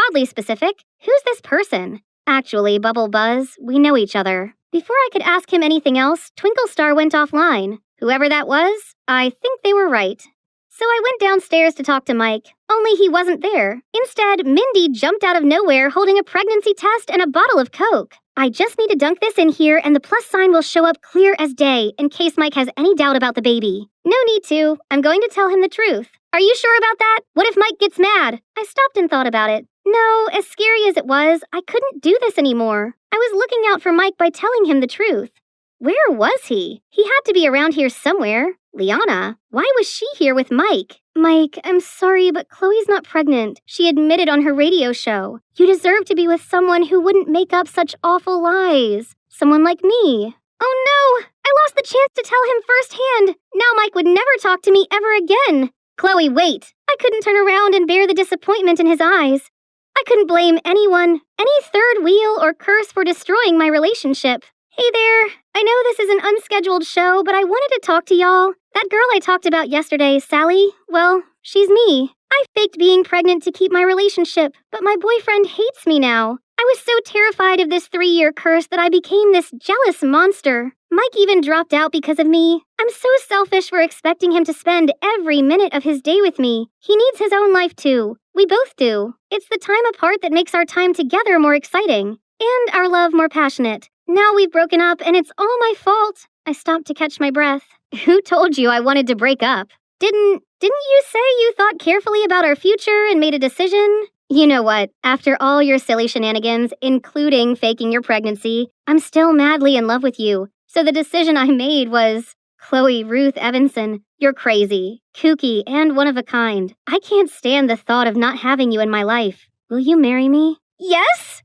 oddly specific. Who's this person? Actually, Bubble Buzz, we know each other. Before I could ask him anything else, Twinkle Star went offline. Whoever that was, I think they were right. So I went downstairs to talk to Mike, only he wasn't there. Instead, Mindy jumped out of nowhere holding a pregnancy test and a bottle of Coke. I just need to dunk this in here and the plus sign will show up clear as day in case Mike has any doubt about the baby. No need to. I'm going to tell him the truth. Are you sure about that? What if Mike gets mad? I stopped and thought about it. No, as scary as it was, I couldn't do this anymore. I was looking out for Mike by telling him the truth. Where was he? He had to be around here somewhere. Liana, why was she here with Mike? Mike, I'm sorry, but Chloe's not pregnant. She admitted on her radio show. You deserve to be with someone who wouldn't make up such awful lies. Someone like me. Oh no! I lost the chance to tell him firsthand. Now Mike would never talk to me ever again. Chloe, wait! I couldn't turn around and bear the disappointment in his eyes. I couldn't blame anyone, any third wheel or curse for destroying my relationship. Hey there, I know this is an unscheduled show, but I wanted to talk to y'all. That girl I talked about yesterday, Sally, well, she's me. I faked being pregnant to keep my relationship, but my boyfriend hates me now. I was so terrified of this 3-year curse that I became this jealous monster. Mike even dropped out because of me. I'm so selfish for expecting him to spend every minute of his day with me. He needs his own life too. We both do. It's the time apart that makes our time together more exciting, and our love more passionate. Now we've broken up and it's all my fault. I stopped to catch my breath. Who told you I wanted to break up? Didn't you say you thought carefully about our future and made a decision? You know what? After all your silly shenanigans, including faking your pregnancy, I'm still madly in love with you. So the decision I made was, Chloe Ruth Evanson, you're crazy, kooky, and one of a kind. I can't stand the thought of not having you in my life. Will you marry me? Yes?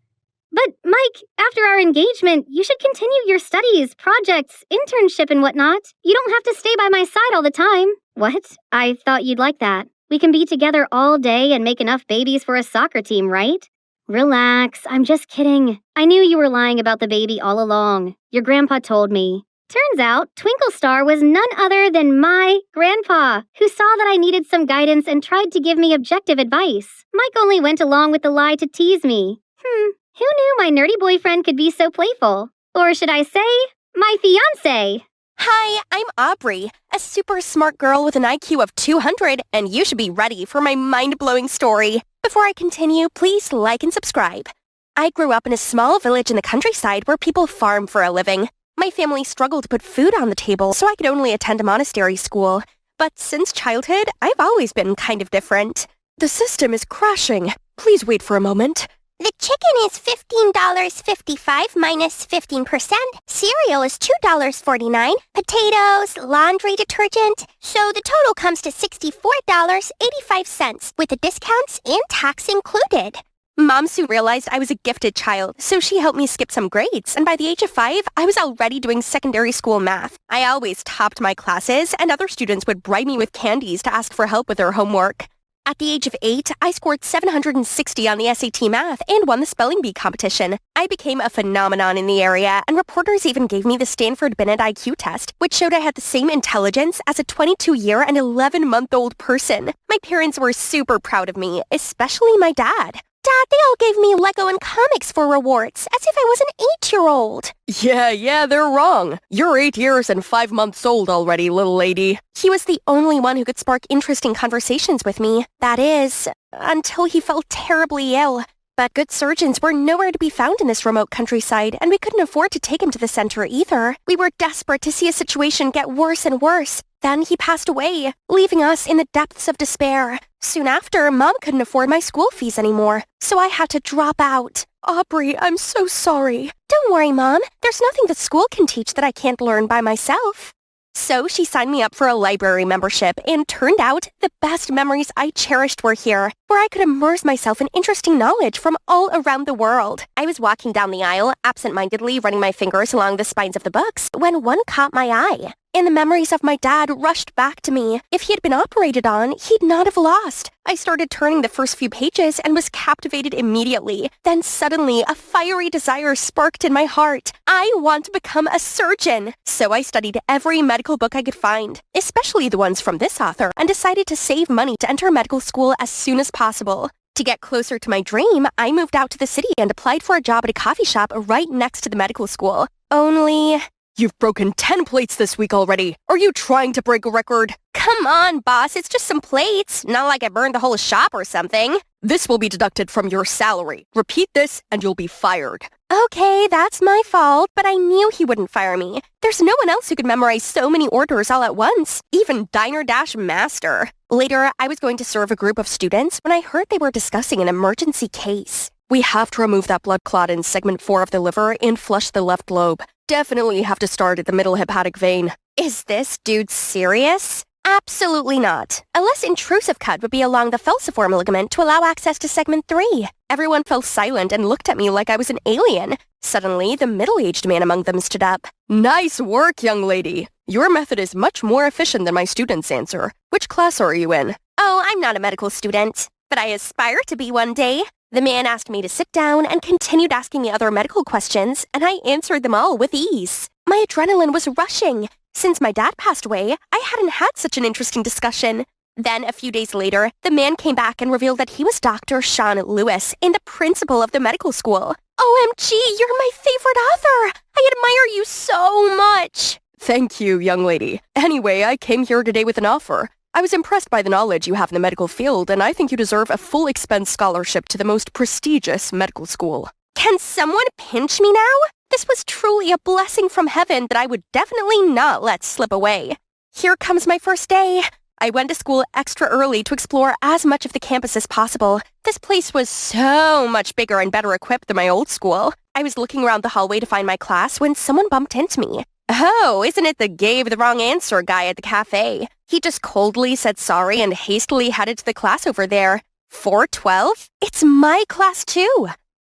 But, Mike, after our engagement, you should continue your studies, projects, internship, and whatnot. You don't have to stay by my side all the time. What? I thought you'd like that. We can be together all day and make enough babies for a soccer team, right? Relax, I'm just kidding. I knew you were lying about the baby all along. Your grandpa told me. Turns out, Twinkle Star was none other than my grandpa, who saw that I needed some guidance and tried to give me objective advice. Mike only went along with the lie to tease me. Who knew my nerdy boyfriend could be so playful? Or should I say, my fiancé? Hi, I'm Aubrey, a super smart girl with an IQ of 200, and you should be ready for my mind-blowing story. Before I continue, please like and subscribe. I grew up in a small village in the countryside where people farm for a living. My family struggled to put food on the table, so I could only attend a monastery school. But since childhood, I've always been kind of different. The system is crashing. Please wait for a moment. The chicken is $15.55 minus 15%. Cereal is $2.49. Potatoes, laundry detergent. So the total comes to $64.85 with the discounts and tax included. Mom soon realized I was a gifted child, so she helped me skip some grades, and by the age of 5, I was already doing secondary school math. I always topped my classes, and other students would bribe me with candies to ask for help with their homework. At the age of 8, I scored 760 on the SAT math and won the spelling bee competition. I became a phenomenon in the area, and reporters even gave me the Stanford Binet IQ test, which showed I had the same intelligence as a 22-year and 11-month-old person. My parents were super proud of me, especially my dad. Dad, they all gave me Lego and comics for rewards, as if I was an 8-year-old. Yeah, they're wrong. You're 8 years and 5 months old already, little lady. He was the only one who could spark interesting conversations with me. That is, until he fell terribly ill. But good surgeons were nowhere to be found in this remote countryside, and we couldn't afford to take him to the center either. We were desperate to see his situation get worse and worse. Then he passed away, leaving us in the depths of despair. Soon after, Mom couldn't afford my school fees anymore, so I had to drop out. Aubrey, I'm so sorry. Don't worry, Mom. There's nothing the school can teach that I can't learn by myself. So she signed me up for a library membership, and turned out the best memories I cherished were here, where I could immerse myself in interesting knowledge from all around the world. I was walking down the aisle, absent-mindedly running my fingers along the spines of the books, when one caught my eye. And the memories of my dad rushed back to me. If he had been operated on, he'd not have lost. I started turning the first few pages and was captivated immediately. Then suddenly, a fiery desire sparked in my heart. I want to become a surgeon. So I studied every medical book I could find, especially the ones from this author, and decided to save money to enter medical school as soon as possible. To get closer to my dream, I moved out to the city and applied for a job at a coffee shop right next to the medical school. Only... You've broken 10 plates this week already. Are you trying to break a record? Come on, boss, it's just some plates. Not like I burned the whole shop or something. This will be deducted from your salary. Repeat this and you'll be fired. Okay, that's my fault, but I knew he wouldn't fire me. There's no one else who could memorize so many orders all at once, even Diner Dash Master. Later, I was going to serve a group of students when I heard they were discussing an emergency case. We have to remove that blood clot in segment 4 of the liver and flush the left lobe. Definitely have to start at the middle hepatic vein. Is this dude serious? Absolutely not. A less intrusive cut would be along the falciform ligament to allow access to segment 3. Everyone fell silent and looked at me like I was an alien. Suddenly, the middle-aged man among them stood up. Nice work, young lady. Your method is much more efficient than my student's answer. Which class are you in? Oh, I'm not a medical student, but I aspire to be one day. The man asked me to sit down and continued asking me other medical questions, and I answered them all with ease. My adrenaline was rushing. Since my dad passed away, I hadn't had such an interesting discussion. Then, a few days later, the man came back and revealed that he was Dr. Sean Lewis and the principal of the medical school. OMG, you're my favorite author! I admire you so much! Thank you, young lady. Anyway, I came here today with an offer. I was impressed by the knowledge you have in the medical field, and I think you deserve a full expense scholarship to the most prestigious medical school. Can someone pinch me now? This was truly a blessing from heaven that I would definitely not let slip away. Here comes my first day. I went to school extra early to explore as much of the campus as possible. This place was so much bigger and better equipped than my old school. I was looking around the hallway to find my class when someone bumped into me. Oh, isn't it the gave the wrong answer guy at the cafe? He just coldly said sorry and hastily headed to the class over there. 412? It's my class too.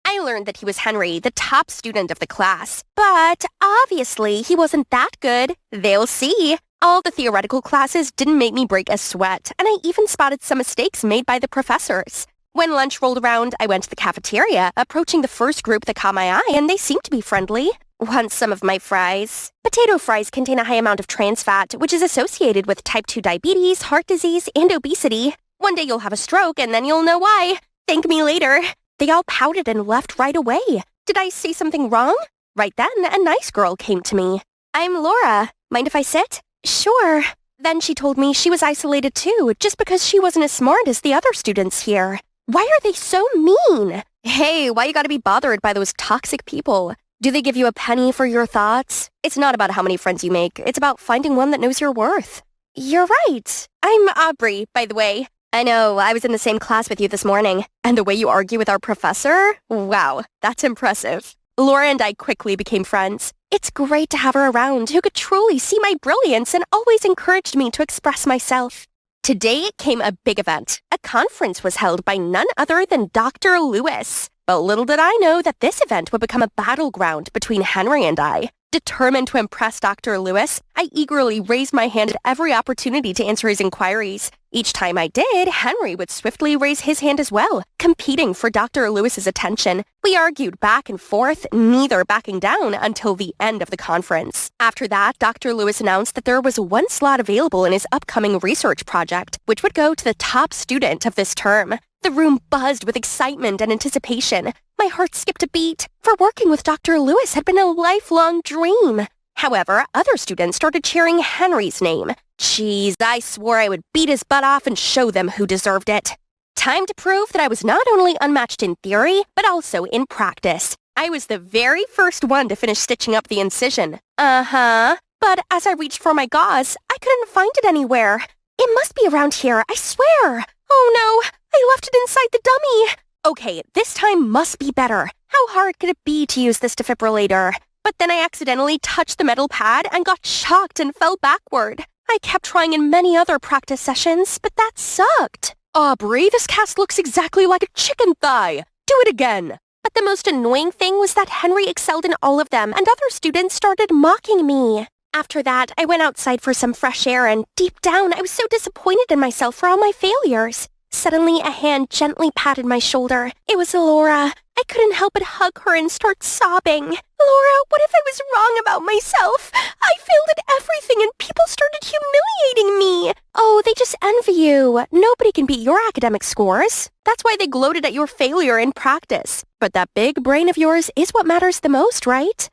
I learned that he was Henry, the top student of the class. But obviously, he wasn't that good. They'll see. All the theoretical classes didn't make me break a sweat, and I even spotted some mistakes made by the professors. When lunch rolled around, I went to the cafeteria, approaching the first group that caught my eye, and they seemed to be friendly. Want some of my fries? Potato fries contain a high amount of trans fat, which is associated with type 2 diabetes, heart disease, and obesity. One day you'll have a stroke, and then you'll know why. Thank me later. They all pouted and left right away. Did I say something wrong? Right then, a nice girl came to me. I'm Laura. Mind if I sit? Sure. Then she told me she was isolated too, just because she wasn't as smart as the other students here. Why are they so mean? Hey, why you gotta be bothered by those toxic people? Do they give you a penny for your thoughts? It's not about how many friends you make. It's about finding one that knows your worth. You're right. I'm Aubrey, by the way. I know, I was in the same class with you this morning. And the way you argue with our professor? Wow, that's impressive. Laura and I quickly became friends. It's great to have her around who could truly see my brilliance and always encouraged me to express myself. Today came a big event. A conference was held by none other than Dr. Lewis. But little did I know that this event would become a battleground between Henry and I. Determined to impress Dr. Lewis, I eagerly raised my hand at every opportunity to answer his inquiries. Each time I did, Henry would swiftly raise his hand as well, competing for Dr. Lewis's attention. We argued back and forth, neither backing down until the end of the conference. After that, Dr. Lewis announced that there was one slot available in his upcoming research project, which would go to the top student of this term. The room buzzed with excitement and anticipation. My heart skipped a beat, for working with Dr. Lewis had been a lifelong dream. However, other students started cheering Henry's name. Jeez, I swore I would beat his butt off and show them who deserved it. Time to prove that I was not only unmatched in theory, but also in practice. I was the very first one to finish stitching up the incision. But as I reached for my gauze, I couldn't find it anywhere. It must be around here, I swear. Oh no, I left it inside the dummy. Okay, this time must be better. How hard could it be to use this defibrillator? But then I accidentally touched the metal pad and got shocked and fell backward. I kept trying in many other practice sessions, but that sucked. Aubrey, this cast looks exactly like a chicken thigh. Do it again. But the most annoying thing was that Henry excelled in all of them and other students started mocking me. After that, I went outside for some fresh air and deep down, I was so disappointed in myself for all my failures. Suddenly, a hand gently patted my shoulder. It was Laura. I couldn't help but hug her and start sobbing. Laura, what if I was wrong about myself? I failed at everything and people started humiliating me. Oh, they just envy you. Nobody can beat your academic scores. That's why they gloated at your failure in practice. But that big brain of yours is what matters the most, right?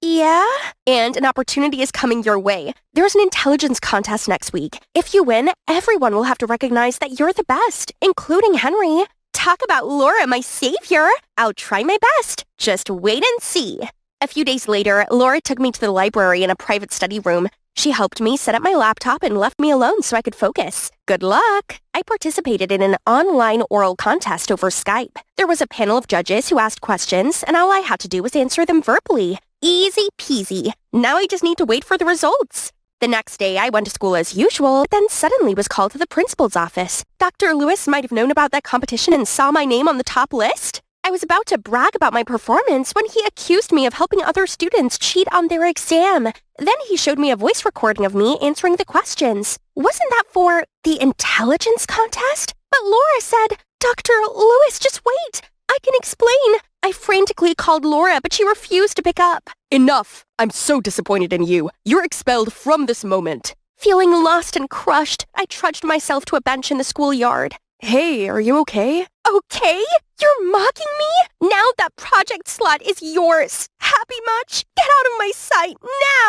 Yeah? And an opportunity is coming your way. There's an intelligence contest next week. If you win, everyone will have to recognize that you're the best, including Henry. Talk about Laura, my savior. I'll try my best. Just wait and see. A few days later, Laura took me to the library in a private study room. She helped me set up my laptop and left me alone so I could focus. Good luck! I participated in an online oral contest over Skype. There was a panel of judges who asked questions, and all I had to do was answer them verbally. Easy peasy. Now I just need to wait for the results. The next day, I went to school as usual, but then suddenly was called to the principal's office. Dr. Lewis might have known about that competition and saw my name on the top list. I was about to brag about my performance when he accused me of helping other students cheat on their exam. Then he showed me a voice recording of me answering the questions. Wasn't that for the intelligence contest? But Laura said, Dr. Lewis, just wait. I can explain. I frantically called Laura, but she refused to pick up. Enough! I'm so disappointed in you. You're expelled from this moment. Feeling lost and crushed, I trudged myself to a bench in the schoolyard. Hey, are you okay? Okay? You're mocking me? Now that project slot is yours. Happy much? Get out of my sight,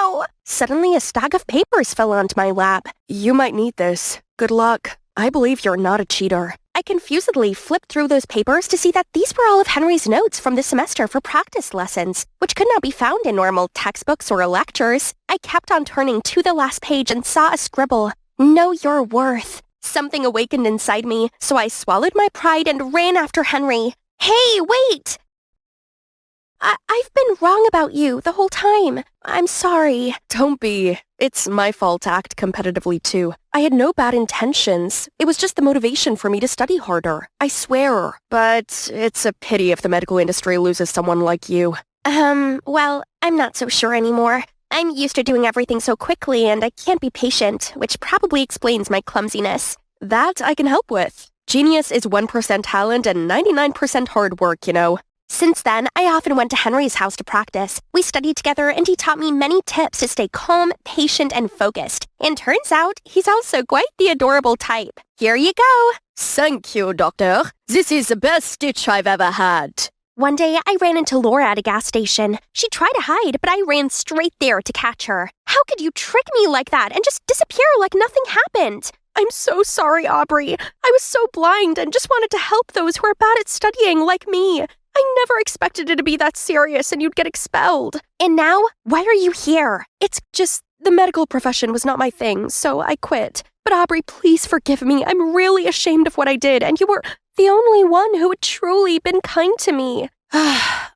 now! Suddenly a stack of papers fell onto my lap. You might need this. Good luck. I believe you're not a cheater. I confusedly flipped through those papers to see that these were all of Henry's notes from this semester for practice lessons, which could not be found in normal textbooks or lectures. I kept on turning to the last page and saw a scribble. Know your worth. Something awakened inside me, so I swallowed my pride and ran after Henry. Hey, wait! I've been wrong about you the whole time. I'm sorry. Don't be. It's my fault to act competitively too. I had no bad intentions. It was just the motivation for me to study harder. I swear. But it's a pity if the medical industry loses someone like you. Well, I'm not so sure anymore. I'm used to doing everything so quickly and I can't be patient, which probably explains my clumsiness. That I can help with. Genius is 1% talent and 99% hard work, you know. Since then, I often went to Henry's house to practice. We studied together and he taught me many tips to stay calm, patient, and focused. And turns out, he's also quite the adorable type. Here you go. Thank you, doctor. This is the best stitch I've ever had. One day, I ran into Laura at a gas station. She tried to hide, but I ran straight there to catch her. How could you trick me like that and just disappear like nothing happened? I'm so sorry, Aubrey. I was so blind and just wanted to help those who are bad at studying like me. I never expected it to be that serious and you'd get expelled. And now, why are you here? It's just the medical profession was not my thing, so I quit. But Aubrey, please forgive me. I'm really ashamed of what I did, and you were the only one who had truly been kind to me.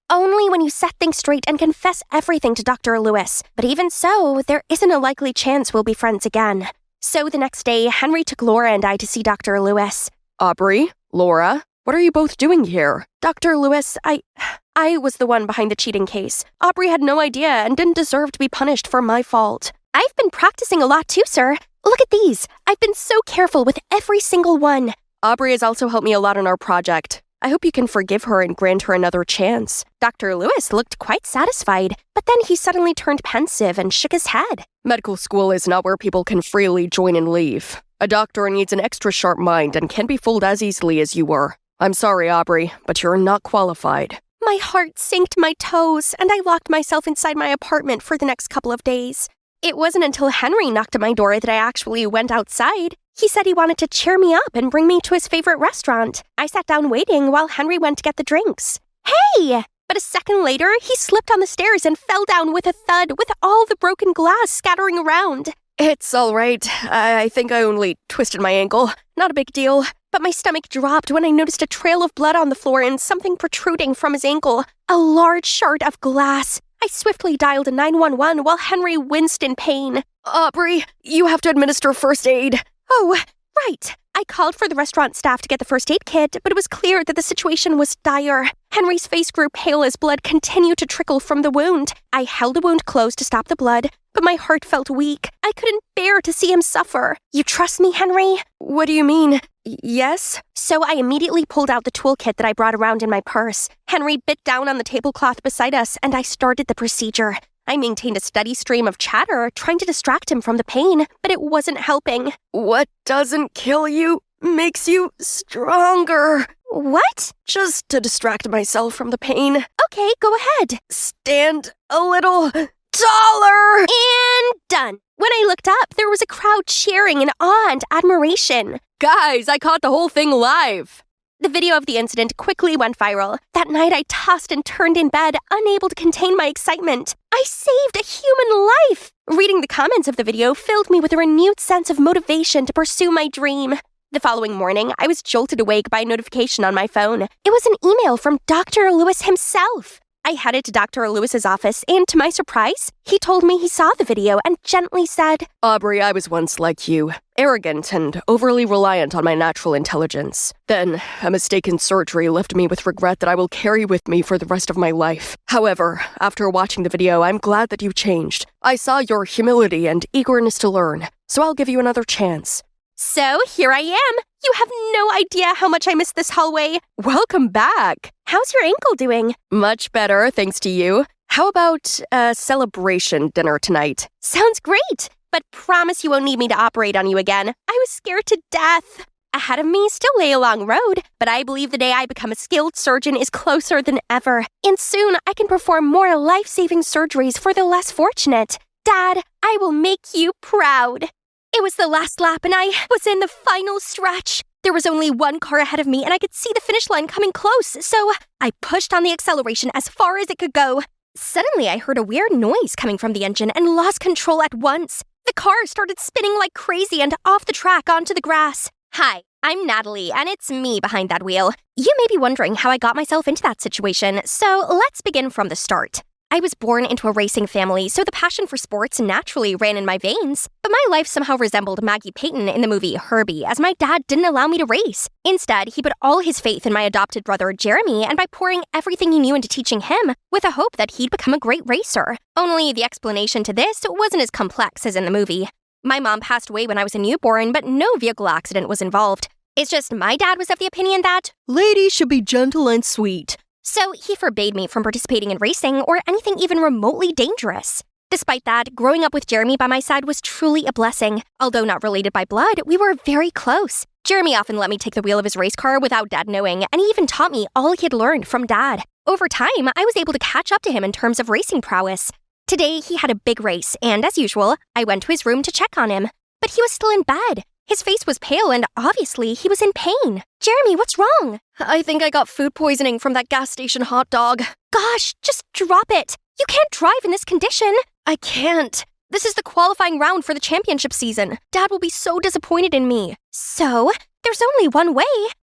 Only when you set things straight and confess everything to Dr. Lewis. But even so, there isn't a likely chance we'll be friends again. So the next day, Henry took Laura and I to see Dr. Lewis. Aubrey, Laura, what are you both doing here? Dr. Lewis, I was the one behind the cheating case. Aubrey had no idea and didn't deserve to be punished for my fault. I've been practicing a lot too, sir. Look at these. I've been so careful with every single one. Aubrey has also helped me a lot on our project. I hope you can forgive her and grant her another chance. Dr. Lewis looked quite satisfied, but then he suddenly turned pensive and shook his head. Medical school is not where people can freely join and leave. A doctor needs an extra sharp mind and can't be fooled as easily as you were. I'm sorry, Aubrey, but you're not qualified. My heart sank to my toes, and I locked myself inside my apartment for the next couple of days. It wasn't until Henry knocked at my door that I actually went outside. He said he wanted to cheer me up and bring me to his favorite restaurant. I sat down waiting while Henry went to get the drinks. Hey! But a second later, he slipped on the stairs and fell down with a thud with all the broken glass scattering around. It's all right. I think I only twisted my ankle. Not a big deal. But my stomach dropped when I noticed a trail of blood on the floor and something protruding from his ankle. A large shard of glass. I swiftly dialed a 911 while Henry winced in pain. Aubrey, you have to administer first aid. Oh, right. I called for the restaurant staff to get the first aid kit, but it was clear that the situation was dire. Henry's face grew pale as blood continued to trickle from the wound. I held the wound closed to stop the blood, but my heart felt weak. I couldn't bear to see him suffer. You trust me, Henry? What do you mean? Yes? So I immediately pulled out the toolkit that I brought around in my purse. Henry bit down on the tablecloth beside us, and I started the procedure. I maintained a steady stream of chatter, trying to distract him from the pain, but it wasn't helping. What doesn't kill you makes you stronger. What? Just to distract myself from the pain. Okay, go ahead. Stand a little taller. And done. When I looked up, there was a crowd cheering in awe and admiration. Guys, I caught the whole thing live. The video of the incident quickly went viral. That night, I tossed and turned in bed, unable to contain my excitement. I saved a human life! Reading the comments of the video filled me with a renewed sense of motivation to pursue my dream. The following morning, I was jolted awake by a notification on my phone. It was an email from Dr. Lewis himself. I headed to Dr. Lewis's office, and to my surprise, he told me he saw the video and gently said, Aubrey, I was once like you, arrogant and overly reliant on my natural intelligence. Then, a mistaken surgery left me with regret that I will carry with me for the rest of my life. However, after watching the video, I'm glad that you changed. I saw your humility and eagerness to learn, so I'll give you another chance. So, here I am. You have no idea how much I missed this hallway. Welcome back. How's your ankle doing? Much better, thanks to you. How about a celebration dinner tonight? Sounds great, but promise you won't need me to operate on you again. I was scared to death. Ahead of me still lay a long road, but I believe the day I become a skilled surgeon is closer than ever. And soon I can perform more life-saving surgeries for the less fortunate. Dad, I will make you proud. It was the last lap and I was in the final stretch. There was only one car ahead of me and I could see the finish line coming close, so I pushed on the acceleration as far as it could go. Suddenly, I heard a weird noise coming from the engine and lost control at once. The car started spinning like crazy and off the track onto the grass. Hi, I'm Natalie, and it's me behind that wheel. You may be wondering how I got myself into that situation, so let's begin from the start. I was born into a racing family, so the passion for sports naturally ran in my veins. But my life somehow resembled Maggie Payton in the movie Herbie, as my dad didn't allow me to race. Instead, he put all his faith in my adopted brother Jeremy, and by pouring everything he knew into teaching him, with a hope that he'd become a great racer. Only the explanation to this wasn't as complex as in the movie. My mom passed away when I was a newborn, but no vehicle accident was involved. It's just my dad was of the opinion that Ladies should be gentle and sweet. So he forbade me from participating in racing or anything even remotely dangerous. Despite that, growing up with Jeremy by my side was truly a blessing. Although not related by blood, we were very close. Jeremy often let me take the wheel of his race car without Dad knowing, and he even taught me all he had learned from Dad. Over time, I was able to catch up to him in terms of racing prowess. Today, he had a big race, and as usual, I went to his room to check on him. But he was still in bed. His face was pale and obviously he was in pain. Jeremy, what's wrong? I think I got food poisoning from that gas station hot dog. Gosh, just drop it. You can't drive in this condition. I can't. This is the qualifying round for the championship season. Dad will be so disappointed in me. So, there's only one way.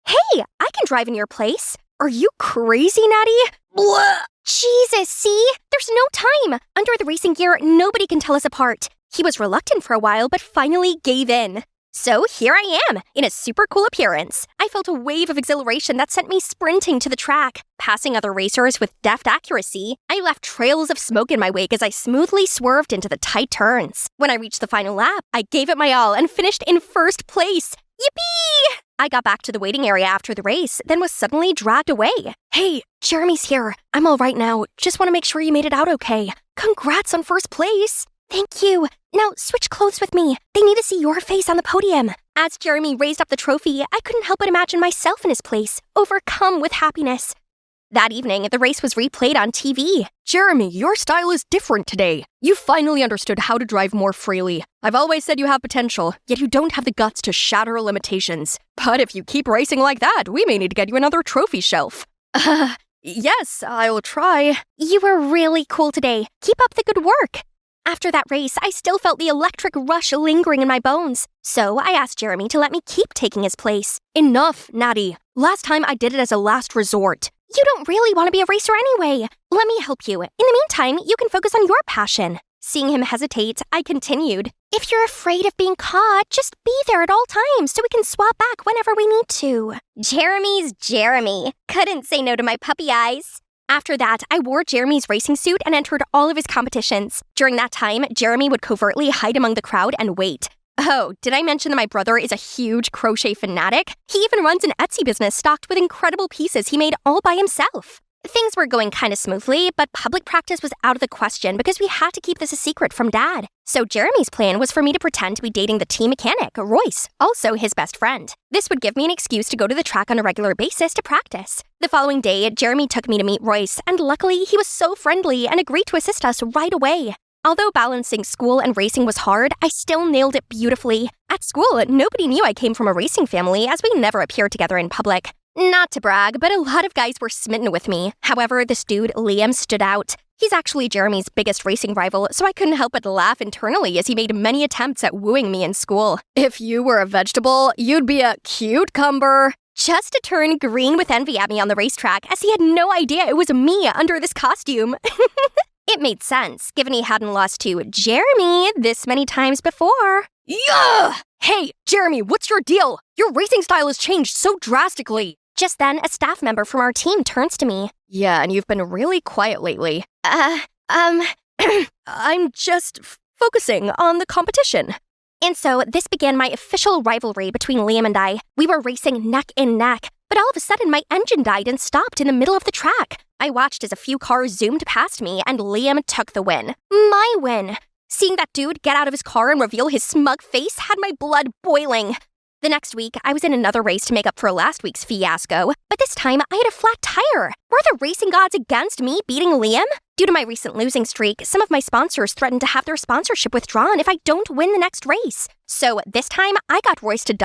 Hey, I can drive in your place. Are you crazy, Natty? Blah. Jesus, see? There's no time. Under the racing gear, nobody can tell us apart. He was reluctant for a while, but finally gave in. So here I am, in a super cool appearance. I felt a wave of exhilaration that sent me sprinting to the track. Passing other racers with deft accuracy, I left trails of smoke in my wake as I smoothly swerved into the tight turns. When I reached the final lap, I gave it my all and finished in first place. Yippee! I got back to the waiting area after the race, then was suddenly dragged away. Hey, Jeremy's here. I'm all right now. Just want to make sure you made it out okay. Congrats on first place. Thank you. Now switch clothes with me. They need to see your face on the podium. As Jeremy raised up the trophy, I couldn't help but imagine myself in his place, overcome with happiness. That evening, the race was replayed on TV. Jeremy, your style is different today. You finally understood how to drive more freely. I've always said you have potential, yet you don't have the guts to shatter limitations. But if you keep racing like that, we may need to get you another trophy shelf. Yes, I'll try. You were really cool today. Keep up the good work. After that race, I still felt the electric rush lingering in my bones. So I asked Jeremy to let me keep taking his place. Enough, Natty. Last time I did it as a last resort. You don't really want to be a racer anyway. Let me help you. In the meantime, you can focus on your passion. Seeing him hesitate, I continued. If you're afraid of being caught, just be there at all times so we can swap back whenever we need to. Jeremy's Jeremy. Couldn't say no to my puppy eyes. After that, I wore Jeremy's racing suit and entered all of his competitions. During that time, Jeremy would covertly hide among the crowd and wait. Oh, did I mention that my brother is a huge crochet fanatic? He even runs an Etsy business stocked with incredible pieces he made all by himself. Things were going kind of smoothly, but public practice was out of the question because we had to keep this a secret from Dad. So Jeremy's plan was for me to pretend to be dating the team mechanic, Royce, also his best friend. This would give me an excuse to go to the track on a regular basis to practice. The following day, Jeremy took me to meet Royce, and luckily he was so friendly and agreed to assist us right away. Although balancing school and racing was hard, I still nailed it beautifully. At school, nobody knew I came from a racing family as we never appeared together in public. Not to brag, but a lot of guys were smitten with me. However, this dude, Liam, stood out. He's actually Jeremy's biggest racing rival, so I couldn't help but laugh internally as he made many attempts at wooing me in school. If you were a vegetable, you'd be a cucumber. Just to turn green with envy at me on the racetrack, as he had no idea it was me under this costume. It made sense, given he hadn't lost to Jeremy this many times before. Yeah! Hey, Jeremy, what's your deal? Your racing style has changed so drastically. Just then, a staff member from our team turns to me. Yeah, and you've been really quiet lately. I'm just focusing on the competition. And so, this began my official rivalry between Liam and I. We were racing neck and neck, but all of a sudden my engine died and stopped in the middle of the track. I watched as a few cars zoomed past me and Liam took the win. My win. Seeing that dude get out of his car and reveal his smug face had my blood boiling. The next week, I was in another race to make up for last week's fiasco, but this time I had a flat tire. Were the racing gods against me beating Liam? Due to my recent losing streak, some of my sponsors threatened to have their sponsorship withdrawn if I don't win the next race. So this time, I got Royce to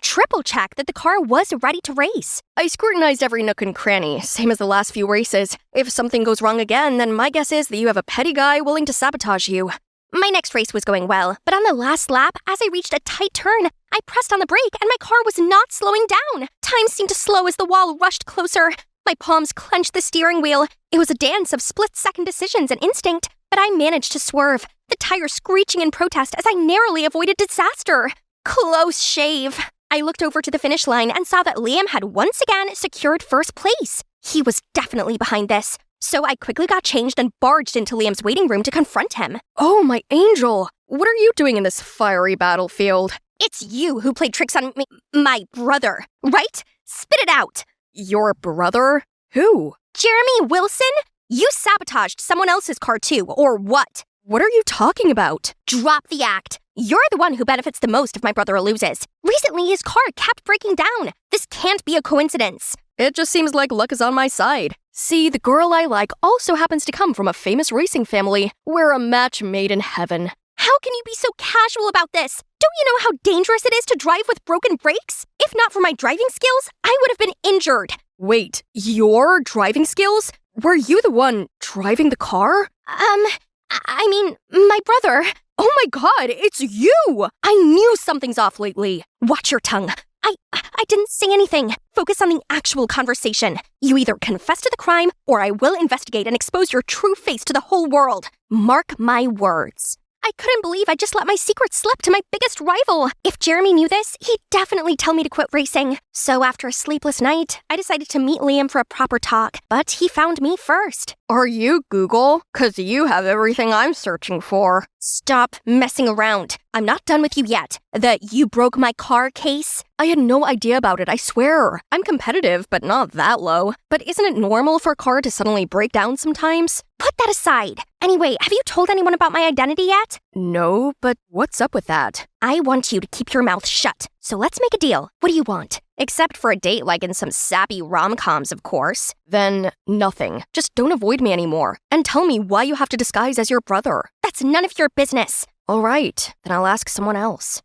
triple check that the car was ready to race. I scrutinized every nook and cranny, same as the last few races. If something goes wrong again, then my guess is that you have a petty guy willing to sabotage you. My next race was going well, but on the last lap, as I reached a tight turn, I pressed on the brake and my car was not slowing down. Time seemed to slow as the wall rushed closer. My palms clenched the steering wheel. It was a dance of split-second decisions and instinct, but I managed to swerve, the tire screeching in protest as I narrowly avoided disaster. Close shave. I looked over to the finish line and saw that Liam had once again secured first place. He was definitely behind this. So I quickly got changed and barged into Liam's waiting room to confront him. Oh, my angel! What are you doing in this fiery battlefield? It's you who played tricks on my brother, right? Spit it out! Your brother? Who? Jeremy Wilson? You sabotaged someone else's car too, or what? What are you talking about? Drop the act. You're the one who benefits the most if my brother loses. Recently, his car kept breaking down. This can't be a coincidence. It just seems like luck is on my side. See, the girl I like also happens to come from a famous racing family. We're a match made in heaven. How can you be so casual about this? Don't you know how dangerous it is to drive with broken brakes? If not for my driving skills, I would have been injured. Wait, your driving skills? Were you the one driving the car? I mean, my brother. Oh my god, it's you! I knew something's off lately. Watch your tongue. I didn't say anything. Focus on the actual conversation. You either confess to the crime, or I will investigate and expose your true face to the whole world. Mark my words. I couldn't believe I just let my secret slip to my biggest rival. If Jeremy knew this, he'd definitely tell me to quit racing. So after a sleepless night, I decided to meet Liam for a proper talk, but he found me first. Are you Google? 'Cause you have everything I'm searching for. Stop messing around. I'm not done with you yet. The you broke my car case? I had no idea about it, I swear. I'm competitive, but not that low. But isn't it normal for a car to suddenly break down sometimes? Put that aside. Anyway, have you told anyone about my identity yet? No, but what's up with that? I want you to keep your mouth shut. So let's make a deal. What do you want? Except for a date like in some sappy rom-coms, of course. Then nothing. Just don't avoid me anymore. And tell me why you have to disguise as your brother. That's none of your business. All right, then I'll ask someone else.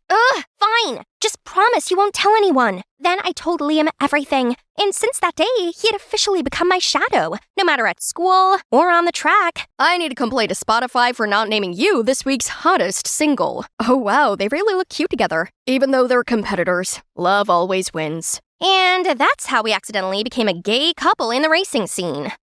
Fine. Just promise you won't tell anyone. Then I told Liam everything. And since that day, he had officially become my shadow, no matter at school or on the track. I need to complain to Spotify for not naming you this week's hottest single. Oh wow, they really look cute together. Even though they're competitors, love always wins. And that's how we accidentally became a gay couple in the racing scene.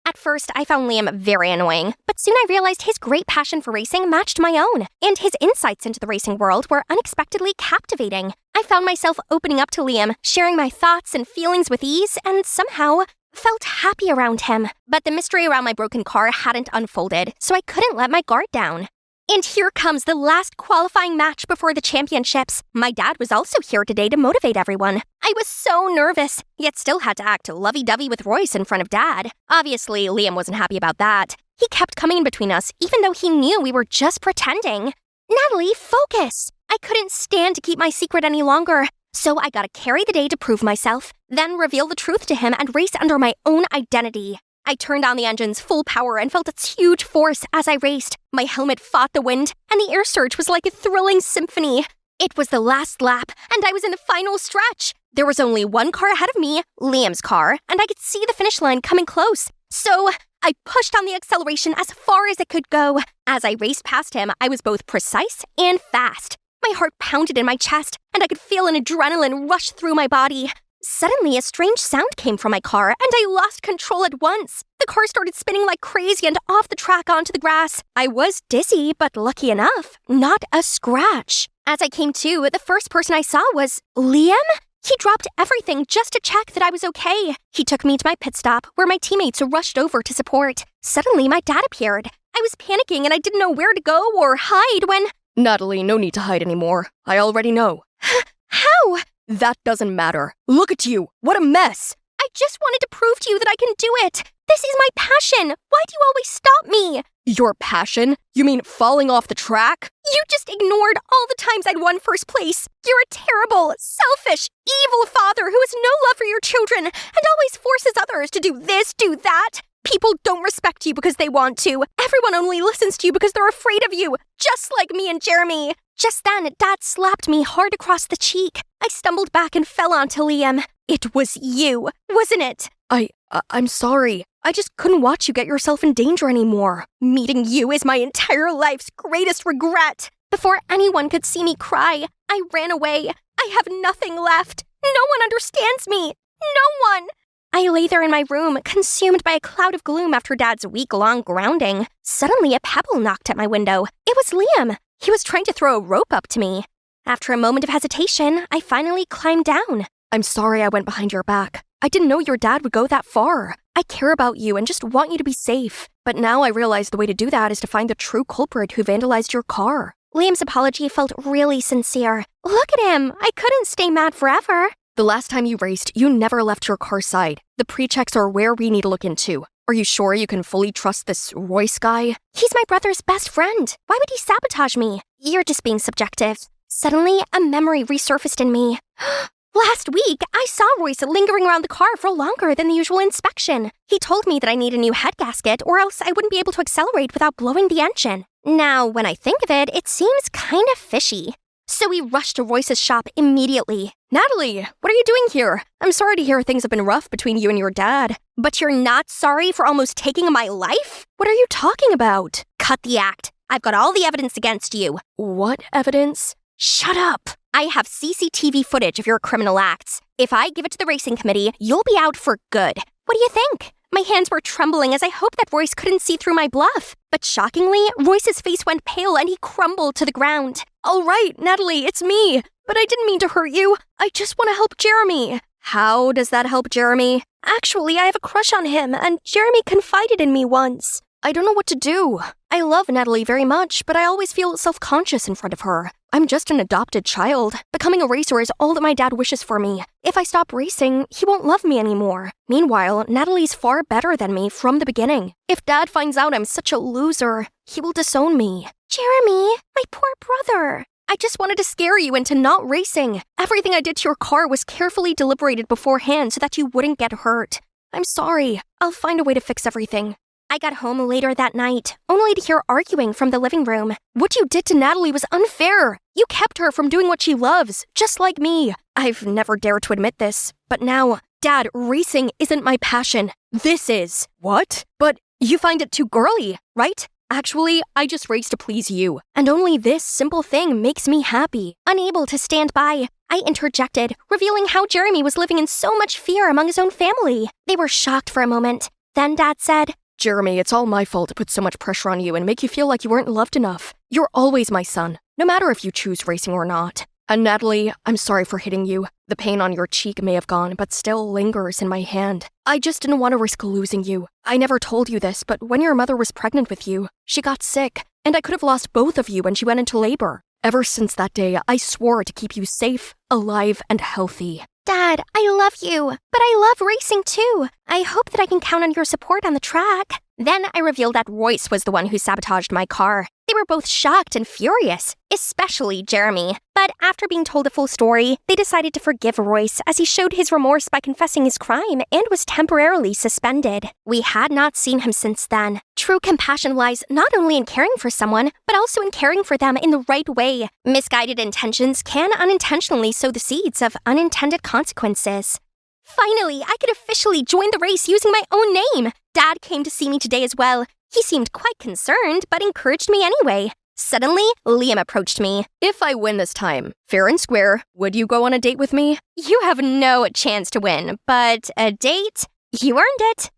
At first, I found Liam very annoying, but soon I realized his great passion for racing matched my own, and his insights into the racing world were unexpectedly captivating. I found myself opening up to Liam, sharing my thoughts and feelings with ease, and somehow felt happy around him. But the mystery around my broken car hadn't unfolded, so I couldn't let my guard down. And here comes the last qualifying match before the championships. My dad was also here today to motivate everyone. I was so nervous, yet still had to act lovey-dovey with Royce in front of Dad. Obviously, Liam wasn't happy about that. He kept coming in between us, even though he knew we were just pretending. Natalie, focus! I couldn't stand to keep my secret any longer. So I gotta carry the day to prove myself, then reveal the truth to him and race under my own identity. I turned on the engine's full power and felt its huge force as I raced. My helmet fought the wind, and the air surge was like a thrilling symphony. It was the last lap, and I was in the final stretch. There was only one car ahead of me, Liam's car, and I could see the finish line coming close. So I pushed on the acceleration as far as it could go. As I raced past him, I was both precise and fast. My heart pounded in my chest, and I could feel an adrenaline rush through my body. Suddenly, a strange sound came from my car, and I lost control at once. The car started spinning like crazy and off the track onto the grass. I was dizzy, but lucky enough, not a scratch. As I came to, the first person I saw was Liam? He dropped everything just to check that I was okay. He took me to my pit stop, where my teammates rushed over to support. Suddenly, my dad appeared. I was panicking, and I didn't know where to go or hide when... Natalie, no need to hide anymore. I already know. How? That doesn't matter. Look at you. What a mess. I just wanted to prove to you that I can do it. This is my passion. Why do you always stop me? Your passion? You mean falling off the track? You just ignored all the times I'd won first place. You're a terrible, selfish, evil father who has no love for your children and always forces others to do this, do that. People don't respect you because they want to. Everyone only listens to you because they're afraid of you, just like me and Jeremy. Just then, Dad slapped me hard across the cheek. I stumbled back and fell onto Liam. It was you, wasn't it? I'm sorry. I just couldn't watch you get yourself in danger anymore. Meeting you is my entire life's greatest regret. Before anyone could see me cry, I ran away. I have nothing left. No one understands me. No one. I lay there in my room, consumed by a cloud of gloom after Dad's week-long grounding. Suddenly, a pebble knocked at my window. It was Liam. He was trying to throw a rope up to me. After a moment of hesitation, I finally climbed down. I'm sorry I went behind your back. I didn't know your dad would go that far. I care about you and just want you to be safe. But now I realize the way to do that is to find the true culprit who vandalized your car. Liam's apology felt really sincere. Look at him. I couldn't stay mad forever. The last time you raced, you never left your car's side. The pre-checks are where we need to look into. Are you sure you can fully trust this Royce guy? He's my brother's best friend. Why would he sabotage me? You're just being subjective. Suddenly, a memory resurfaced in me. Last week, I saw Royce lingering around the car for longer than the usual inspection. He told me that I need a new head gasket or else I wouldn't be able to accelerate without blowing the engine. Now, when I think of it, it seems kind of fishy. So we rushed to Royce's shop immediately. Natalie, what are you doing here? I'm sorry to hear things have been rough between you and your dad. But you're not sorry for almost taking my life? What are you talking about? Cut the act. I've got all the evidence against you. What evidence? Shut up. I have CCTV footage of your criminal acts. If I give it to the racing committee, you'll be out for good. What do you think? My hands were trembling as I hoped that Royce couldn't see through my bluff. But shockingly, Royce's face went pale and he crumbled to the ground. All right, Natalie, it's me. But I didn't mean to hurt you. I just want to help Jeremy. How does that help Jeremy? Actually, I have a crush on him, and Jeremy confided in me once. I don't know what to do. I love Natalie very much, but I always feel self-conscious in front of her. I'm just an adopted child. Becoming a racer is all that my dad wishes for me. If I stop racing, he won't love me anymore. Meanwhile, Natalie's far better than me from the beginning. If Dad finds out I'm such a loser, he will disown me. Jeremy, my poor brother. I just wanted to scare you into not racing. Everything I did to your car was carefully deliberated beforehand so that you wouldn't get hurt. I'm sorry. I'll find a way to fix everything. I got home later that night, only to hear arguing from the living room. What you did to Natalie was unfair. You kept her from doing what she loves, just like me. I've never dared to admit this, but now, Dad, racing isn't my passion. This is. What? But you find it too girly, right? Actually, I just race to please you, and only this simple thing makes me happy. Unable to stand by, I interjected, revealing how Jeremy was living in so much fear among his own family. They were shocked for a moment. Then Dad said, Jeremy, it's all my fault to put so much pressure on you and make you feel like you weren't loved enough. You're always my son, no matter if you choose racing or not. And Natalie, I'm sorry for hitting you. The pain on your cheek may have gone, but still lingers in my hand. I just didn't want to risk losing you. I never told you this, but when your mother was pregnant with you, she got sick, and I could have lost both of you when she went into labor. Ever since that day, I swore to keep you safe, alive, and healthy. Dad, I love you, but I love racing too. I hope that I can count on your support on the track. Then I revealed that Royce was the one who sabotaged my car. They were both shocked and furious, especially Jeremy. But after being told the full story, they decided to forgive Royce as he showed his remorse by confessing his crime and was temporarily suspended. We had not seen him since then. True compassion lies not only in caring for someone, but also in caring for them in the right way. Misguided intentions can unintentionally sow the seeds of unintended consequences. Finally, I could officially join the race using my own name. Dad came to see me today as well. He seemed quite concerned, but encouraged me anyway. Suddenly, Liam approached me. If I win this time, fair and square, would you go on a date with me? You have no chance to win, but a date? You earned it.